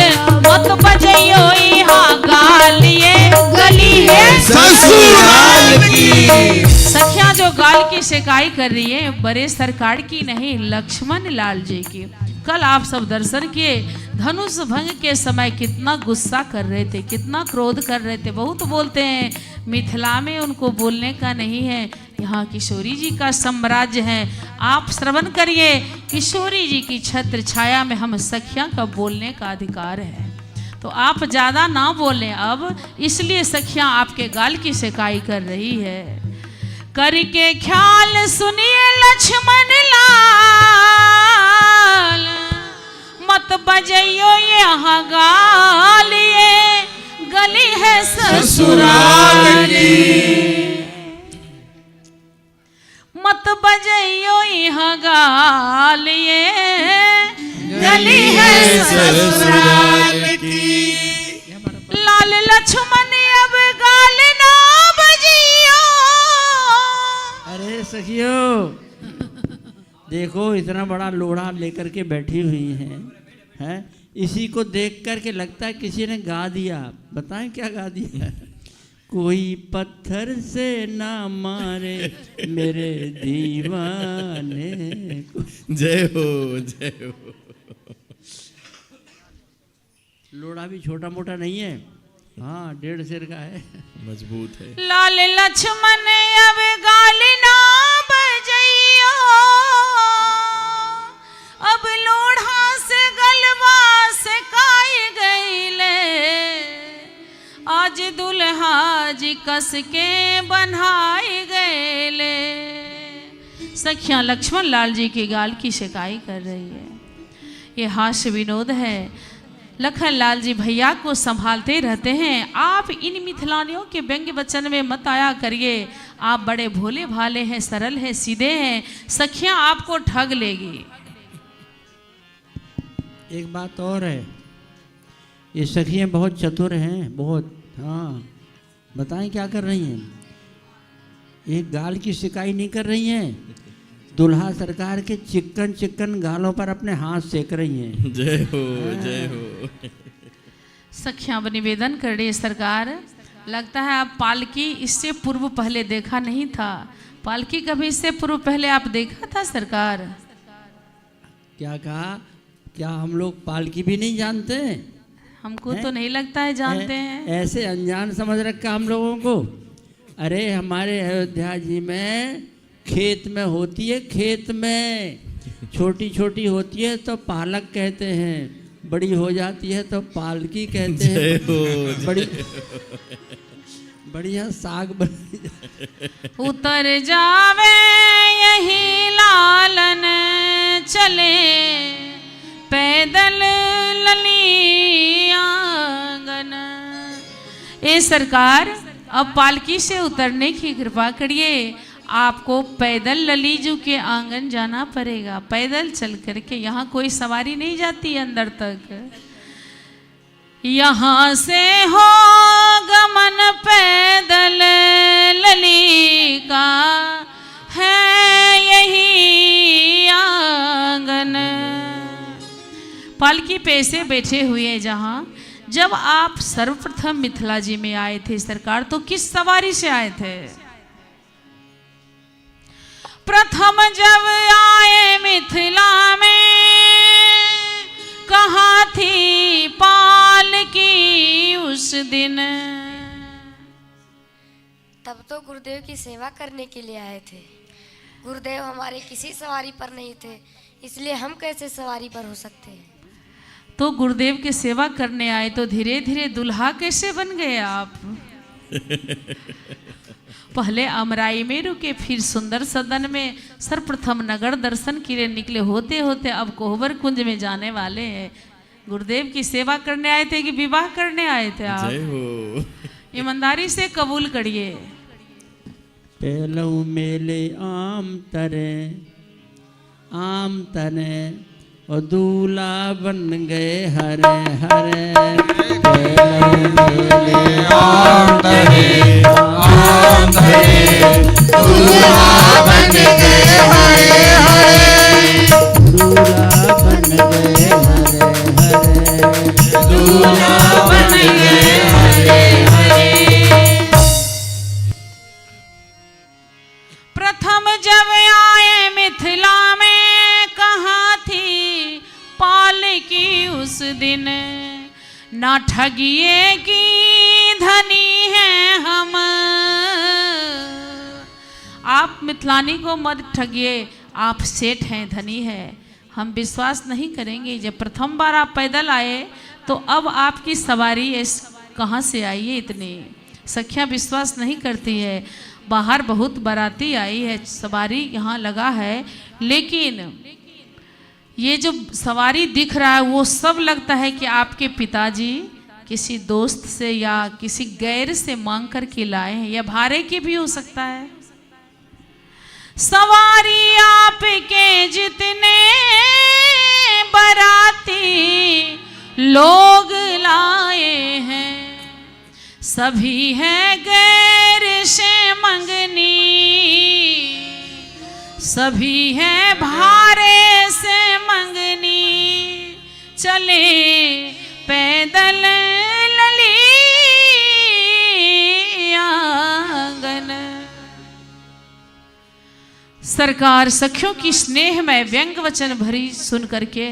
मत बजइयो यहाँ गाल, ये गली है ससुराल की। सखियां जो गाल की शिकायत कर रही है बड़े सरकार की नहीं, लक्ष्मण लाल जी की। कल आप सब दर्शन किए, धनुष भंग के समय कितना गुस्सा कर रहे थे, कितना क्रोध कर रहे थे। बहुत बोलते हैं मिथिला में उनको बोलने का नहीं है, यहाँ किशोरी जी का साम्राज्य है। आप श्रवण करिए, किशोरी जी की छत्र छाया में हम सखियां का बोलने का अधिकार है। तो आप ज़्यादा ना बोलें अब, इसलिए सखियां आपके गाल की शिकायत कर रही है। करके ख्याल सुनिए लक्ष्मण लाल, मत बजइयो यहाँ गाल, ये गली है ससुराल की। मत बजइयो यहाँ गाल, ये गली है ससुराल की। लाल लक्ष्मण अब गाल ना बजियो। अरे सखियो, देखो इतना बड़ा लोढ़ा लेकर के बैठी हुई हैं, इसी को देख कर के लगता है किसी ने गा दिया। बताएं क्या गा दिया? कोई पत्थर से ना मारे मेरे दीवाने को। जय हो जय हो। लोढ़ा भी छोटा मोटा नहीं है, हाँ 1.5 सेर का है, मजबूत है। लाल लक्ष्मण अब गाल ना बजइयो, अब लोढ़ा से गलवा से काई गईले, आज दुल्हा जी कस के बन्हाई गईले। सखियां लक्ष्मण लाल जी की गाल की शिकायत कर रही है। ये हास्य विनोद है। लखन लाल जी भैया को संभालते रहते हैं। आप इन मिथिलानियों के व्यंग्य वचन में मत आया करिए, आप बड़े भोले भाले हैं, सरल हैं, सीधे हैं, सखियां आपको ठग लेगी। एक बात और है, ये सखियाँ बहुत चतुर हैं, बहुत। हाँ बताएं क्या कर रही हैं? एक गाल की शिकायत नहीं कर रही हैं, दुल्हा सरकार के चिकन चिकन गालों पर अपने हाथ सेक रही हैं। जय हो जय हो। सखियां निवेदन कर रही है, सरकार लगता है आप पालकी इससे पूर्व पहले देखा नहीं था। पालकी कभी इससे पूर्व पहले आप देखा था सरकार? क्या कहा? क्या हम लोग पालकी भी नहीं जानते? हमको तो नहीं लगता है जानते हैं। ऐसे अनजान समझ रखा हम लोगों को। अरे हमारे अयोध्या जी में खेत में होती है, खेत में छोटी छोटी होती है तो पालक कहते हैं, बड़ी हो जाती है तो पालकी कहते हैं। बड़ी बढ़िया साग बन उतर जावे यही लालन, चले पैदल लली आंगन। ए सरकार, अब पालकी से उतरने की कृपा करिए, आपको पैदल ललीजू के आंगन जाना पड़ेगा। पैदल चल करके, यहाँ कोई सवारी नहीं जाती अंदर तक। यहाँ से हो गमन पैदल लली का, है यही आंगन। पालकी पे से बैठे हुए जहाँ, जब आप सर्वप्रथम मिथिला जी में आए थे सरकार, तो किस सवारी से आए थे? प्रथम जब आए मिथिला में, कहाँ थी पालकी उस दिन? तब तो गुरुदेव की सेवा करने के लिए आए थे। गुरुदेव हमारे किसी सवारी पर नहीं थे, इसलिए हम कैसे सवारी पर हो सकते हैं? तो गुरुदेव की सेवा करने आए तो धीरे धीरे दुल्हा कैसे बन गए आप? पहले अमराई में रुके, फिर सुंदर सदन में, सर्वप्रथम नगर दर्शन के लिए निकले, होते होते अब कोहबर कुंज में जाने वाले हैं। गुरुदेव की सेवा करने आए थे कि विवाह करने आए थे आप? जय हो। ईमानदारी से कबूल करिए। पहलू मेले आम तरे और दूल्हा बन गए हरे हरे मेले दूल्हा बन गए हरे हरे दूल्हा बन गए हरे हरे दूल्हा बन गए हरे हरे प्रथम जब आए मिथिला में कहाँ थी पालकी उस दिन, ना ठगिए की धनी है हम। आप मिथिलानी को मत ठगिए, आप सेठ हैं, धनी है, हम विश्वास नहीं करेंगे। जब प्रथम बार आप पैदल आए तो अब आपकी सवारी कहाँ से आई है इतनी? सखियाँ विश्वास नहीं करती है। बाहर बहुत बाराती आई है, सवारी यहाँ लगा है, लेकिन ये जो सवारी दिख रहा है वो सब लगता है कि आपके पिताजी किसी दोस्त से या किसी गैर से मांग कर के लाए हैं, या भाड़े के भी हो सकता है। सवारी आपके जितने बाराती लोग लाए हैं, सभी हैं गैर से मंगनी, सभी हैं भारे से मंगनी। चले पैदल लली आंगन। सरकार सखियों की स्नेह में व्यंग वचन भरी सुन करके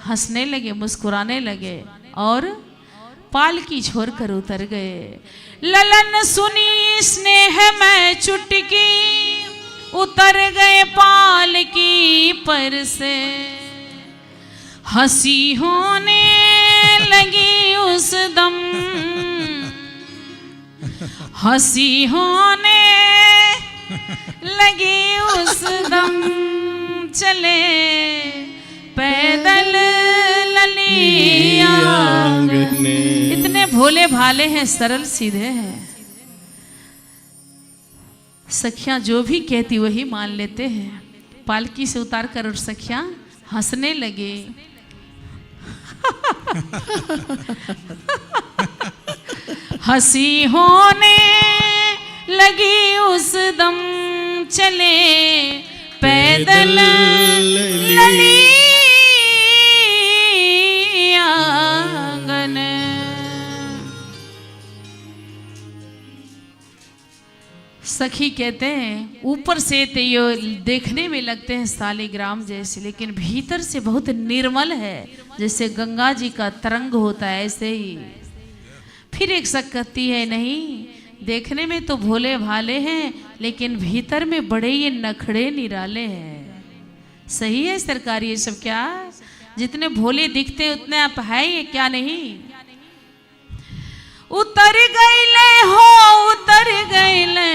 हंसने लगे, मुस्कुराने लगे और पालकी छोड़कर उतर गए। ललन सुनी स्नेह में चुटकी, उतर गए पालकी पर से। हंसी होने लगी उस दम, हंसी होने लगी उस दम। चले पैदल लली आंगने। इतने भोले भाले हैं, सरल सीधे हैं। सखियां जो भी कहती वही मान लेते हैं। पालकी से उतार कर और सखियां हंसने लगे। हंसी होने लगी उस दम, चले पैदल लली आंगन। सखी कहते हैं ऊपर से तो ये देखने में लगते हैं शालिग्राम जैसे, लेकिन भीतर से बहुत निर्मल है, जैसे गंगा जी का तरंग होता है ऐसे ही। फिर एक शक कहती है नहीं, देखने में तो भोले भाले हैं, लेकिन भीतर में बड़े ये नखड़े निराले हैं। सही है सरकार ये सब? क्या जितने भोले दिखते हैं उतने आप है ये क्या नहीं? उतर गईले हो उतर गईले,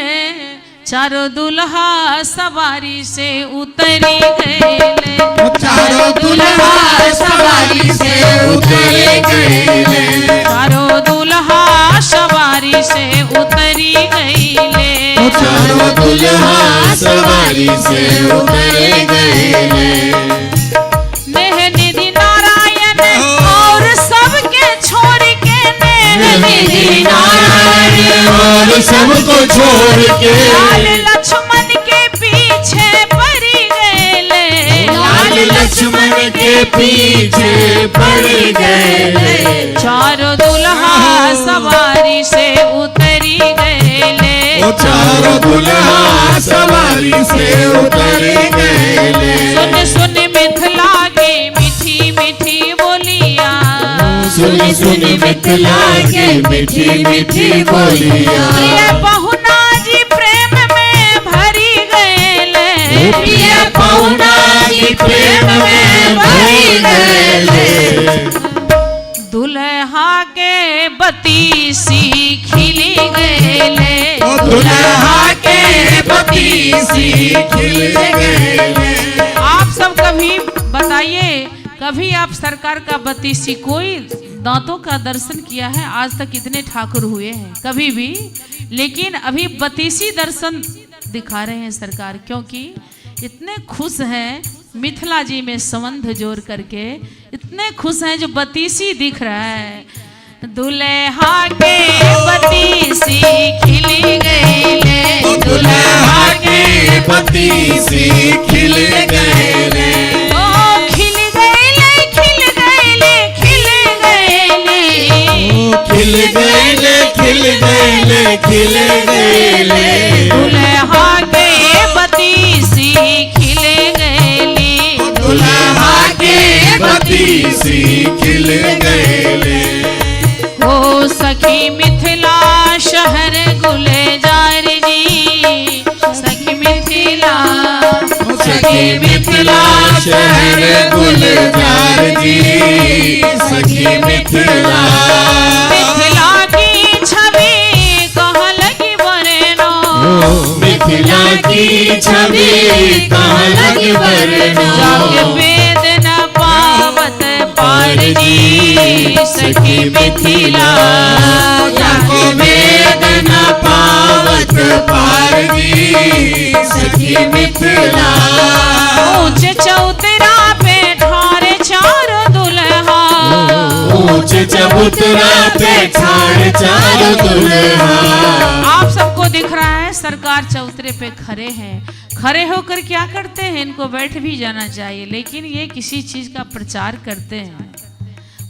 चारों दुल्हा सवारी से उतरी गईले। चारों दुल्हा सवारी से उतरी गईले। चारों दुल्हा सवारी से उतरी गईले। चारों दुल्हा सवारी से उतरी गईले। निधि नारायण और सबके छोड़ के, निधि नारायण और सबको छोड़ के, लाल लक्ष्मण के पीछे पड़ गए। लाल लक्ष्मण के पीछे पड़ गए। चारों दुल्हा सवारी से उतरी गए। चारों दुल्हा सवारी से उतरी गए। सुन सुन मिथिला की मीठी मीठी बोलिया, सुन सुन मिथिला की मीठी मीठी बोलिया। प्रिय पहुना जी प्रेम में भरी गए। प्रिय पहुना जी प्रेम में भरी गए। दुल्हा के बतीसी खिली गए। दुल्हा के बतीसी खिल गए। आप सब कभी बताइए, कभी आप सरकार का बतीसी कोई दांतों का दर्शन किया है? आज तक कितने ठाकुर हुए हैं कभी भी, लेकिन अभी बतीसी दर्शन दिखा रहे हैं सरकार, क्योंकि इतने खुश हैं मिथिला जी में संबंध जोड़ करके इतने खुश हैं जो बतीसी दिख रहा है। दुल्हा के बतीसी खिली गईले, दुल्हा के बतीसी खिल गए ओ खिल गईले खिल गईले खिल गईले, खिल गए खिल गए खिल गए दुल्हा के बतीसी खिल गईले, दुल्हा के बतीसी खिल गए ओ सखी मिथिला शहर गुलजार जी, सखी मिथिला सखी मिथिला शहर गुलजार जी, सखी मिथिला मिथिला की छवि कहाँ लगी बरनो, मिथिला की छवि कहाँ लगी बरनो, जाके वेद न पावत पार जी, सखी मिथिला जाको वेद न पावत पार जी, सखी मिथिला ऊंचे चौतरा पे ठारे चारों दुल्हा, ऊंच चबूतरा पे ठाड़ चारों दुल्हा। आप सबको दिख रहा है सरकार चौतरे पे खड़े हैं। खड़े होकर क्या करते हैं, इनको बैठ भी जाना चाहिए, लेकिन ये किसी चीज का प्रचार करते हैं।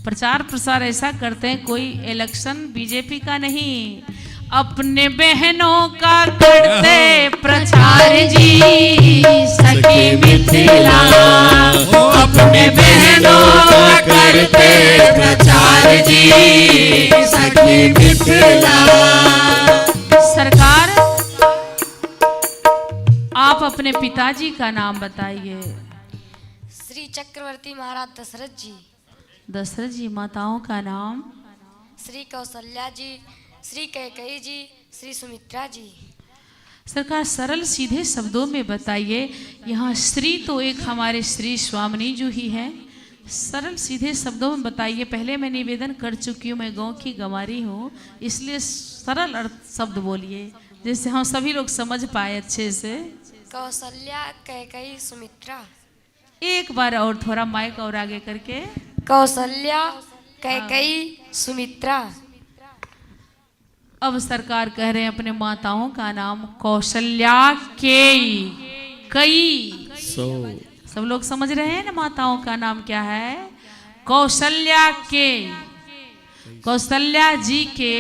प्रचार प्रसार ऐसा करते हैं, कोई इलेक्शन बीजेपी का नहीं, अपने बहनों का करते प्रचार जी, सखी मिथिला अपने बहनों का करते प्रचार जी, सखी मिथिला। सरकार आप अपने पिताजी का नाम बताइए। श्री चक्रवर्ती महाराज दशरथ जी, दशरथ जी। माताओं का नाम? श्री कौशल्या जी, श्री कैकेयी जी, श्री सुमित्रा जी। सरकार सरल सीधे शब्दों में बताइए। यहाँ श्री तो एक हमारे श्री स्वामिनी जो ही है, सरल सीधे शब्दों में बताइए। पहले मैं निवेदन कर चुकी हूँ, मैं गाँव की गंवारी हूँ, इसलिए सरल अर्थ शब्द बोलिए जिससे हम सभी लोग समझ पाए अच्छे से। कौशल्या, कैकेयी, सुमित्रा। एक बार और थोड़ा माइक और आगे करके। कौशल्या, कैकेयी, सुमित्रा। अब सरकार कह रहे हैं अपने माताओं का नाम कौशल्या केयी कई। सब लोग समझ रहे हैं ना माताओं का नाम क्या है? कौशल्या के, कौशल्या जी के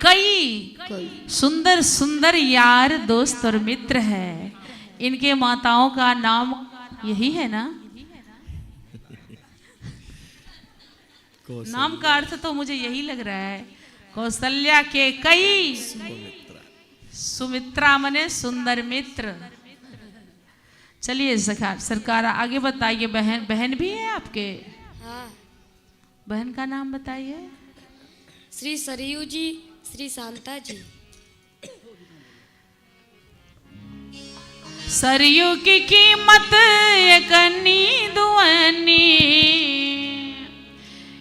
कई सुंदर सुंदर यार दोस्त और मित्र है। इनके माताओं का नाम यही है ना? नाम का अर्थ तो मुझे यही लग रहा है। कौशल्या के कई, सुमित्रा मने सुंदर मित्र। चलिए सरकार आगे बताइए। बहन बहन भी है आपके? हाँ। बहन का नाम बताइए। श्री सरयू जी, श्री शांता जी। सरयू की कीमत एक अन्नी दुअन्नी।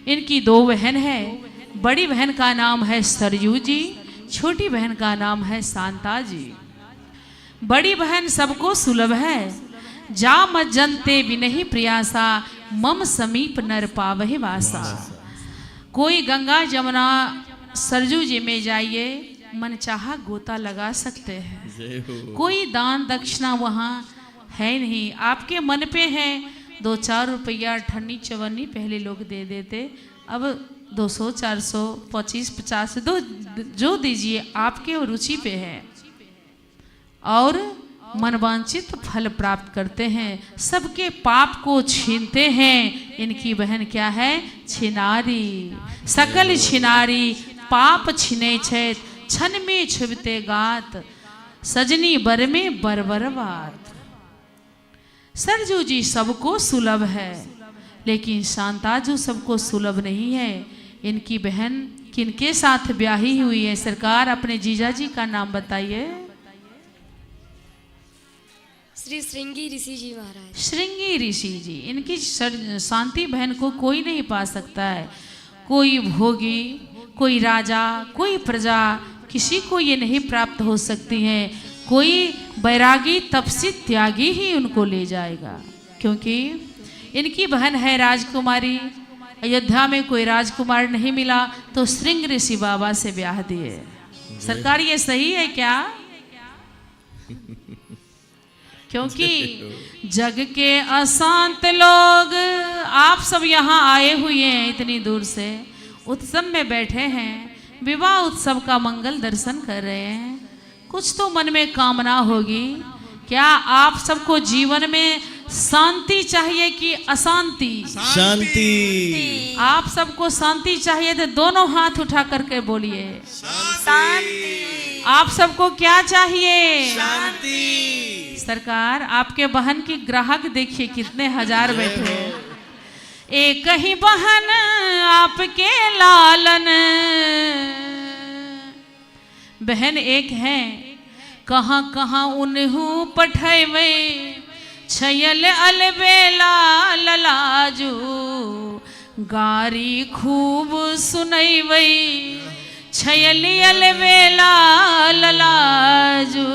इनकी दो बहन है। बड़ी बहन का नाम है सरयू जी, छोटी बहन का नाम है शांता जी। बड़ी बहन सबको सुलभ है, जा मत जनते विनहि प्रयासा, मम समीप नर पावहि वासा। कोई गंगा जमुना सरजू जी में जाइए, मन चाहा गोता लगा सकते हैं। कोई दान दक्षिणा वहाँ है नहीं। आपके मन पे है 2-4 रुपया ठन्नी चवन्नी पहले लोग दे देते, अब 200, 400, 25, 50 दो, जो दीजिए आपके रुचि पे है और मनवांचित फल प्राप्त करते हैं। सबके पाप को छीनते हैं। इनकी बहन क्या है? छिनारी। सकल छिनारी पाप छिने छैत, छन में छुबते गात, सजनी बर में बरबर बात। सरजू जी सबको सुलभ है, लेकिन शांताजू सबको सुलभ नहीं है। इनकी बहन किनके साथ ब्याही हुई है? सरकार अपने जीजा जी का नाम बताइए। श्री श्रृंगी ऋषि जी महाराज। श्रृंगी ऋषि जी। इनकी शांति बहन को कोई नहीं पा सकता है। कोई भोगी, कोई राजा, कोई प्रजा, किसी को ये नहीं प्राप्त हो सकती हैं। कोई बैरागी तपसी त्यागी ही उनको ले जाएगा। क्योंकि इनकी बहन है राजकुमारी। अयोध्या में कोई राजकुमार नहीं मिला तो श्रृंग ऋषि बाबा से ब्याह दिए। सरकार ये सही है क्या? क्योंकि जग के अशांत लोग आप सब यहाँ आए हुए हैं, इतनी दूर से उत्सव में बैठे हैं, विवाह उत्सव का मंगल दर्शन कर रहे हैं। कुछ तो मन में कामना होगी। क्या आप सबको जीवन में शांति चाहिए कि अशांति? शांति। आप सबको शांति चाहिए तो दोनों हाथ उठा करके बोलिए शांति। आप सबको क्या चाहिए? शांति। सरकार आपके बहन की ग्राहक देखिए कितने हजार बैठे हैं। एक ही बहन आपके लालन, बहन एक है कहाँ कहाँ उन्हू पठैवे, छयल अलबेला ललाजू गारी खूब सुनैवे, छयली अलबेला ललाजू।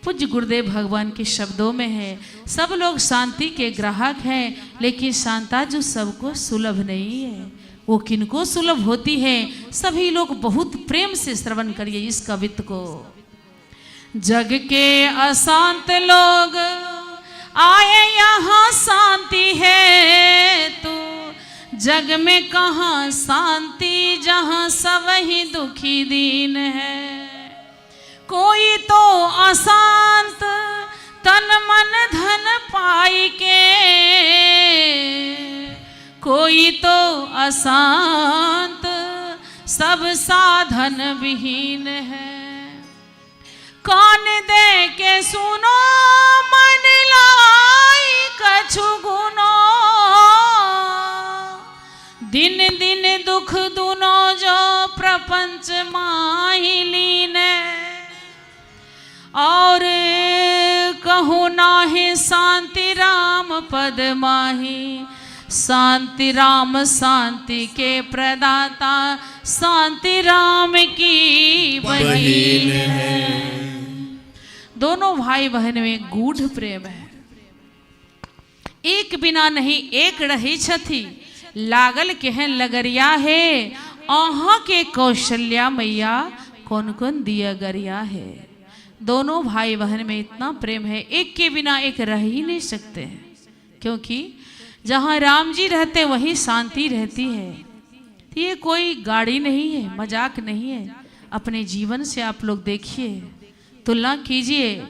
पूज्य गुरुदेव भगवान के शब्दों में है, सब लोग शांति के ग्राहक हैं, लेकिन शांता जो सबको सुलभ नहीं है। वो किनको सुलभ होती है? सभी लोग बहुत प्रेम से श्रवण करिए इस कवित्व को। जग के अशांत लोग आए यहाँ शांति है तो, जग में कहाँ शांति जहाँ सब ही दुखी दीन है। कोई तो अशांत तन मन धन पाई के, कोई तो अशांत सब साधन विहीन है। कान दे के सुनो मन लाई कछु गुनो, दिन दिन दुख दुनो जो प्रपंच माही लीन। और कहूँ नाहि शांति राम पद माही, शांति राम शांति के प्रदाता, शांति राम की बहीन है। दोनों भाई बहन में गूढ़ प्रेम है। एक बिना नहीं एक रही छथी, लागल केहन लगरिया है। आहा के कौशल्या मैया कौन कौन दिया गरिया है। दोनों भाई बहन में इतना प्रेम है, एक के बिना एक रह ही नहीं सकते हैं। क्योंकि जहाँ राम जी रहते वहीं शांति रहती है। ये कोई गाड़ी नहीं है, मजाक नहीं है। अपने जीवन से आप लोग देखिए, तुलना कीजिए।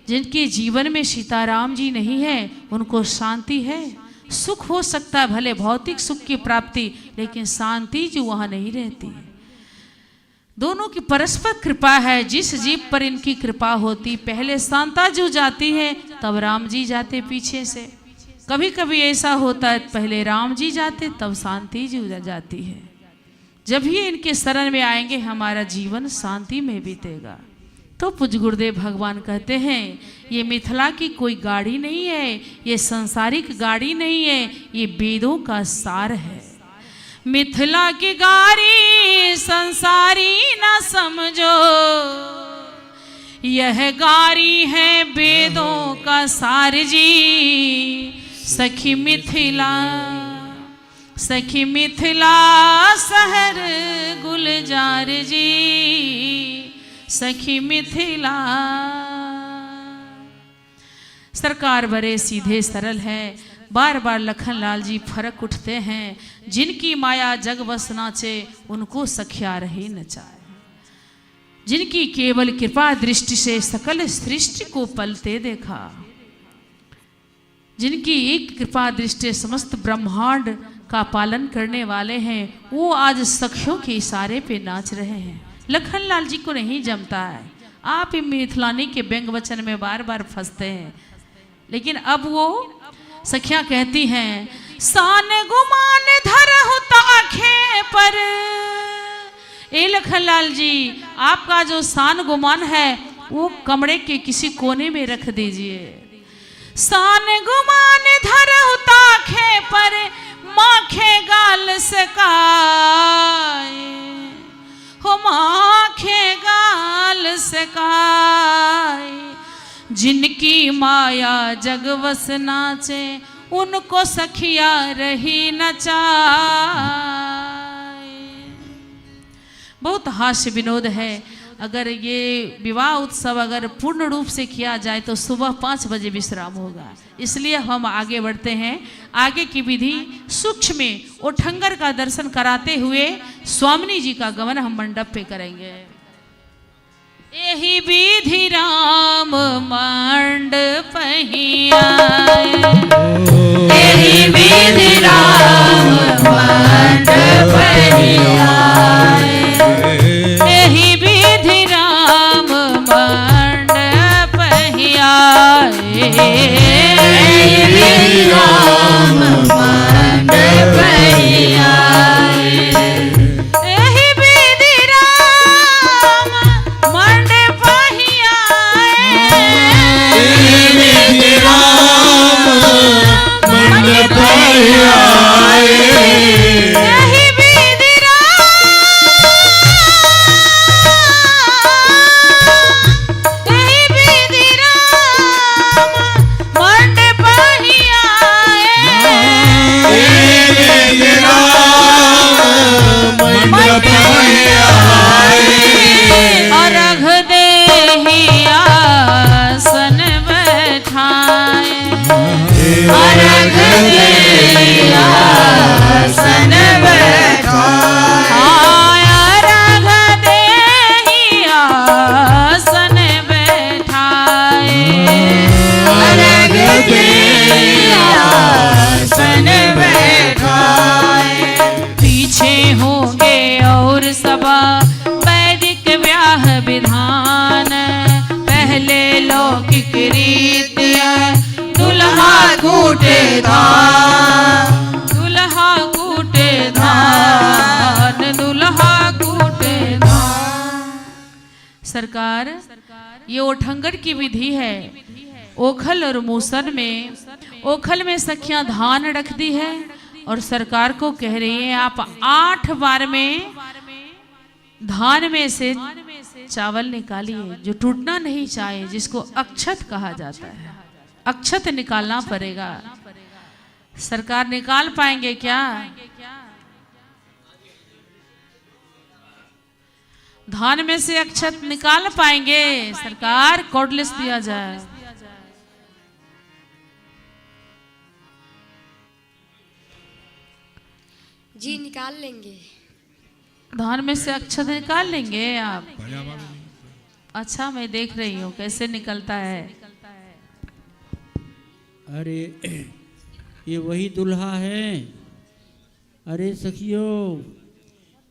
जिनके जीवन में सीताराम जी नहीं है उनको शांति है। सुख हो सकता है, भले भौतिक सुख की प्राप्ति, लेकिन शांति जो वहाँ नहीं रहती है। दोनों की परस्पर कृपा है। जिस जीव पर इनकी कृपा होती, पहले शांता जो जाती है तब राम जी जाते पीछे से। कभी कभी ऐसा होता है पहले राम जी जाते तब शांति जी जाती है। जब ही इनके शरण में आएंगे हमारा जीवन शांति में बीतेगा। तो पूज्य गुरुदेव भगवान कहते हैं ये मिथिला की कोई गाड़ी नहीं है, ये संसारिक गाड़ी नहीं है, ये वेदों का सार है। मिथिला की गाड़ी संसारी ना समझो, यह गाड़ी है वेदों का सार जी। सखी मिथिला, सखी मिथिला शहर गुलजार जी, सखी मिथिला। सरकार बड़े सीधे सरल है। बार बार लखनलाल जी फरक उठते हैं। जिनकी माया जग बस नाचे, उनको सखिया रही नचाए। जिनकी केवल कृपा दृष्टि से सकल सृष्टि को पलते देखा, जिनकी एक कृपा दृष्टि समस्त ब्रह्मांड का पालन करने वाले हैं, वो आज सखियों के इशारे पे नाच रहे हैं। लखनलाल जी को नहीं जमता है। आप मिथिलानी के व्यंग वचन में बार बार फंसते हैं, लेकिन अब वो सखियां कहती हैं सान गुमान धर होता आंखें पर। ए लखनलाल जी, आपका जो सान गुमान है वो कमरे के किसी कोने में रख दीजिए। सान गुमान धर होता आंखें पर, माखे गाल सकाए हो, माखे गाल सकाए। जिनकी माया जगवस नाचे, उनको सखिया रही नचाए। बहुत हास्य विनोद है। अगर ये विवाह उत्सव अगर पूर्ण रूप से किया जाए तो सुबह 5 बजे विश्राम होगा। इसलिए हम आगे बढ़ते हैं। आगे की विधि सूक्ष्म में ओठंगर का दर्शन कराते हुए स्वामिनी जी का गमन हम मंडप पे करेंगे। यही विधि राम मंडप ही आए, यही विधि राम मंडप ही आए, यही विधि राम मंडप ही आए, यही विधि राम मंडप ही आए, यही विधि राम मंडप ही आए, यही विधि राम मंडप ही आए, यही विधि यही विधि राम मंडप ही आए, यही राम मंडप ही आए, अर्घ देहि आसन बैठाए, अर्घ देहि आसन बैठाए, अर्घ देहि आसन बैठाए, अर्घ देहि आसन बैठाए, पीछे होंगे और सबा वैदिक व्याह विधान, पहले लौकिक रीतियाँ दुल्हा कूटे धान, दुल्हा कूटे धान, दुल्हा कूटे धान। सरकार, ये ओठंगर की विधि है। ओखल और मूसन में, ओखल में सखियां धान रखती है और सरकार को कह रही है आप 8 बार में धान में से चावल निकालिए जो टूटना नहीं चाहिए, जिसको अक्षत कहा जाता है। अक्षत निकालना पड़ेगा। सरकार निकाल पाएंगे क्या? धान में से अक्षत निकाल पाएंगे? सरकार कॉर्डलेस दिया जाए। जी निकाल लेंगे। धान में से अक्षत निकाल लेंगे आप? अच्छा, मैं देख रही हूँ कैसे निकलता है। अरे ये वही दुल्हा है। अरे सखियों,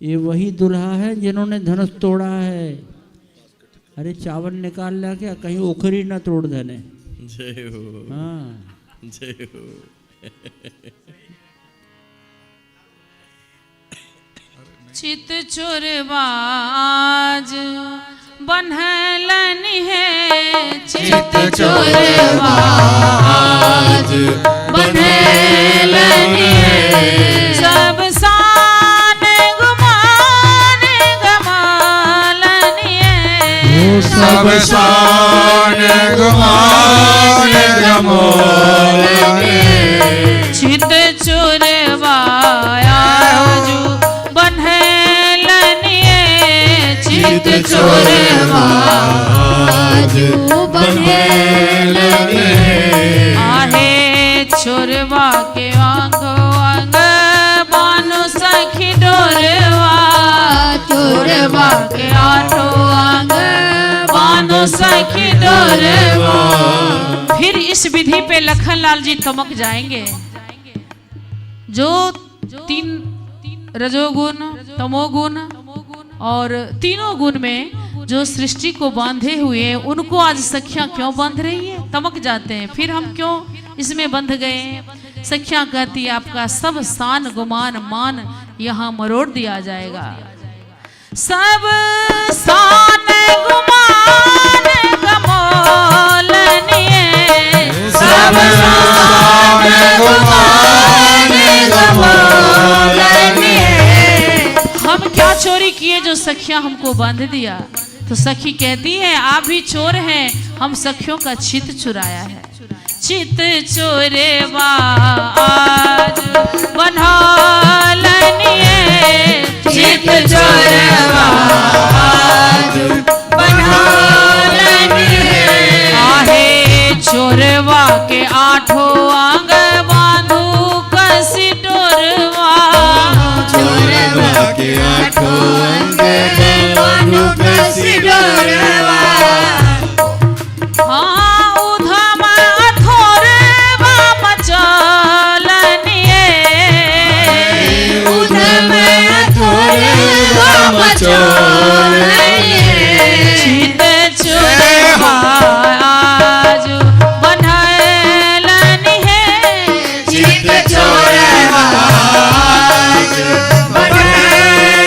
ये वही दुल्हा है जिन्होंने धनुष तोड़ा है। अरे चावल निकाल ला क्या, कहीं ओखरी ना तोड़ देने। जय हो, हाँ, जय हो। चित चोरबाज बन्हलन है, चित चोरबाज बन्हलन है, सब शान गुमान गमालन है, सब शान गुमान गमालन है, चित चोरवाया जो बन्हलन है, चित चोरबाज बन्हलन है, आहे चोरवा के आंगो आंग बानो सखी डोरवा, चोरवा के आठो आंग बानो सखी डोरवा। फिर इस विधि पे लखनलाल जी तमक जाएंगे। जो 3 रजोगुण, तमोगुण और तीनों गुण में जो सृष्टि को बांधे हुए हैं, उनको आज सखियां क्यों बांध रही है? तमक जाते हैं। फिर हम क्यों इसमें बंध गए? सखियां कहती है आपका सब शान गुमान मान यहाँ मरोड़ दिया जाएगा। सब शान गुमान गमोलनिए, सब शान गुमान गमोलनिए। हम क्या चोरी किए जो सखियां हमको बांध दिया? तो सखी कहती है आप भी चोर हैं हम सखियों का चित चुराया है। चित चोरेवा आज बनहालनिए, चित चोरवा आज बनहालनिए। आहे चोरवा के आठों आंग बांधू कसी डोरवा, चोरवा के आठों अंग बांधू कसी डोरवा। हाँ उधम अथोरवा मचलनिए, उधम अथोरवा मचलनिए। चित चोरवा आज बनहलनिए, चित चोरवा आज बनहलनिए।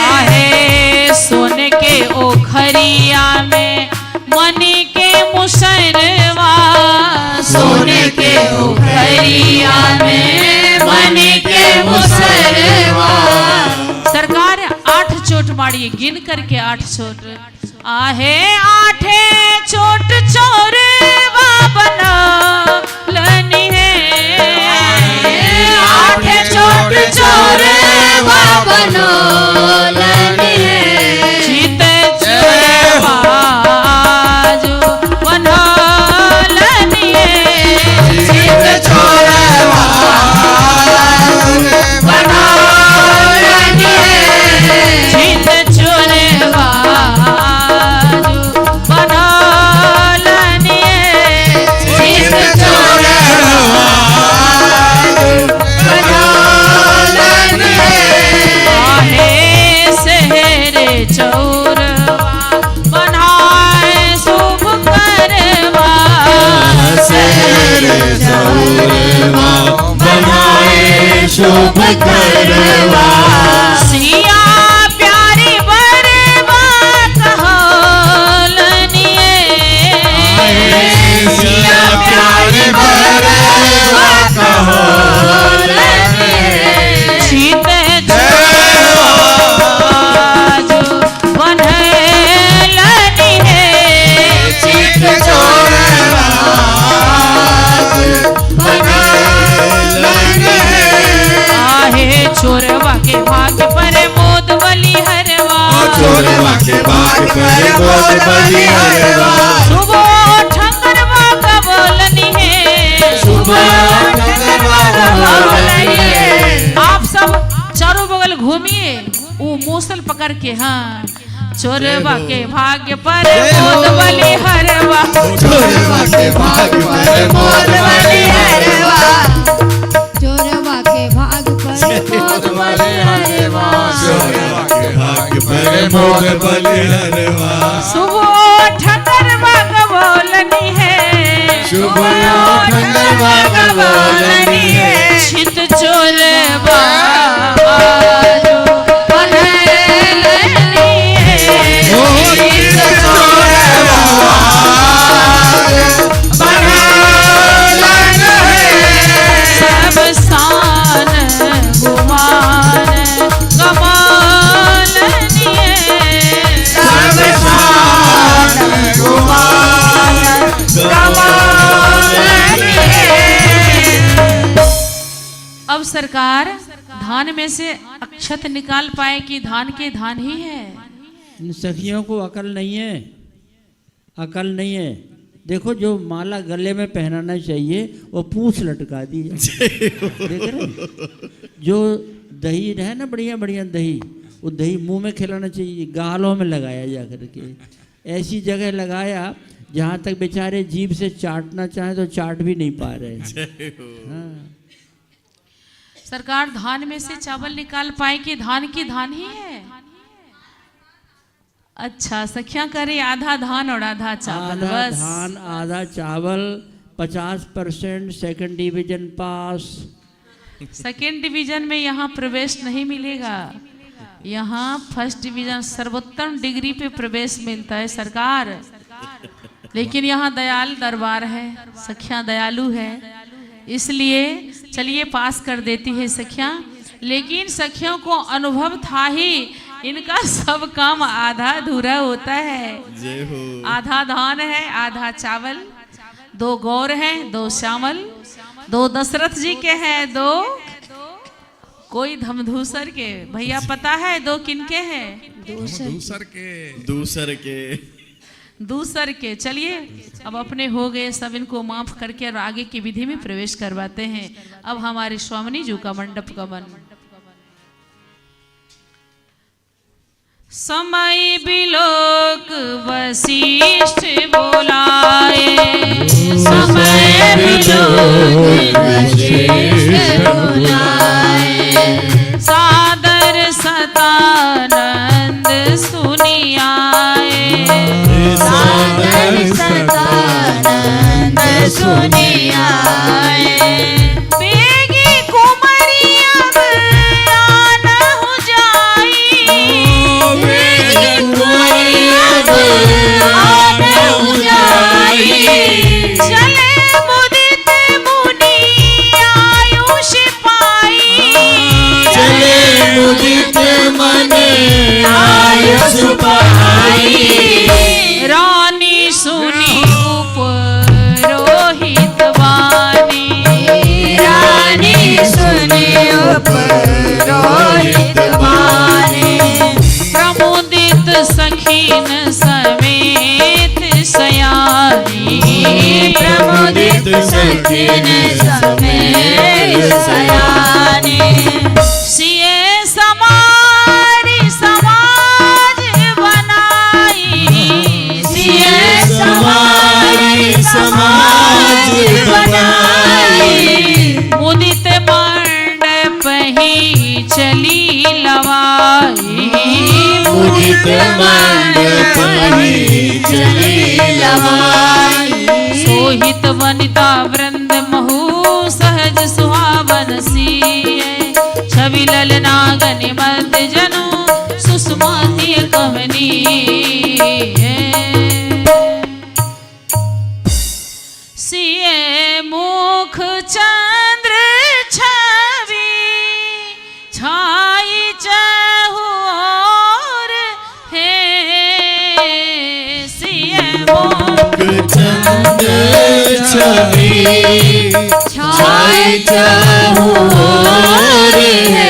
आहे सोने के ओखरिया में मनी के मुसरवा, सोने के ओखरिया में मनी के मुसरवा। सरकार 8 चोट मारिए, गिन करके 8 चोट। आहे 8 चोट चोरवा बनलनी है, 8 चोट चोरवा बनलनी है। चित चोरवा आज बनलनी है, चित चोरवा बनलनी है। चित चोरवा आज बनलनी है, चित चोरवा बनलनी है। आहे शहरे चौरवा बनाए शुभ करवा, शहरे चौरवा बनाए शुभ करवा। सिया प्यारी बरवा कहलनिए, सिया प्यारी बरवा कहलनिए। चित चोरवा आज बनहलनी है, चित चोरवा बनलनी है। आहे चोरवा के भाग्य पर मोद बलि हरवा, चोरवा के भाग पर मोद बलि हरवा। सुबह ठंगरवा का बोलनी है, सुबह ठंगरवा का बोलनी है। आप सब चारों बगल घूमिए, वो मूसल पकड़ के। हाँ चोरवा के भाग्य पर मोद बलि हरवा, चोरवा के भाग पर मोद बलि हरवा। चोरवा के भाग पर मोद बलि हरवा। चोरवा के भाग पर मोद बलि हरवा। सुबह ठंगरवा का बोलनी है, सुबह ठंगरवा का बोलनी है। चित चोरवा आज बनहलनी है, चित चोरवा बनलनी है। सब शान गुमान कमालनी है, सब शान गुमान कमालनी है। अब सरकार धान में से अक्षत निकाल पाए कि धान के धान ही है। इन सखियों को अकल नहीं है, अकल नहीं है। देखो जो माला गले में पहनाना चाहिए वो पूंछ लटका दी है। देख रहे हैं? जो दही है ना, बढ़िया बढ़िया दही, वो दही मुंह में खिलाना चाहिए, गालों में लगाया जा करके। ऐसी जगह लगाया जहाँ तक बेचारे जीभ से चाटना चाहे तो चाट भी नहीं पा रहे। हाँ। सरकार धान में से चावल निकाल पाए कि धान की धान ही है। अच्छा सखियां करे आधा धान और आधा चावल, आधा बस धान आधा चावल, 50% second division pass. Second division में यहाँ प्रवेश नहीं मिलेगा, यहाँ फर्स्ट डिवीजन सर्वोत्तम डिग्री पे प्रवेश मिलता है सरकार। लेकिन यहाँ दयाल दरबार है, सखियां दयालु है, इसलिए चलिए पास कर देती है सखियां। लेकिन सखियों को अनुभव था ही इनका सब काम आधा अधूरा होता है। जय हो। आधा धान है, आधा चावल, 2 गौर हैं, 2 श्यामल, 2 दशरथ जी के हैं, 2 कोई धमधूसर के। भैया पता है 2 किनके हैं? दूसर के। चलिए अब अपने हो गए सब, इनको माफ करके और आगे की विधि में प्रवेश करवाते हैं। अब हमारे स्वामिनी जी का मंडप गमन। समय बिलोक वशिष्ठ बोलाए, समय बिलोक वशिष्ठ बोलाए, सादर सतानंद सुनियाए, सादर सतानंद सुनियाए, बेगी कुमरी अब आना हो जाई, चले मुदित मुनि आयुष पाई, चले मुदित मन आयुष पाई, रानी सुनी उपरोहित वाणी, रानी सुनी उपरोहित वाणी, प्रमुदित सखीन समेत सयानी, प्रमुदित सखीन समेत सयानी, सिए समारी समाज बनाई, सिए समारी समाज बनाई, मुदित मंडप ही चली लवाई, मुदित मंडप ही चली लवाई, सोहित वनिता वृंद महु सहज सुहावन सीए, छवि ललनागन मद जनु सुषमाति कमनी, सिए मुख चंद्र छवि छाई चहुर है, सिए मुख चंद्र छवि छाई चहुर है,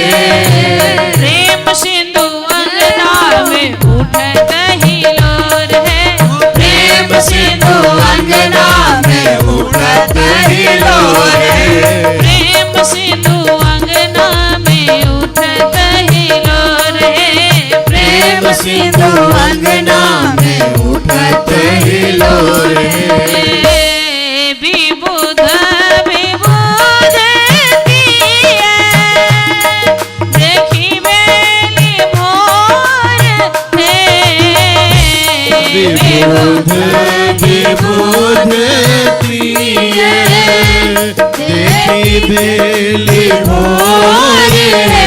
प्रेम सिंधु अंगना में उठत हिलोर है, प्रेम सिंधु अंगना में उठत हिलोर है, प्रेम सिंधु अंगना में उठत हिलोर है, प्रेम सिंधु अंगना में उठत हिलोर है, विबुध विबुध दिए, देखी बेली भोर है, विबुध विबुध प्रिय देखी बेली भोर है,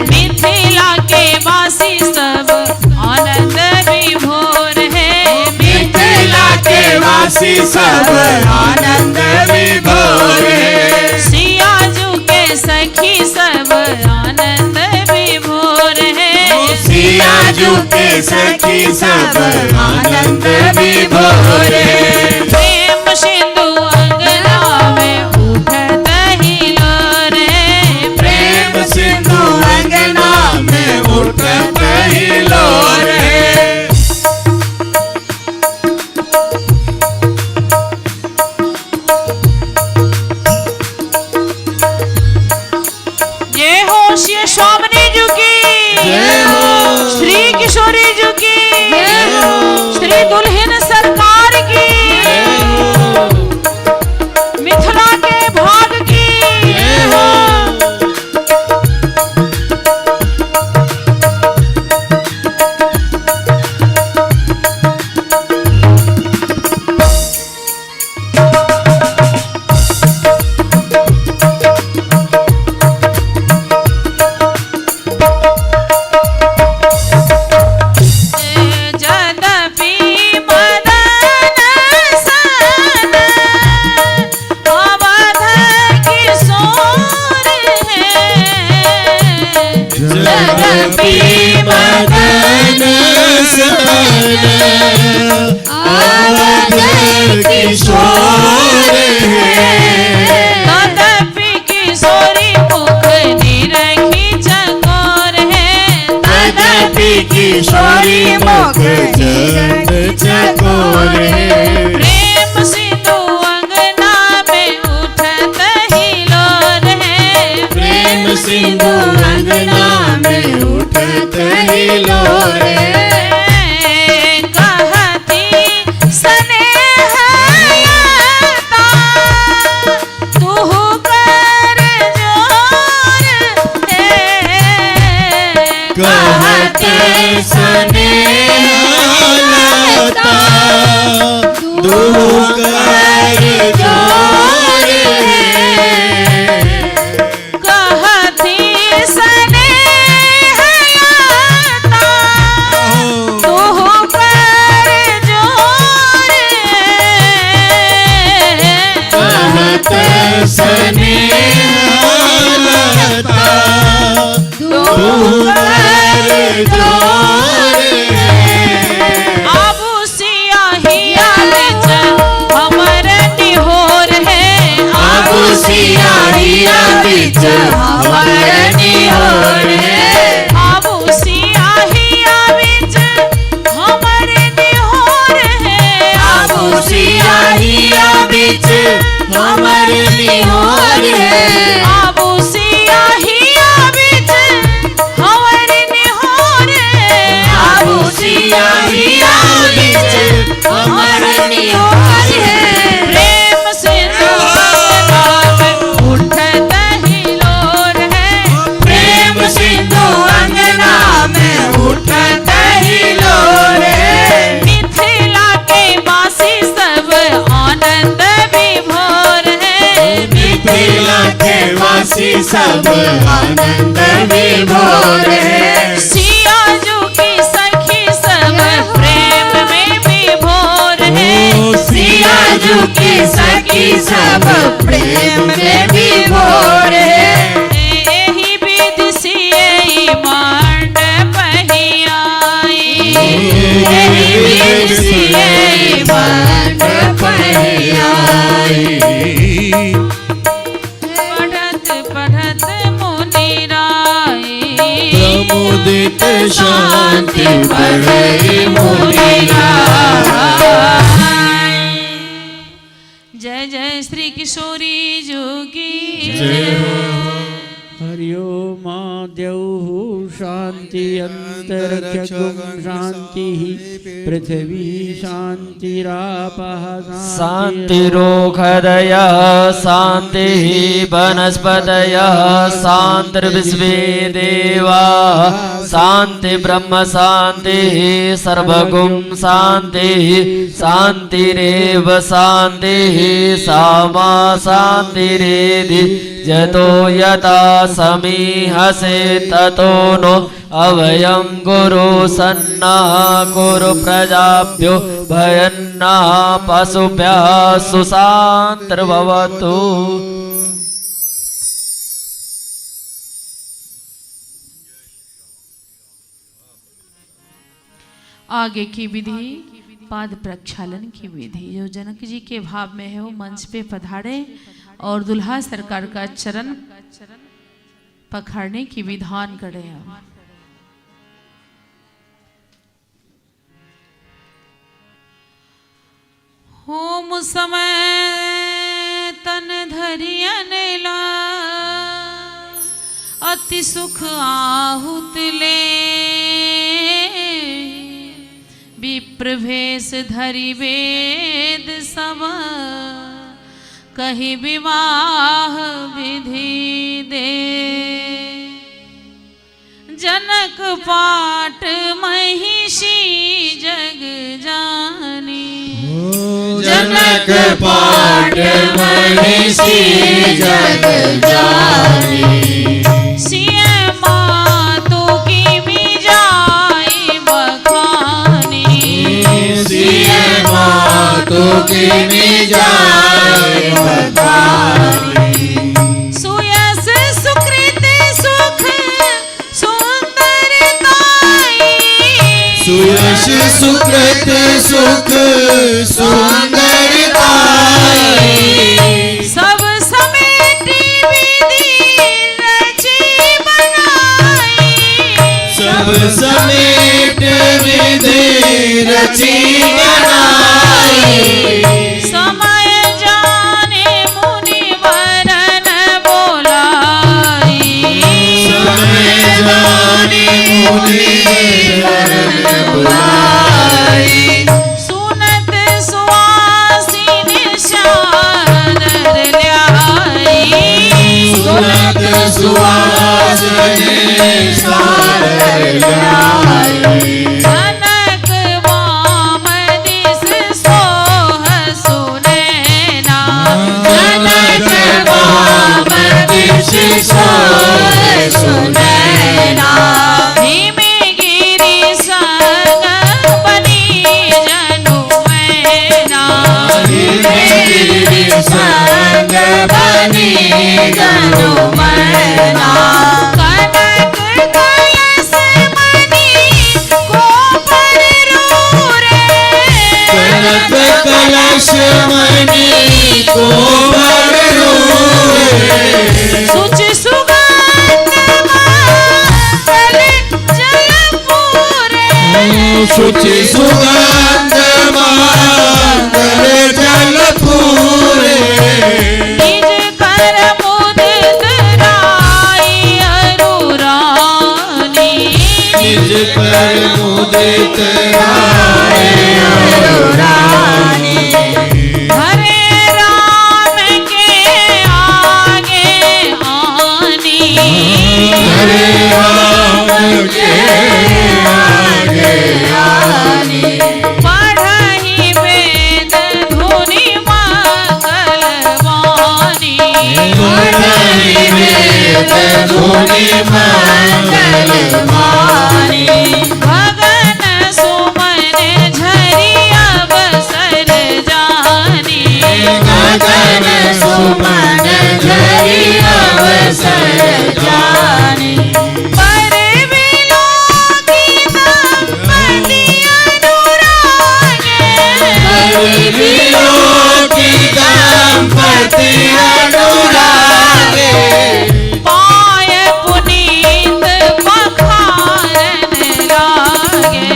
मिथिला के वासी सब आनंद विभोर है, मिथिला के वासी सब आनंद विभोर है, सियाजू के सखी सब आनंद विभोर है, सियाजू के सखी सब आनंद विभोर है, प्रेम सिंधु अंगना में उठत हिलोर है, प्रेम सिंधु अंगना में उठत हिलोर है, जय हो श्री स्वामिनी जी की, जय हो, श्री किशोरी जी की, श्री दुल्हन सरकार की, मिथिला के भाग की, की मदन सन अवध किशोर है। तदपि किशोरी मुख निरखी चकोर है। तदपि किशोरी मुख चंद चकोर है। प्रेम सिंधु अंगना में उठत हिलोर है। प्रेम सिंधु अंगना में उठत हिलोर है। कहती स्नेहलता तू कर जोर है। कहत स्नेहलता दुख कर जोर है। कहती स्नेहलता तू कर जोर है। कहत स्नेहलता दुख कर जोर है। आबू सियाहिया बिच हमर निहोर है। आबू सियाहिया बिच हमर निहोर है। आबू सियाहिया बिच हमर निहोर है। आबू सियाहिया बिच हमर निहोर है। आबू सियाहिया बिच हमर निहोर है। आबू सियाहिया बिच हमर निहोर है। प्रेम सिंधु अंगना में उठत हिलोर है। प्रेम सिंधु अंगना में उठत हिलोर है। मिथिला के वासी सब आनंद विभोर है। मिथिला के वासी सब आनंद विभोर है। सियाजू की सखी सब प्रेम में विभोर है। सियाजू की सखी सब प्रेम में विभोर है। एही विधि सियई मंडप ही आई। एही विधि सियई मंडप ही आई। पढ़त पढ़त मुनि राय। प्रमुदित शांति बढ़ई मुनि राय। जय जय श्री किशोरी जोगी हरिओम द्यौः शांति अंतरिक्षगुं शांति पृथ्वी शांतिरापः शान्तिरोषधयः शान्तिः वनस्पतयः शान्तिर्विश्वे देवाः शान्ति ब्रह्म शान्तिः सर्वगुं शान्तिः शान्तिरेव शान्तिः सामा शान्तिरेधि यतो यथा समीहसे ततो नो अभयं गुरु सन्नः कुरु प्रजाभ्यो भयन्नः पशुभ्यः सुशान्तिर्भवतु। आगे की विधि पाद प्रक्षालन की विधि जो जनक जी के भाव में है वो मंच पे पधारे और दुल्हा सरकार का चरण पकड़ने की विधान करें। होम समय तन धरियन ला अति सुख आहुत ले विप्रभेश धरि वेद सब कही विवाह विधि दे। जनक पाट महिषी जग जानी। जनक पाट महिषी जग जानी। सिय मातु की मिजाई बखानी। सिय मातु की मिजाई बखानी। सुयस सुकृत सुख सुंदर यश सुकृत सुख सुंदरता सब समेटी विधि रची बनाई सब समेट विधि रची बनाई समय जाने मुनि वरन बोलाई समय जाने मुनि वरन बुलाई सुनत सुवासिनी शारद ल्याई सुनत सुवासिनी शारद ल्याई जनक वाम दिस सोह सुनैना जनक वाम दिश सोह सुनैना हिमगिरि संग बनी जनु मैना हिमगिरि संग बनी जनु मैना कनक कलश मणि को पररूरे कनक कलश मणि को बरूरे सुचि सुगंध मंगल जल पूरे शुचि सुगंध मंगल जल पूरे निज कर मुदित राई अरुरानी निज पर मुदित राय अनुरानी हरे राम के आगे आनी हरे राम के आगे आनी पढ़हि वेद धुनि मंगल वाणी पढ़हि वेद धुनि मंगल वाणी भगन सुमन झरि अवसर जानी गगन सुमन झरि अवसर जानी पर विलोकित पति अनुरागे विलोकी दंपति अनुरागे पाय पुनीत पखारन लागे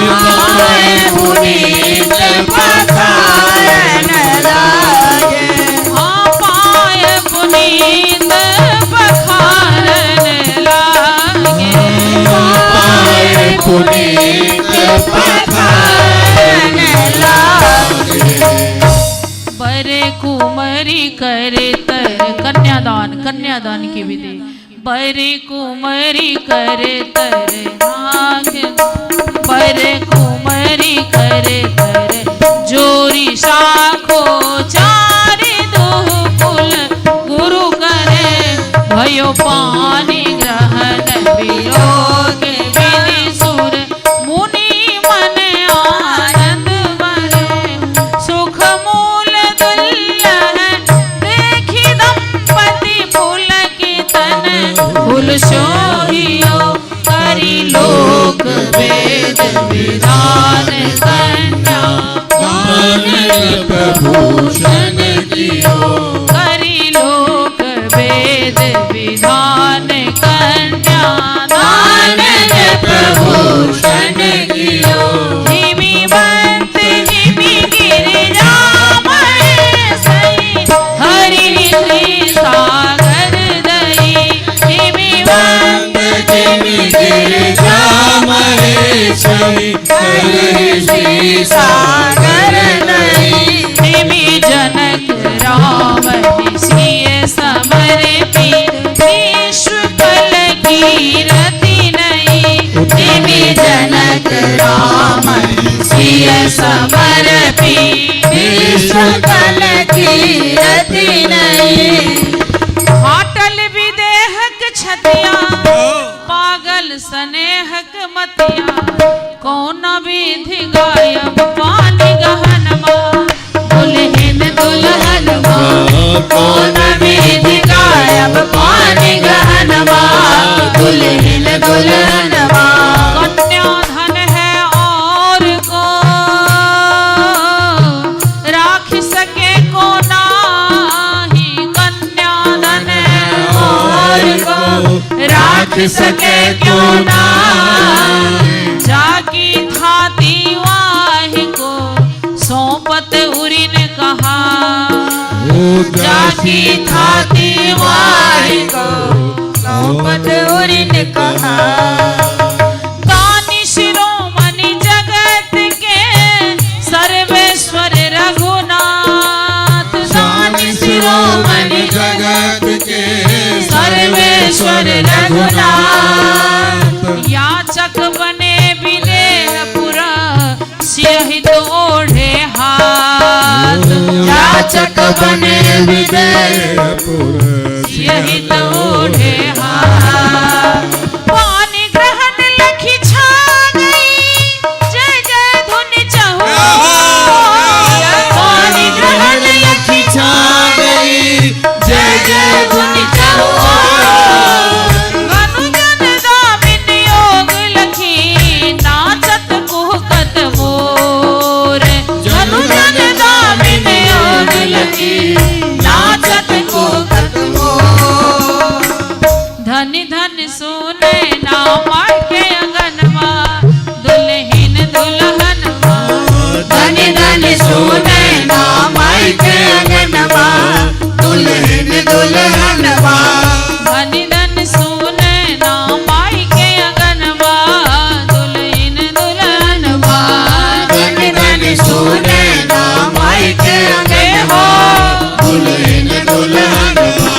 पाय पुनीत पखारन लागे हाँ पाय पुनीत पखारन लागे पाय पुनीत पखारन लागे बरे कुमरी करे तर कन्यादान की विधि बरे कुमरी करे तर नाग बरे कुमरी करे तर जोरी शाखो चारि दुह कुल गुरु करे भयो पानी ग्रहण वियोग विधि सुर मुनि मन आनंद बरे सुख मूल दुल्लह देखी दंपति फूल की तन फूल शोभियो करी लोक वेद विधान कन्या मानक प्रभूषण कियो करी लोक वेद विधान कन्या मानक प्रभूषण कियो हिमी बंत हिमी गिरिजामय सई हरि हरि सागर दई हिमी बंत बंद जिमि गिरिजा महेश्वरी हरि श्री सागर नई हिमी जनक राम सिय समर्पी विश्व कल कीरति नई हिमि जनक राम सिय समर्पी विश्व कल कीरति नई हाटल विदेहक छतिया पागल स्नेहक मतिया कौन विधि गायब पानी गहनमा दुल्हन दुल्हनमा कौन विधि गायब पानी गहनवा दुल्हन दुल्हनवा कन्या धन है और मोर को राख सके क्यों ना। जाकी थाती वाहि को सौंपत उरिन कहा। जाकी थाती वाहि को सौंपत उरिन कहा। दानी शिरोमणि जगत के सर्वेश्वर रघुनाथ। दानी शिरोमणि जगत के सर्वेश्वर रघुनाथ। याचक बने विदेहपुरा सियहित ओढ़े हाथ। याचक बने विदेहपुर सियहित ओढ़े हाथ। पानी ग्रहण लखी छा गई जय जय धुन चहुओर। पानी ग्रहण लखी छा गई जय जय धुन चहुओर। अनुजन दामिन योग लखी नाचत कुहकत मोर। अनुजन दामिन योग लखी नाचत कुहकत मोर। धन धन सोने नामा के अंगनवा दुल्हन दुल्हनवा। धन धन सोने नामाई के अंगनवा दुल्हन दुल्हनवा। धन धन सोने नामाई के अंगनवा दुल्हन दुल्हनवा। धन धन सोने नामाई के अंगनवा दुल्हन दुल्हनवा।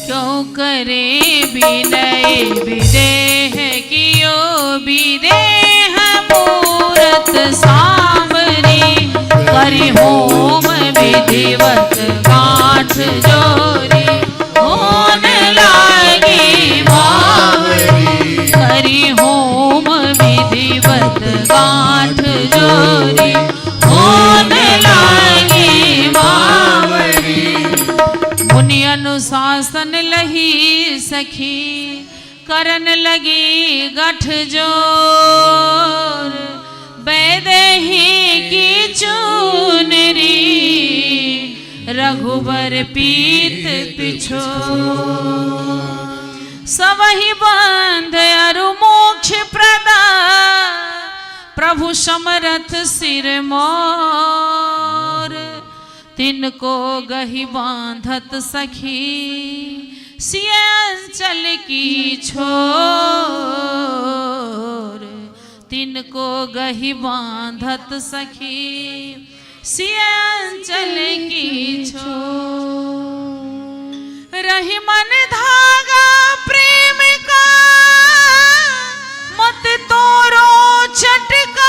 क्यों करे विनय विदेह कियो विदेह मूरत सांवरी। करि होम विधिवत गांठ जोरी होन लागी बावरी। करि होम विधिवत गांठ जोरी होन लागी बावरी। मुनि अनुशासन लही सखी करन लगी गठ जोर। बैदेही की चूनरी रघुबर पीत पिछो। सबहि बंध अरु मोक्ष प्रदा प्रभु समरथ सिर मोर। तिनको गही बांधत सखी सिय अंचल की छोर। तिनको गही बांधत सखी सिय अंचल की छोर। रही मन धागा प्रेम का मत तोरो चटकाई।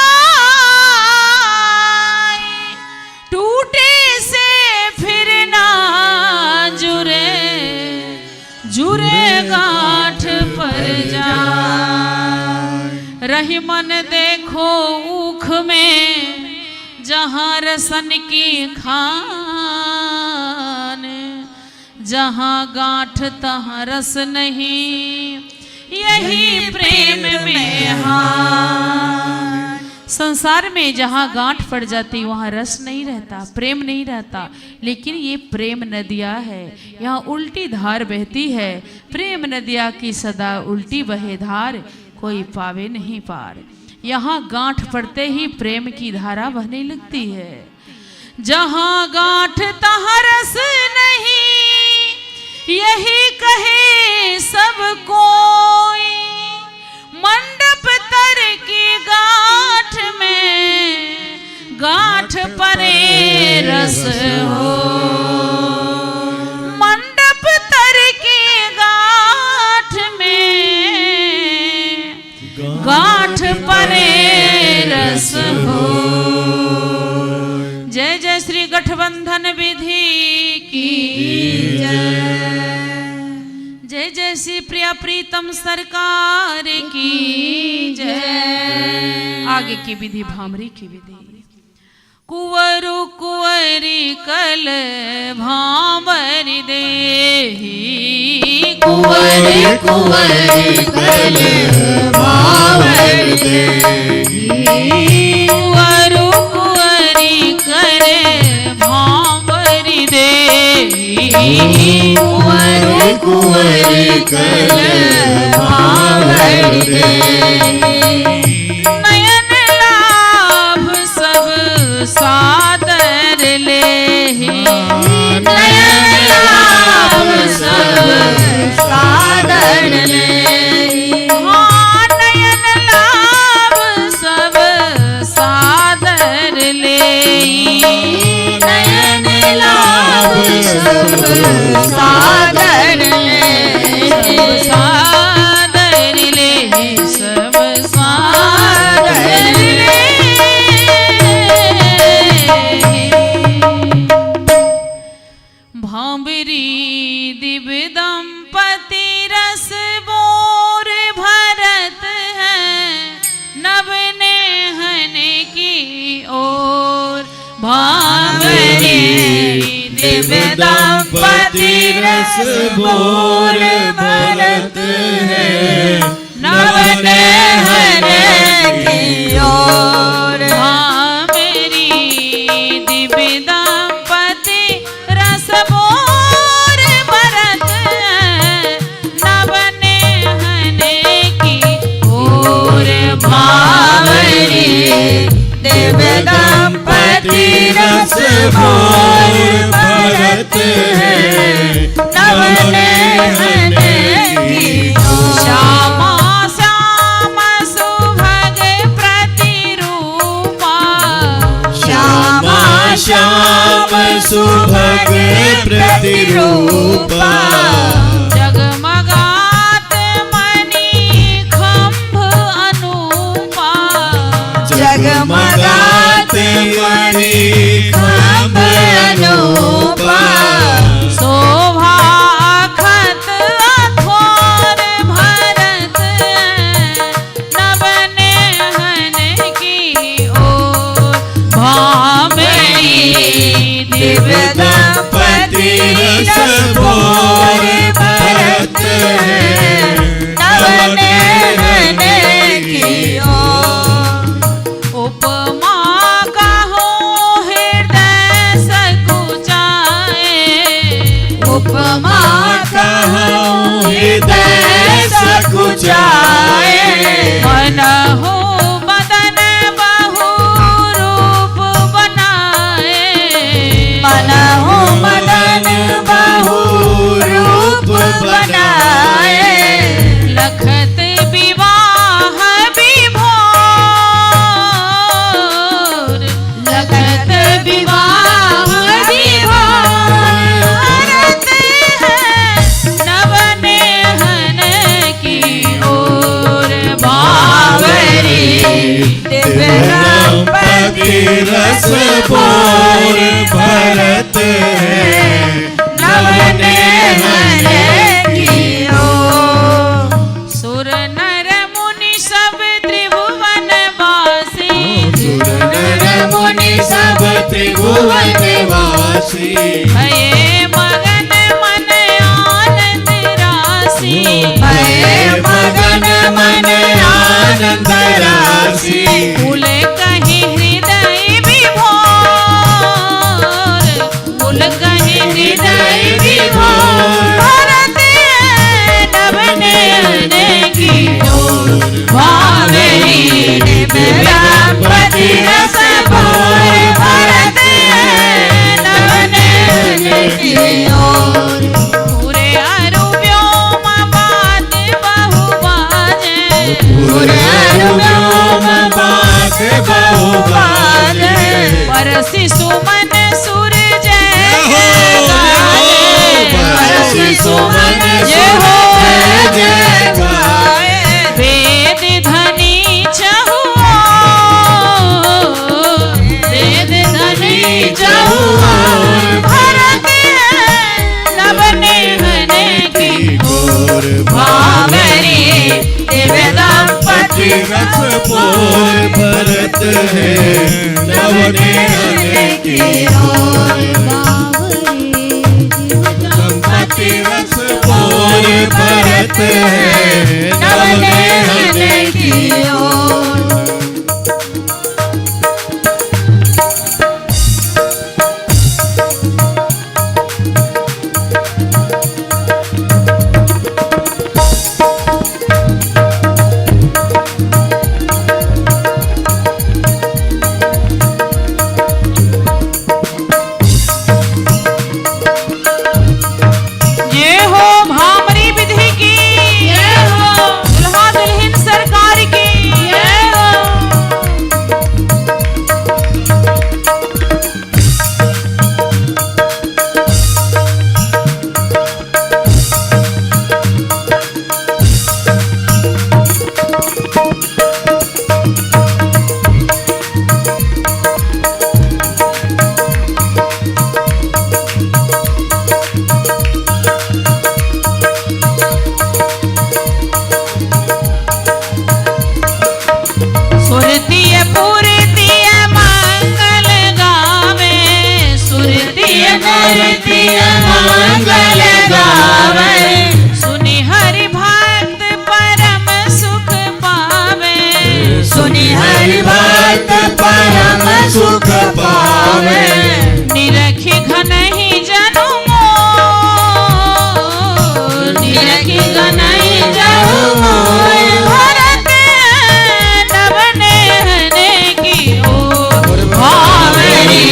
टूटे से फिर ना जुरे जुरे गांठ पर जाए। रही मन देखो ऊख में जहाँ रसन की खान। जहाँ गांठ तहाँ रस नहीं यही प्रेम में हार। संसार में जहाँ गांठ पड़ जाती वहाँ रस नहीं रहता, प्रेम नहीं रहता। लेकिन ये प्रेम नदियाँ है, यहाँ उल्टी धार बहती है। प्रेम नदिया की सदा उल्टी बहे धार, कोई पावे नहीं पार। यहाँ गांठ पड़ते ही प्रेम की धारा बहने लगती है। जहाँ गांठ तहाँ रस नहीं यही कहे सब कोई। मंडप तर की गांठ में गांठ परे रस हो। मंडप तर की गांठ में गांठ परे बंधन विधि की जय जय श्री प्रिया प्रीतम सरकार की जय। आगे की विधि भामरी की विधि। कुंवरु कुंवरी कल भांवरी देहि कुंवरी कुंवरी कल भांवरी देहि कुंवरु कुंवरी कल भांवरी देहि कुंवरी कुंवरी कल भांवरी देहि नयन लाभ सब सादर लेहि नयन लाभ सब सादर लेहि हाँ नयन लाभ सब सादर लेहि नयन लाभ सब सादर लेहि सादर लेहि सब सादर लेहि। भांबरी दिव्य दंपति रस बोर भरत है नव नेहन की ओर। भांबरी दिव्य दंपति रस बोर भरत है नव नेहन की ओर। भांबरी दिव्य दंपति रस बोर भरत है नव नेहन की ओर। भांबरी दिव्य दंपति रस बोर भरत है नव नेहन की ओर। श्यामा श्याम सुभग प्रतिरूपा श्यामा श्याम सुभग प्रतिरूपा जगमगात मणि खंभ अनूपा जगमगात मणि खंभ अनूपा शोभा अखत अथोर भरत नव नेहन की ओर। भांबरी दिव्य दंपति रस बोर भरत है नव नेहन की ओर। उपमा कहो हृदय सकुचाए उपमा कहो हृदय सकुचाए मन हो बदन बहु रूप बनाए मन हो मदन बहु रूप बनाए लखत विवाह विभोर लखत विवाह भारत है नव नेहन की ओर। भांबरी दिव्य दंपति रस बोर भरत है नव नेहन की ओर। सुर नर मुनि सब त्रिभुवन वासी सुर नर मुनि सब त्रिभुवन वासी भये मगन मन आनंद राशि भये मगन मन आनंद राशि फूल कहीं हृदय विभोर फूल कहीं हृदय विभोर। भरत है नव नेहन की ओर। भांबरी दिव्य दंपति रस बोर भरत है नव नेहन की ओर। पूरे अरु व्योम बात बहु बाजे पूरे अनुव्योम बात बहु बाजे परसि सुमन सुर जय परसि सुमन जय सुर हो जय गाए वेद धनी चहु वेद धनी चहु और बावरे संपत्ति रस बोर भरत है नवनयन की ओर। ये हो भामरी विधि की, ये हो दुल्हा दुल्हन सरकार की, ये हो सुरतीय पूरतीय मंगल गावे, सुरतीय पूरतीय मंगल गावे, सुनि हरि भक्त परम सुख पावे, सुनि हरि भक्त परम सुख पावे। निरखि घनहि जनु मोर, निरखि घनहि जनु मोर, भरत नवनयन की ओर। भावरी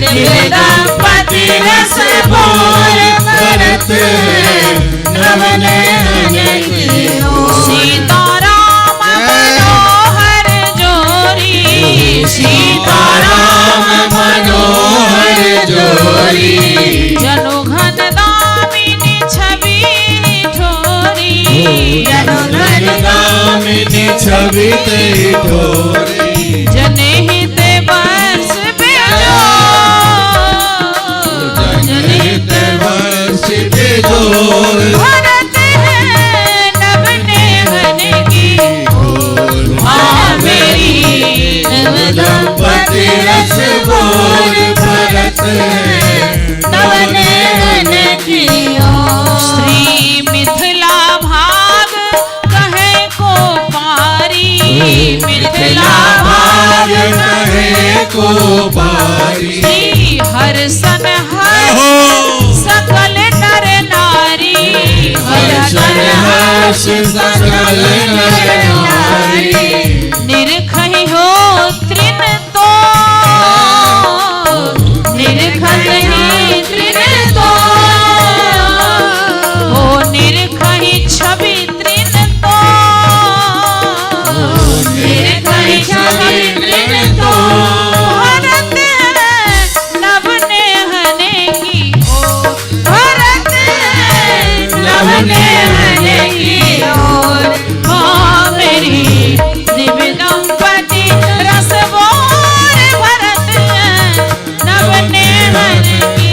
दिव्य दंपति रस बोर भरत नवनयन की ओर। सीताराम मनोहर जोरी, सीताराम मनोहर जोरी जनु घन दामिनी छवि ठोरी, जनु घन दामिनी छवि तेरी ठोरी। जनहित वर्ष बेजोर, जनहित वर्ष बेजोर भरत नवनयन की ओर। भावरी दंपति रस बोर भरत नवनयन की ओर। श्री मिथिला भाग कहे को पारी, मिथिला भाग कहे को बारी। श्री हर सन हर सकल नर नारी, हर सन हर्ष सकल नर नारी। निरखहि हो त्रिन तो, निरखहि त्रिन तो, हो निरखहि छवि त्रिन तो, निरखहि छवि त्रिन तो, भरत नवनयन की ओर, भरत नवनयन की ओर। भावरी दिव्य दंपति रस बोर भरत नवनयन की,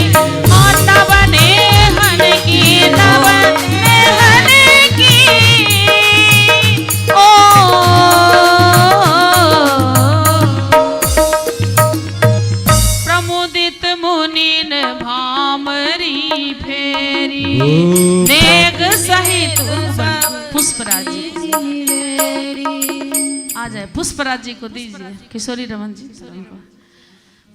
नवनयन की, नवनयन की प्रमुदित मुनिन भामरी फेरी, नेग सहित पुष्पराज जी आ जाए, पुष्पराज जी को दीजिए, किशोरी रमन जी को।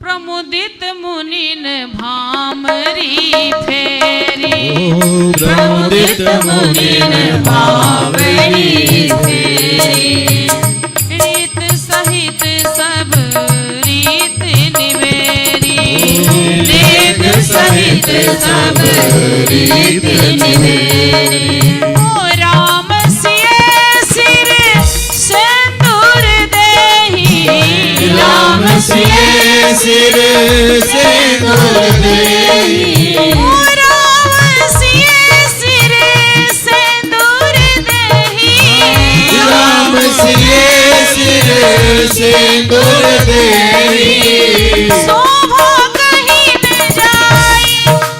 प्रमुदित मुनिन भामरी फेरी, प्रमुदित मुनिन भामरी फेरी, रीत सहित सब रीत निवेरी, नेग सहित सब रीत निवेरी। ओ राम सिए सिर सिंदूर देहि, राम सिए सिर सिंदूर देहि। ओ राम सिए सिर सिंदूर देहि, राम सिए सिर सिंदूर देहि। शोभा कहीं न जाई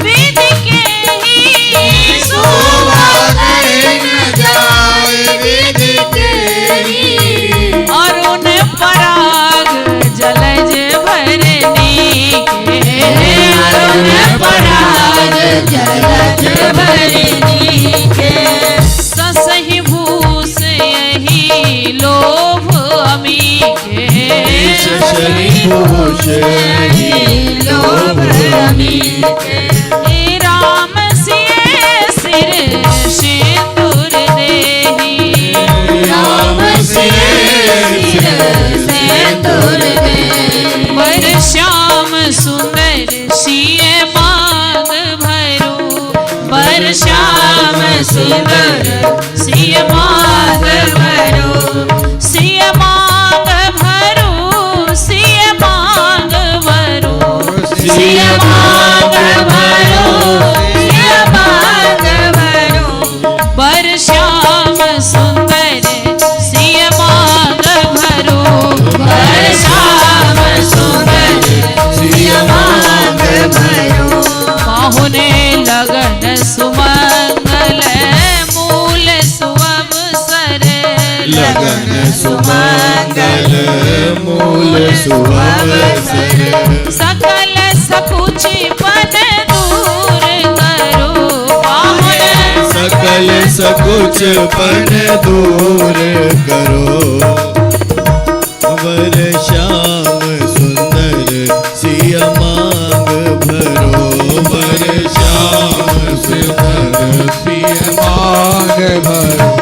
विधि के ही, शोभा कहीं न जाई विधि के ही। अरुण पराग जलज भरनी के शनि भूषणी लोभ अमीके राम सिए सिर सिंदूर देहि राम सिए सिंदूर देहि वर श्याम सुंदर सिए मांग भरो वर श्याम सुंदर सिए मांग भरो सिए मांग भरो सिए मांग भरो सिया मांग भरो सिया मांग भरो वर श्याम सुंदर सिए मांग भरो वर श्याम सुंदर सिया मांग भरो पाहुने लगन सुमंगल मूल सुअवसर लगन सुमंगल मूल सुअवसर सकल सकुचि पद दूर करो पाहुने सकल सकुच पन दूर करो वर श्याम सुंदर सिया मांग भरो वर श्याम सुंदर सिया मांग भरो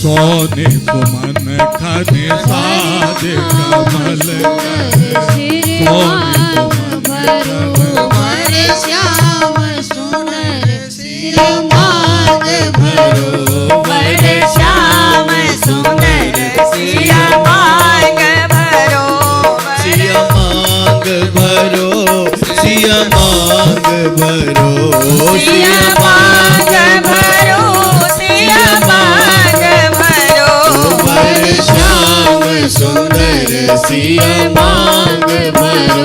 सोने सुमन खने साज कमल वर श्याम सुंदर सिया मांग भरो वर श्याम सुंदर सिया मांग भरो सिया मांग भरो सिया मांग भरो सिया मांग भरो सिया मांग भरो वर श्याम सुंदर सिया मांग भरो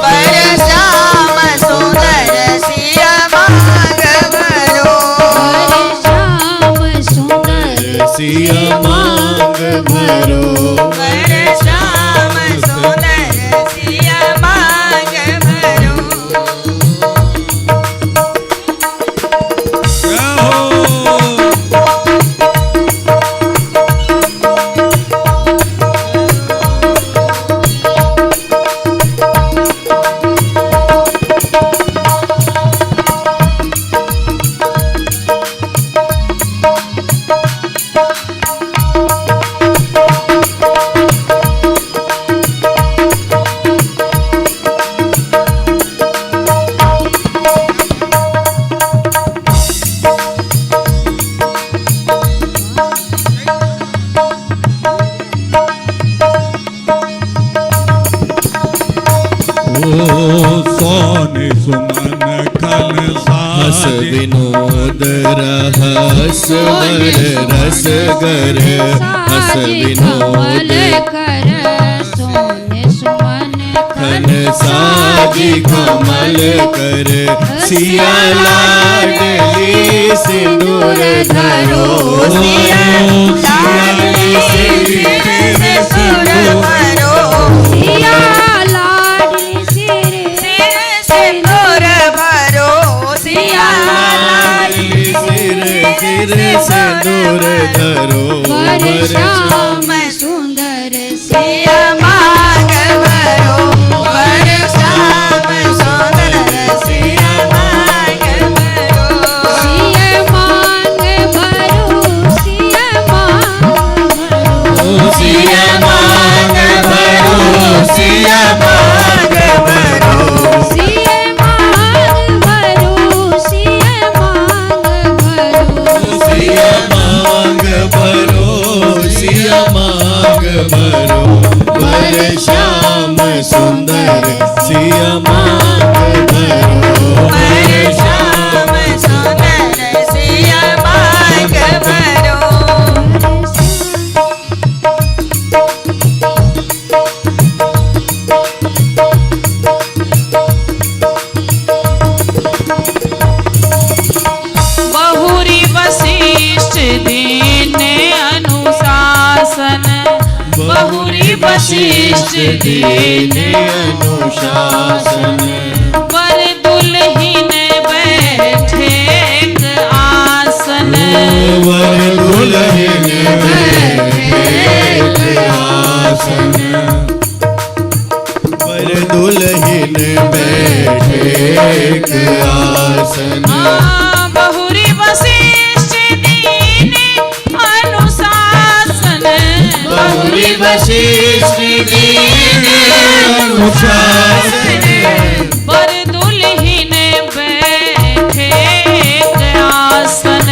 वर श्याम सुंदर सिया मांग भरो वर श्याम सुंदर सिया मांग भरो वर श्याम सुंदर सिया मांग भरो सोने सुमन खन हस विनोद रहस वर रस गर हस विनोद कर सोने सुमन खन साजी कमल कर सिया लाडली सिंदूर धरो सिया लाडली सिंदूर भरो सिया लाडली सिर सिंदूर भरो सिया लाडली सिर सिंदूर धरो वर वर श्याम सुंदर सिया मांग भरो वर श्याम सुंदर सिया मांग भरो सिया सुंदर सिया मांग भरो श्याम सुंदर सिया मांग भरो बहुरी वशिष्ठ दीने अनुशासन बहुरी वशिष्ठ दीने अनुशासन वर दुल्हीन बैठे एक आसन वर दुल्हन बैठे आसन वर दुल्हन बैठे आसन बहुरी वशिष्ठ दीने अनुशासन बहुरी वशिष्ठ दीने अनुशासन वर दुल्हीन बैठे एक आसन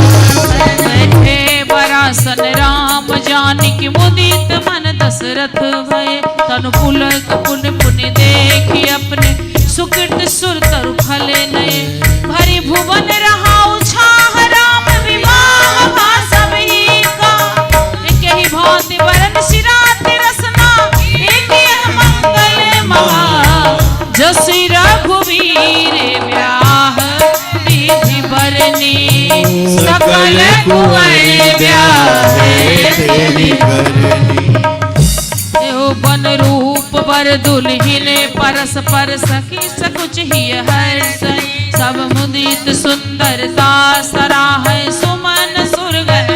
बैठे वरासन राम जानकी मुदित मन दशरथ भय तनु पुलक पुण्य पुण्य देखी अपने सुकृत सुर तरु फल नये भरी भुवन रहाउ छाह राम विवाह भाषा ही का एक ही भांति वरन सिरात रसना एक ही मंगल महा जसि रघुवीर ब्याह विधि बरनी सकल कुंवर ब्याह तेरी करनी एहो बन रूप वर दुल्हिन परस पर सखी सकुच ही हर्ष सब मुदित सुंदरता सराहै सुमन सुरगन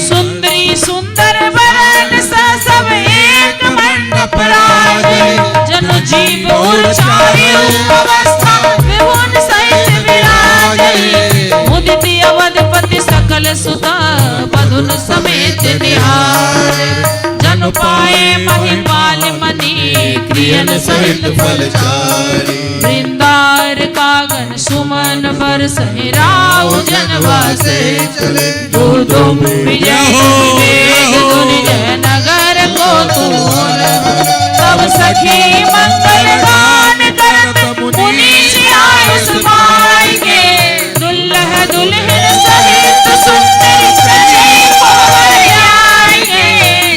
सुंदरी सुंदर वरन सब एक मंडप राजे जनु जीव उचार्य अवस्था विभुन सहित विराजे मुदित अवधपति सकल सुता बधुन समेत निहार जनु पाए महिपाल मणि क्रियन सहित फलचारी वृंदार कागन सुमन बरस राव जनवासे चले तुम विजय विवेक दुर्जय नगर को तूल तब सखी मंगल गान करत मुनि आयुष पाएंगे दुल्ह दुल्हन सहित सुंदरी चली कोवर आएंगे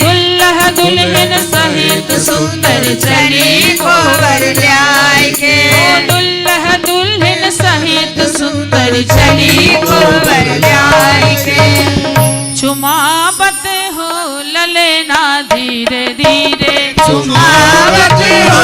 दुल्ह दुल्हन सहित सुंदर चली कोवर ल्याएंगे दुल्ह दुल्हन सहित सुंदर चली कोवर ल्याएंगे चुमावत हो ललना धीरे धीरे चुमावत हो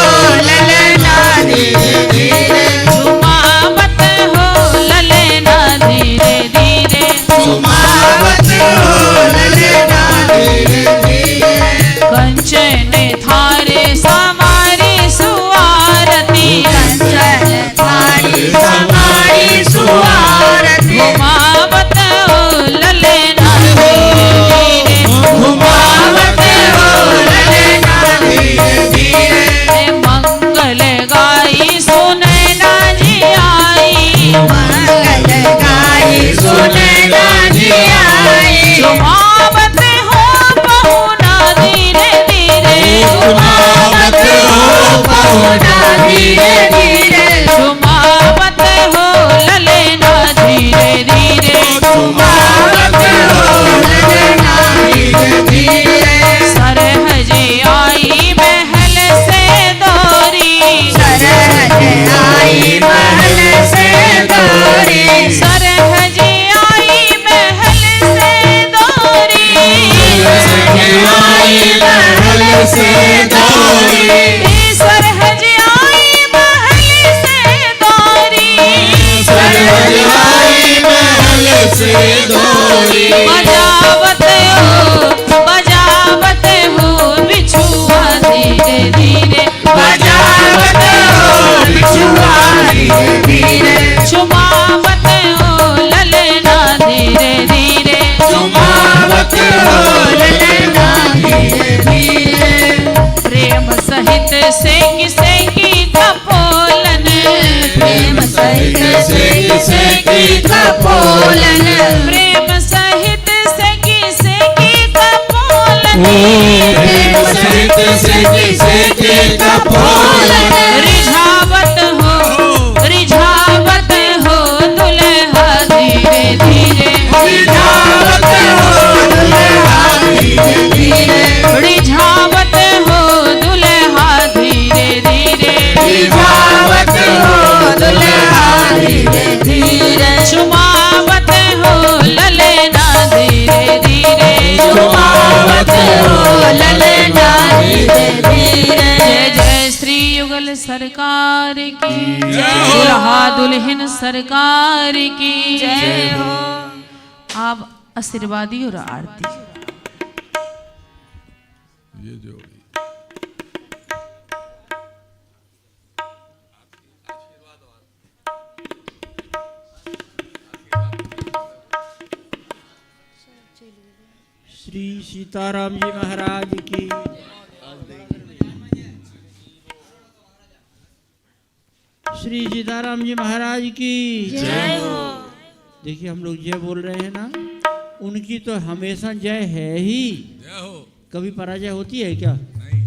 ललना धीरे धीरे चुमावत हो ललना धीरे धीरे चुमावत हो ललना धीरे धीरे कंचन थारे समारी सुआरती कंचन थारी समारी सुआरती घुमावत हो ललना धीरे धीरे घुमावत हो ललना धीरे धीरे मंगल गाई सुनैना जी आई मंगल गाई सुनैना जी आई चुमावत हो पहुना धीरे धीरे चुमावत हो पहुना धीरे धीरे चुमावत हो ललना धीरे धीरे चुमावत हो ललना धीरे धीरे सरहज आई महल से दौरी सरहज आई महल से दौरी सरहज आई महल से दौरी आई महल से दौरी सरहज आई महल से दौरी सरहज आई महल से दौरी बजावत हो बिछुआ धीरे धीरे बजावत हो बिछुआ धीरे धीरे चुमावत हो ललना धीरे धीरे चुमावत हो ललना धीरे धीरे प्रेम सहित सेकी कपोलन प्रेम सहित से की कपोलन प्रेम सहित सेकी प्रेम सहित सेकी सेकी कपूर रिझावत हो दुल्हा धीरे धीरे रिझावत हो दुल्हा धीरे धीरे रिझावत हो दुल्हा धीरे धीरे रिझावत हो दुल्हा धीरे धीरे चुमावत हो ललेना धीरे धीरे चुमावत हो ललेना धीरे धीरे जय जय श्री युगल सरकार की दुल्हा दुल्हन सरकार की जय हो। आप आशीर्वादी और आरती श्री सीताराम जी महाराज की श्री सीताराम जी महाराज की जय हो। देखिए हम लोग जय बोल रहे हैं ना, उनकी तो हमेशा जय है ही। कभी पराजय होती है क्या?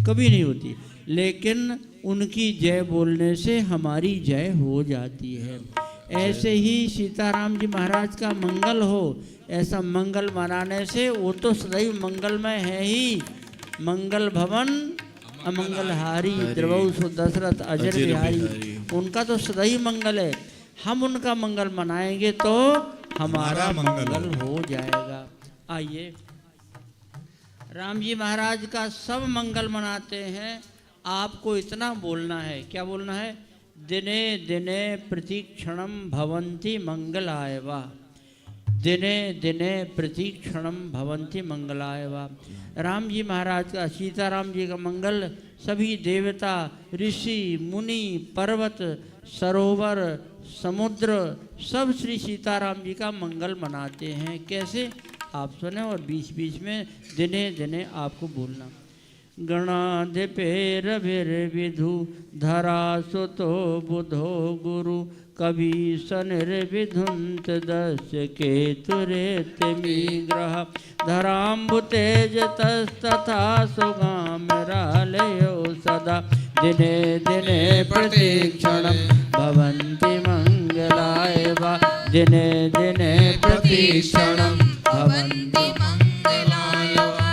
कभी नहीं होती। लेकिन उनकी जय बोलने से हमारी जय हो जाती है। ऐसे ही सीताराम जी महाराज का मंगल हो, ऐसा मंगल मनाने से वो तो सदैव मंगलमय है ही। मंगल भवन अमंगलहारी द्रवौ सो दशरथ अजर बिहारी, उनका तो सदैव मंगल है। हम उनका मंगल मनाएंगे तो हमारा मंगल हो जाएगा। आइए, राम जी महाराज का सब मंगल मनाते हैं। आपको इतना बोलना है, क्या बोलना है? दिने दिने प्रतिक्षणम भवन्ति मंगलाय वा, दिने दिने प्रतिक्षणम भवन्ति मंगलाय वा। राम जी महाराज का, सीताराम जी का मंगल सभी देवता, ऋषि, मुनि, पर्वत, सरोवर, समुद्र सब श्री सीताराम जी का मंगल मनाते हैं। कैसे? आप सुने और बीच बीच में दिने दिने आपको बोलना। गणाधिपेरभिर्विधु धरा सुतो बुधो गुरु कवीशनिर्विधुन्त दस्य केतुरेतिमी ग्रह धराम्बुतेजतस्तथा सुगामिरालयो सदा दिने दिने प्रतिक्षणं भवन्ति मंगलाय वा, दिने दिने प्रतिक्षणं भवन्ति मंगलाय वा।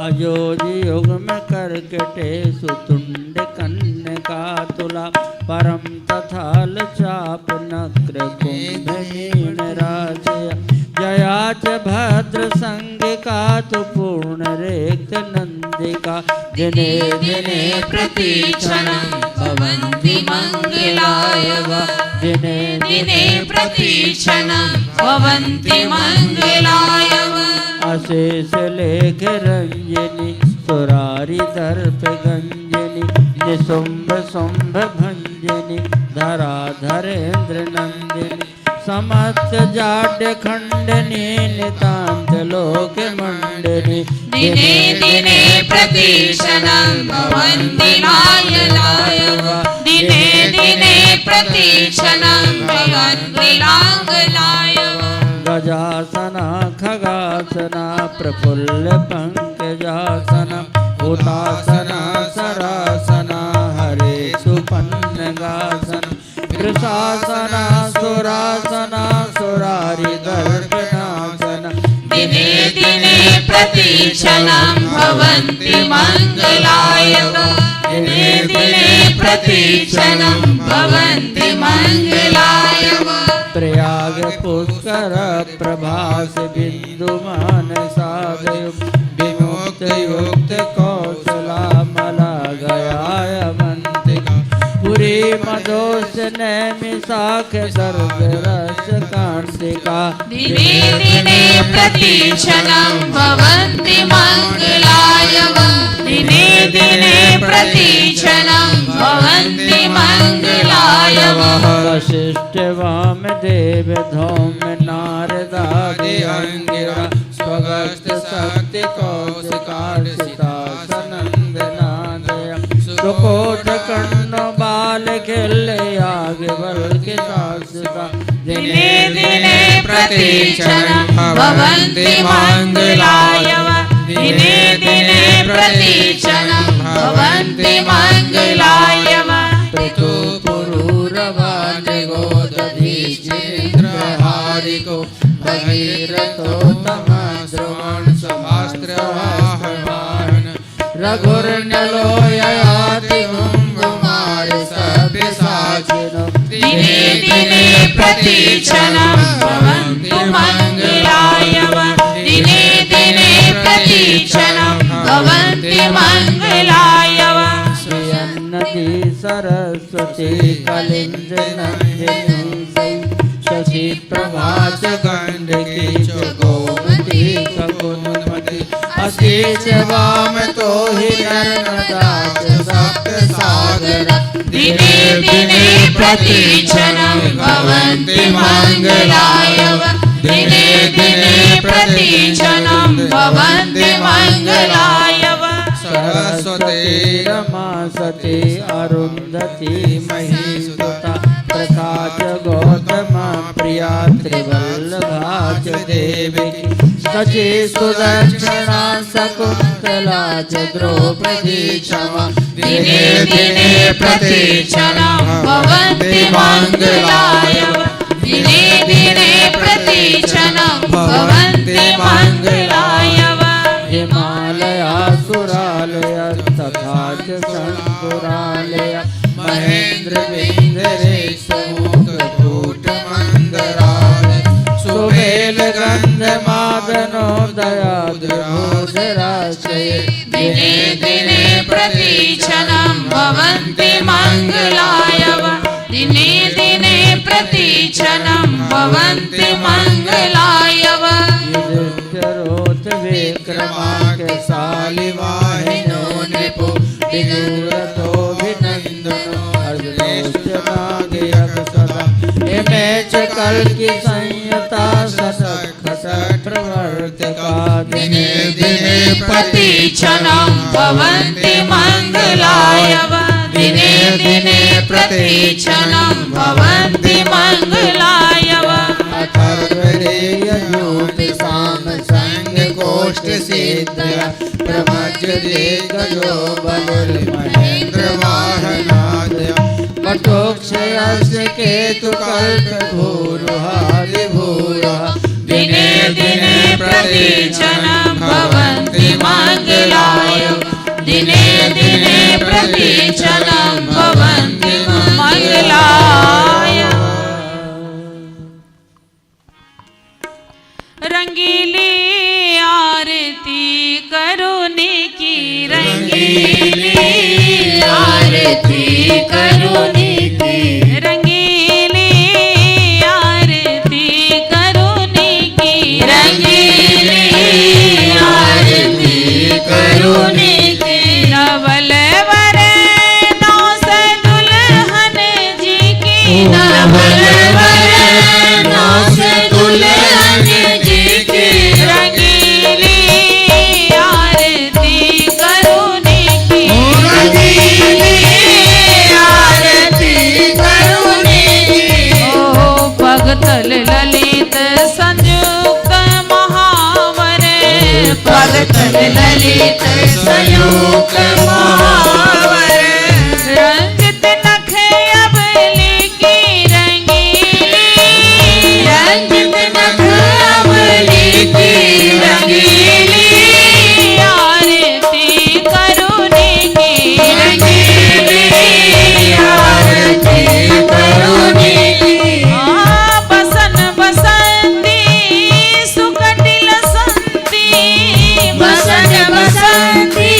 अयोजी युग में करकटे सुतुंड कन्या तुला परम तथाल चाप नक्र कुंभहीन राजय जया च भद्र संग का तु पूर्ण रेक्त नंदिका दिने दिने प्रतिक्षणं भवन्ति मंगलाय वा, दिने दिने प्रतिक्षणं भवन्ति मंगलाय वा। अशेष लेख रंजनी सुरारी दर्प गंजनी निशुंभ शुंभ भंजनी धरा धरेन्द्र नंदिनी समस्त जाड्य खंडनी नितांत लोक मंडनी दिने दिने प्रतिक्षणं भवन्ति मंगलाय वा, दिने दिने प्रतिक्षणं भवन्ति मंगलाय वा। गजासना खगासना प्रफुल्ल पंकजासना हुतासना सरासना हरे सुपन्नगासना वृषासना सुरासना सुरारि दर्पणासना दिने दिने प्रतिक्षणं भवन्ति मंगलाय वा, दिने दिने प्रतिक्षणं भवन्ति मंगलाय वा। प्रयाग पुष्कर प्रभास बिंदुमान साधय विमुक्त युक्त कौशला मला गया मंतिका पुरी मदोस नैमि शाख सर्ग रस कांतिका दिने दिने प्रतिक्षणं भवन्ति मंगलाय वा, दिने दिने प्रतिक्षणं भवन्ति मंगलाय वा। वशिष्ठ वामदेव धौम्य नारदादि अंगिरा स्वगस्त शक्ति कौशिकार्षिता सनंदनादय सुकोट कर्ण बाल खिले आगे बल के शासका दिने दिने प्रतिक्षणं भवन्ति मंगलाय वा, दिने दिने प्रतीक्षणं भवन्ति मङ्गलाय पुरुरवादिगोदधीश्चेन्द्रहारिको भगीरथो तमद्रुवन् सहस्रवाहन रघुर्नलो ययाति कुम्भमार सव्यसाचिनो दिने दिने प्रतीक्षणं भवन्तु मङ्गलाय दिने दिने प्रतीक्षणं भवन्ति मङ्गलाय श्रीयन्नति सरस्वती कलिन्दनन्दिनी शशि प्रभात गण्डकी च गोमती ककुन्मती अस्ति च वामतो हि नर्मदा च सप्तसागर दिने दिने प्रतीक्षणं भवन्ति मङ्गलाय दिने दिने प्रतीक्षणं भवन्ति मङ्गलाय सरस्वती रमा सती अरुन्धती महीसुता प्रथा च गौतमा प्रिया त्रिवल्लभा च देवी सची सुदक्षिणा शकुन्तला च द्रौपदी क्षमा दिने दिने प्रतीक्षणं भवन्ति मङ्गलाय दिने दिने प्रतीक्षणं भवन्ति मङ्गलाय हिमालया सुरालय तथा च शङ्कुरालय महेन्द्र विन्ध्यरेश मुकुट मन्दरालय सुबेल गन्ध मादनो दयाद्रोधराशय दिने दिने प्रतीक्षणं भवन्ति मङ्गलाय दिने दिने प्रतीक्षणं भवन्ति मङ्गलाय युधिष्ठिरोऽथ विक्रमार्कशालिवाहिनो नृपो विदुरथोऽभिनन्दनो अर्जुनोश्च नागयः सदा इमे च कल्कि संयुता शतप्रवर्तिका दिने दिने प्रतीक्षणं भवन्ति मङ्गलाय दिने दिने प्रतीक्षणं भवन्ति मङ्गलाय अथर्ववेदयोऽपि सामसङ्गोष्ठसिद्धया प्रमज्यते गजो बलिर्महेन्द्रवाहनादय कटोक्षयस्य केतुकल्पभूरुहादिभूरः दिने दिने प्रतीक्षणं भवन्ति मङ्गलाय दिने दिने प्रतीक्षणं भवन्ति मङ्गलाय रंगीली आरती करुणे की रंगीली आरती करुणे की रंगीली आरती करुणे की रंगीली आरती करुणे की नवल वर नौ से दुल्हन जी की नवल वर नौ से दुल्हन जी की रंगीली आरती करुणे की रंगीली आरती करुणे की ओ भगतल ललित संयुक्त महावर भगतल ललित संयुक्त महावर रंजित नख अबली की रंगीली रंजित नख अबली की रंगीली आरती करुणे की रंगीली आरती करुणे की बसन बसंती सुकटिल संती बसन बसंती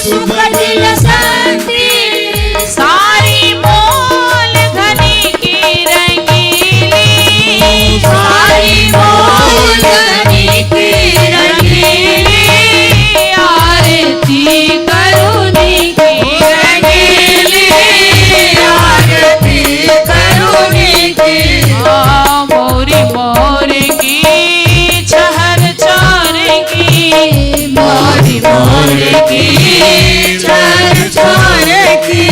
सुकटिल संती सारी मोल घनी की रंगीली सारी मोल घनी की रंगीली आरती करुणे की रंगीली आरती करुणे की मोरी मोर की छहर चार की मोरी मोर की छहर चार की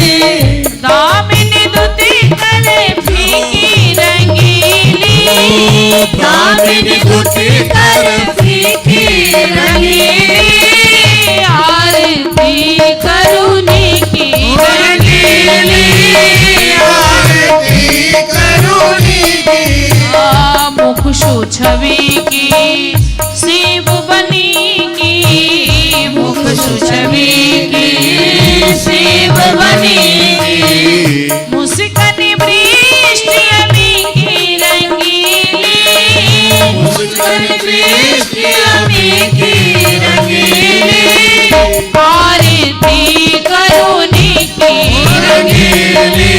दामिनी दुती करे फीकी रंगीली दामिनी दुती करे फीकी रंगीली सुछवि की शिव बनी की, मुख सुछवि की शिव बनी की, मुस्कान वृष्टि अमी की रंगीली, मुस्कान वृष्टि अमी की रंगीली, आरती करुणी की रंगीली,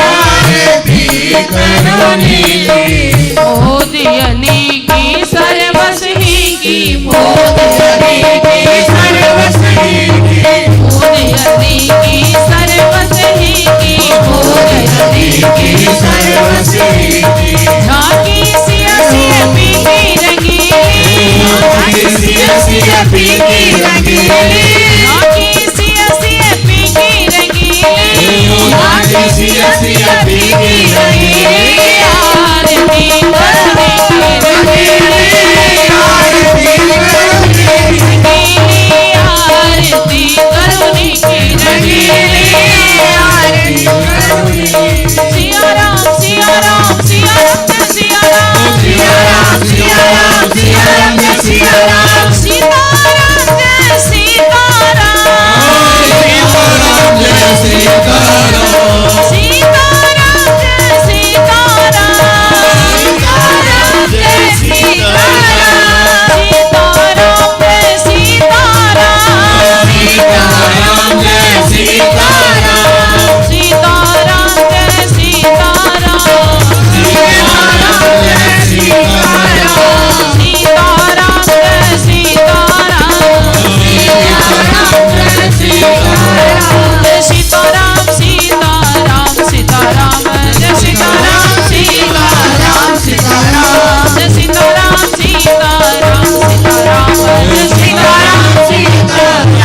आरती करुणी की, मोदियली की सर्वसही की, मोदियली की सर्वसही की, मोदियली की सर्वसही की, मोदियली की सर्वसही की, झांकी सिया सिया पी की रंगीली, झांकी सिया सिया पी की रंगीली, झांकी सिया सिया पी की रंगीली, झांकी सिया सिया पी की रंगीली, आरती करुणी की रंगीली, आरती करुणी की आरती करुणी की रंगीली, आरती करुणी, सिया राम सिया राम सिया राम सिया राम, सिया राम सिया राम सिया राम सिया राम, सीताराम जय सीताराम, सीताराम जय सीताराम, सीताराम जय सीताराम, सीताराम जय सीताराम, सीताराम जय सीताराम, सीताराम जय सीताराम, सीताराम जय सीताराम, सीताराम जय सीताराम, सीताराम जय सीताराम, सीताराम जय सीताराम, जय सीताराम सीताराम सीताराम जय सीताराम सीताराम सीताराम जय सीताराम सीताराम सीताराम जय सीताराम सीताराम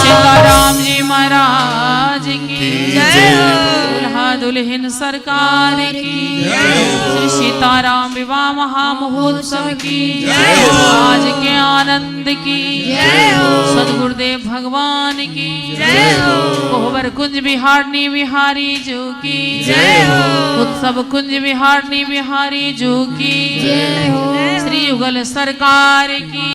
सीताराम जी महाराज की जय हो, दुल्हा दुल्हन सरकार की जय हो, सीताराम विवाह महामहोत्सव की जय हो, आज के आनंद की जय हो, सदगुरुदेव भगवान की जय हो, कोहबर कुंज बिहारनी बिहारी जो की जय हो, उत्सव कुंज बिहारनी बिहारी जो की जय हो, श्री युगल सरकार की